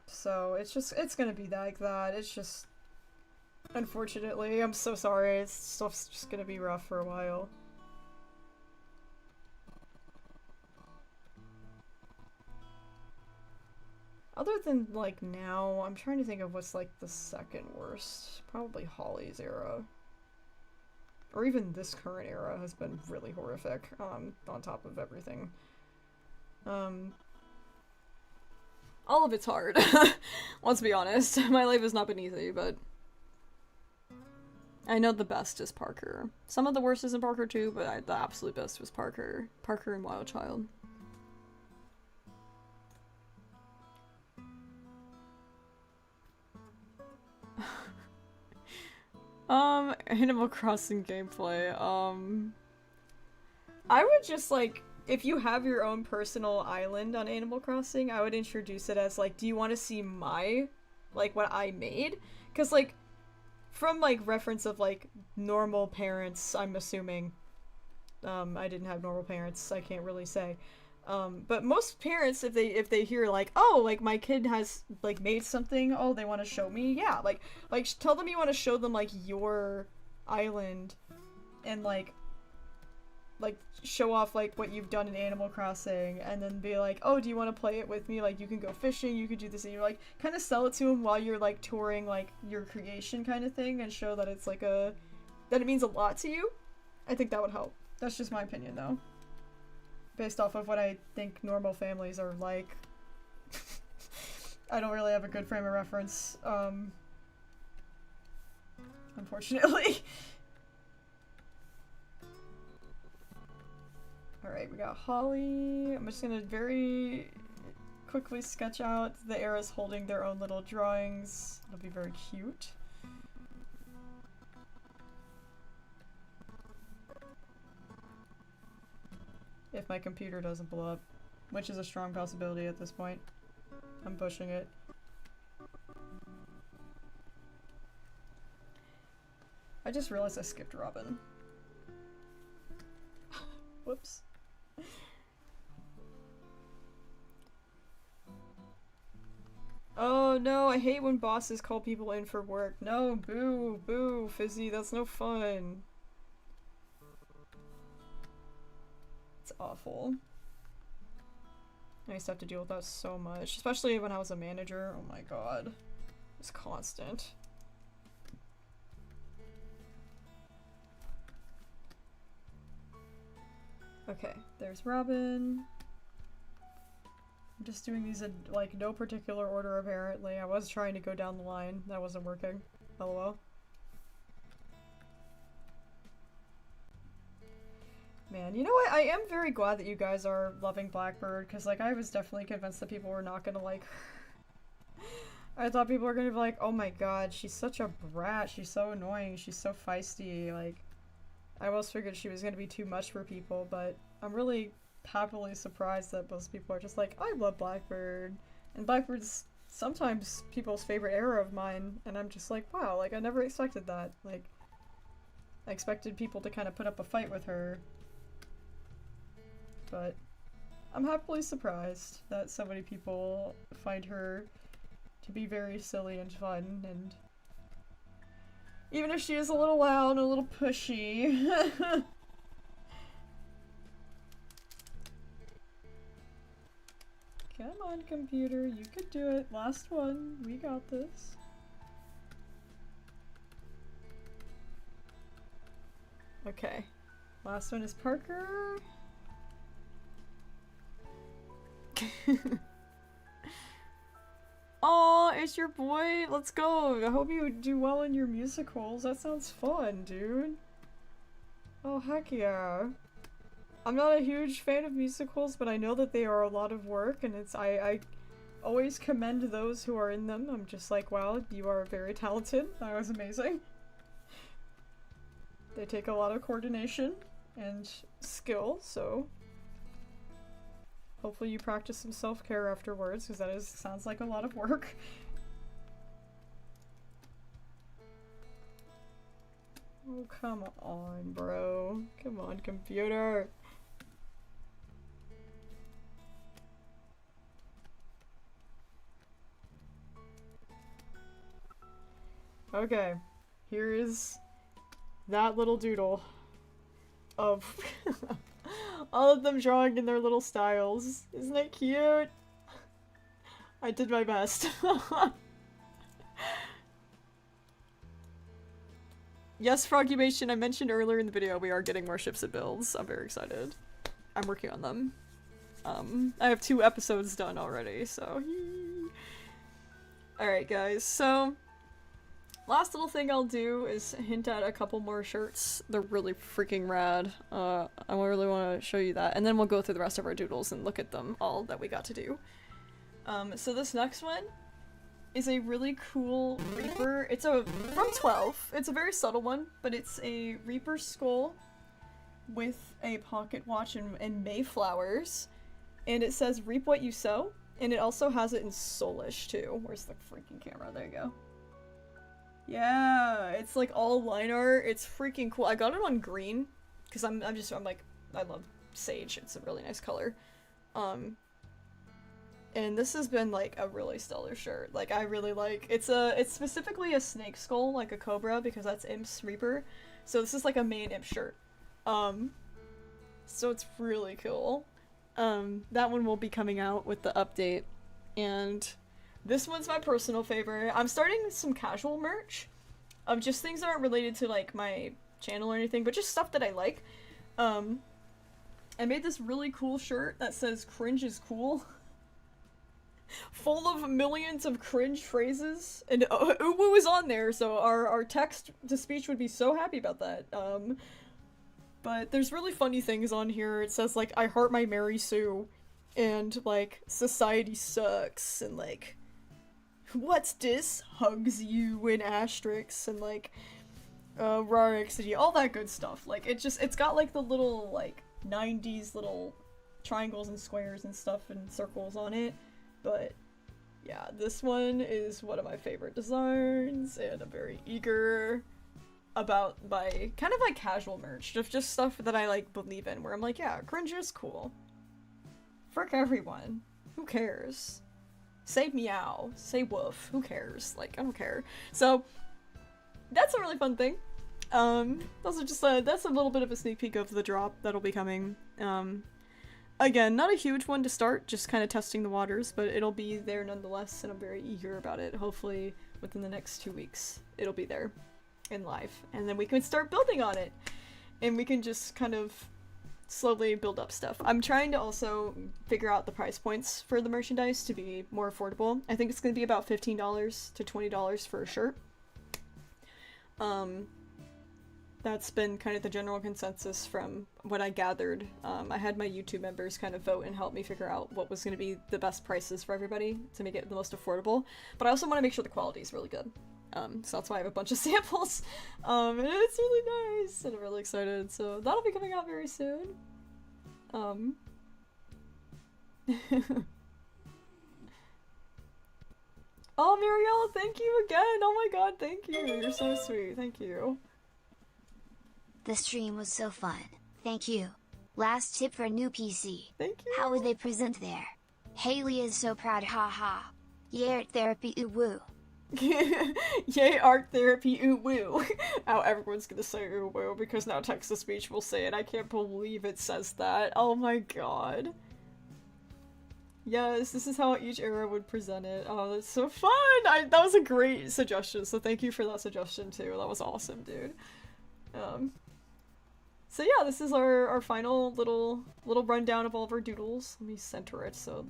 So it's gonna be like that. It's just, unfortunately, I'm so sorry, stuff's just gonna be rough for a while. Other than, like, now, I'm trying to think of what's, like, the second worst. Probably Hawley's era. Or even this current era has been really horrific, on top of everything. All of it's hard. Let's be honest. My life has not been easy, but I know the best is Parker. Some of the worst is in Parker too, but the absolute best was Parker. Parker and Wild Child. Animal Crossing gameplay. I would just, like, if you have your own personal island on Animal Crossing, I would introduce it as, like, do you want to see my, like, what I made? Because, like, from, like, reference of, like, normal parents, I'm assuming, I didn't have normal parents, I can't really say, but most parents, if they hear, like, oh, like, my kid has, like, made something, oh, they want to show me, yeah, like, tell them you want to show them, like, your island, and, like, show off, like, what you've done in Animal Crossing, and then be like, oh, do you want to play it with me? Like, you can go fishing, you could do this, and you're, like, kind of sell it to them while you're, like, touring, like, your creation kind of thing, and show that it's, like, that it means a lot to you. I think that would help. That's just my opinion, though. Based off of what I think normal families are like. I don't really have a good frame of reference, unfortunately. Alright, we got Hawley. I'm just gonna very quickly sketch out the eras holding their own little drawings. It'll be very cute. If my computer doesn't blow up, which is a strong possibility at this point. I'm pushing it. I just realized I skipped Robin. Whoops. Oh no, I hate when bosses call people in for work. No, boo, boo, Fizzy, that's no fun. It's awful. I used to have to deal with that so much, especially when I was a manager. Oh my god. It's constant. Okay, there's Robin. I'm just doing these in, like, no particular order, apparently. I was trying to go down the line. That wasn't working. LOL. Man, you know what? I am very glad that you guys are loving Blackbird, because, like, I was definitely convinced that people were not gonna like her. I thought people were gonna be like, oh my god, she's such a brat, she's so annoying, she's so feisty, like, I almost figured she was gonna be too much for people, but I'm really happily surprised that most people are just like, I love Blackbird, and Blackbird's sometimes people's favorite era of mine, and I'm just like, wow, like, I never expected that, like, I expected people to kind of put up a fight with her. but I'm happily surprised that so many people find her to be very silly and fun, and even if she is a little loud and a little pushy. Come on, computer, you could do it. Last one, we got this. Okay, last one is Parker. Aw, it's your boy. Let's go. I hope you do well in your musicals. That sounds fun, dude. Oh, heck yeah. I'm not a huge fan of musicals, but I know that they are a lot of work, and I always commend those who are in them. I'm just like, wow, you are very talented. That was amazing. They take a lot of coordination and skill, so hopefully you practice some self-care afterwards, because that sounds like a lot of work. Oh, come on, bro. Come on, computer. Okay, here is that little doodle of all of them drawing in their little styles. Isn't it cute? I did my best. Yes, Frogumation, I mentioned earlier in the video we are getting more ships and builds. I'm very excited. I'm working on them. I have 2 episodes done already, so alright guys, so last little thing I'll do is hint at a couple more shirts. They're really freaking rad. I really want to show you that, and then we'll go through the rest of our doodles and look at them all that we got to do. So this next one is a really cool Reaper. It's from 12. It's a very subtle one, but it's a Reaper skull with a pocket watch and mayflowers, and it says "Reap what you sow," and it also has it in Soulish too. Where's the freaking camera? There you go. Yeah, it's like all line art. It's freaking cool. I got it on green because I'm like, I love sage. It's a really nice color. And this has been like a really stellar shirt. Like, I really like it's specifically a snake skull, like a cobra, because that's Imp's Reaper. So this is like a main Imp shirt. So it's really cool. That one will be coming out with the update, and this one's my personal favorite. I'm starting some casual merch of just things that aren't related to like my channel or anything, but just stuff that I like. I made this really cool shirt that says "Cringe is cool." Full of millions of cringe phrases, and Uwu is on there, so our text-to-speech would be so happy about that. But there's really funny things on here. It says like, "I heart my Mary Sue," and like, "Society sucks," and like, "What's this? Hugs you," in asterisks, and like, "Rarixity," all that good stuff. Like, it's got like the little like 90s little triangles and squares and stuff and circles on it. But yeah, this one is one of my favorite designs, and I'm very eager about my kind of like casual merch, just stuff that I like believe in, where I'm like, yeah, cringe is cool. Frick everyone. Who cares? Say meow. Say woof. Who cares? Like, I don't care. So that's a really fun thing. Those are just that's a little bit of a sneak peek of the drop that'll be coming. Again, not a huge one to start, just kind of testing the waters, but it'll be there nonetheless, and I'm very eager about it. Hopefully within the next 2 weeks it'll be there in live, and then we can start building on it, and we can just kind of slowly build up stuff. I'm trying to also figure out the price points for the merchandise to be more affordable. I think it's going to be about $15 to $20 for a shirt. That's been kind of the general consensus from what I gathered. I had my YouTube members kind of vote and help me figure out what was going to be the best prices for everybody to make it the most affordable. But I also want to make sure the quality is really good. So that's why I have a bunch of samples. And it's really nice, and I'm really excited. So that'll be coming out very soon. Oh, Muriel, thank you again! Oh my god, thank you! You're so sweet, thank you. The stream was so fun. Thank you. Last tip for new PC. Thank you. How would they present there? Haley is so proud, haha. Yay art therapy, ooh woo. Yay art therapy, ooh woo. Now everyone's gonna say ooh woo because now text-to-speech will say it. I can't believe it says that. Oh my god. Yes, this is how each era would present it. Oh, that's so fun! That was a great suggestion, so thank you for that suggestion too. That was awesome, dude. So yeah, this is our final little rundown of all of our doodles. Let me center it so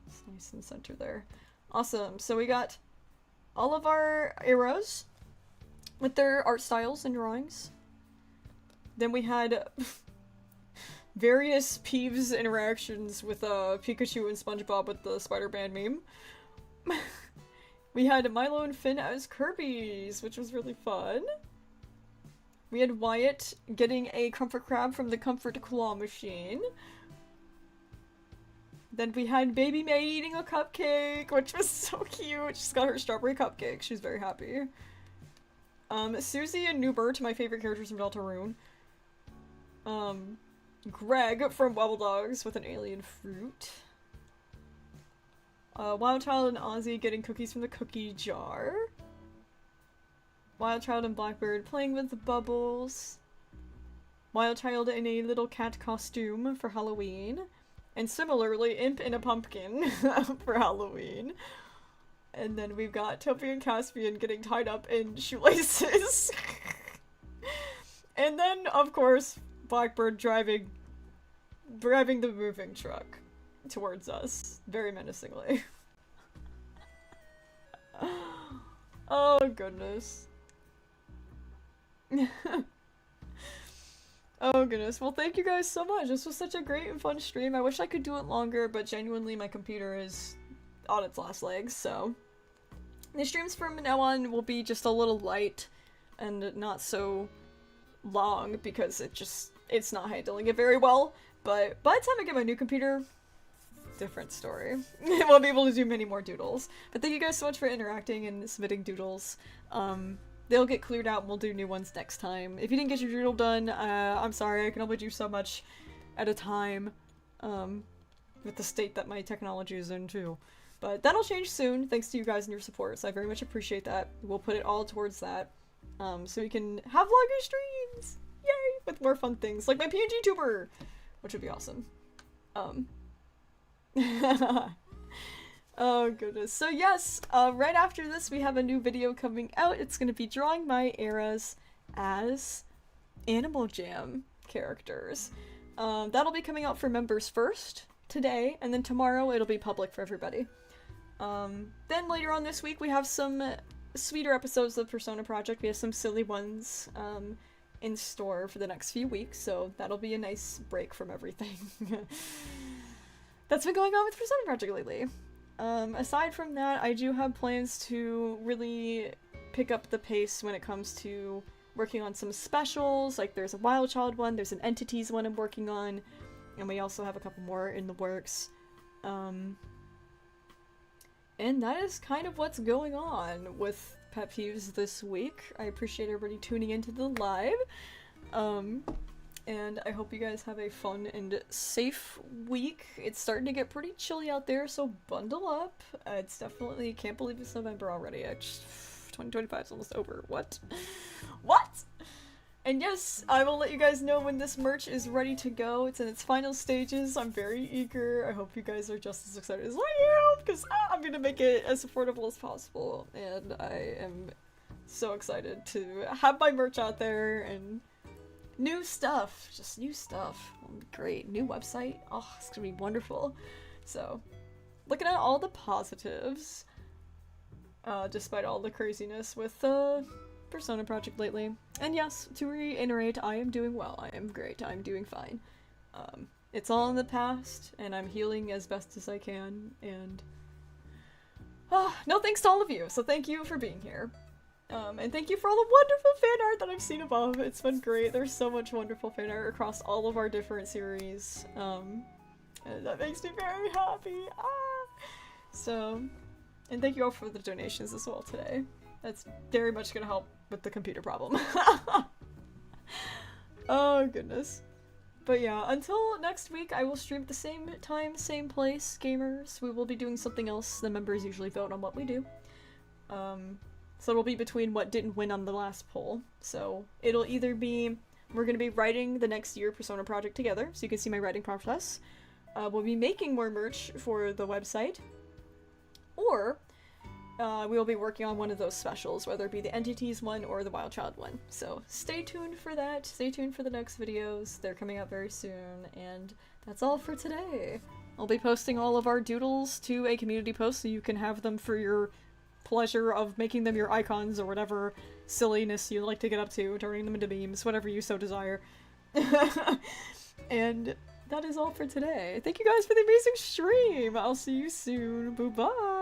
it's nice and center there. Awesome. So we got all of our eras with their art styles and drawings. Then we had various Peeves interactions with Pikachu and SpongeBob with the Spider-Man meme. We had Milo and Finn as Kirby's, which was really fun. We had Wyatt getting a comfort crab from the comfort claw machine. Then we had Baby May eating a cupcake, which was so cute. She's got her strawberry cupcake. She's very happy. Susie and Newbert, my favorite characters from Deltarune. Greg from Wobble Dogs with an alien fruit. Wild Child and Ozzy getting cookies from the cookie jar. Wild Child and Blackbird playing with the bubbles. Wild Child in a little cat costume for Halloween. And similarly, Imp in a pumpkin for Halloween. And then we've got Topi and Caspian getting tied up in shoelaces. And then, of course, Blackbird driving the moving truck towards us, very menacingly. Oh, goodness. Oh goodness, well thank you guys so much. This was such a great and fun stream. I wish I could do it longer, but genuinely my computer is on its last legs, so. The streams from now on will be just a little light and not so long because it's not handling it very well. But by the time I get my new computer, different story. We'll be able to do many more doodles. But thank you guys so much for interacting and submitting doodles. They'll get cleared out and we'll do new ones next time. If you didn't get your doodle done, I'm sorry, I can only do so much at a time, with the state that my technology is in too. But that'll change soon, thanks to you guys and your support, so I very much appreciate that. We'll put it all towards that, so we can have longer streams! Yay! With more fun things, like my PNG tuber! Which would be awesome. Oh goodness. So yes, right after this we have a new video coming out. It's gonna be drawing my eras as Animal Jam characters. That'll be coming out for members first, today, and then tomorrow it'll be public for everybody. Then later on this week we have some sweeter episodes of Persona Project. We have some silly ones in store for the next few weeks, so that'll be a nice break from everything that's been going on with Persona Project lately. Aside from that, I do have plans to really pick up the pace when it comes to working on some specials, like there's a Wild Child one, there's an Entities one I'm working on, and we also have a couple more in the works. And that is kind of what's going on with PetPyves this week. I appreciate everybody tuning into the live. And I hope you guys have a fun and safe week. It's starting to get pretty chilly out there, so bundle up. It's definitely, can't believe it's November already. 2025 is almost over. What? What? And yes, I will let you guys know when this merch is ready to go. It's in its final stages. I'm very eager. I hope you guys are just as excited as I am, because I'm gonna make it as affordable as possible. And I am so excited to have my merch out there and new stuff, just new stuff. It'll be great. New website. Oh, it's gonna be wonderful. So, looking at all the positives, despite all the craziness with Persona Project lately. And yes, to reiterate, I am doing well. I am great. I'm doing fine. It's all in the past, and I'm healing as best as I can. And no thanks to all of you. So thank you for being here. And thank you for all the wonderful fan art that I've seen above. It's been great. There's so much wonderful fan art across all of our different series. And that makes me very happy. So, and thank you all for the donations as well today. That's very much gonna help with the computer problem. Oh goodness. But yeah, until next week, I will stream at the same time, same place, gamers. We will be doing something else. The members usually vote on what we do. So it'll be between what didn't win on the last poll. So it'll either be, we're going to be writing the next year Persona project together, so you can see my writing process. We'll be making more merch for the website. Or we'll be working on one of those specials, whether it be the Entities one or the Wild Child one. So stay tuned for that. Stay tuned for the next videos. They're coming up very soon. And that's all for today. I'll be posting all of our doodles to a community post so you can have them for your pleasure of making them your icons or whatever silliness you like to get up to, turning them into memes, whatever you so desire. And that is all for today. Thank you guys for the amazing stream. I'll see you soon. Bye-bye.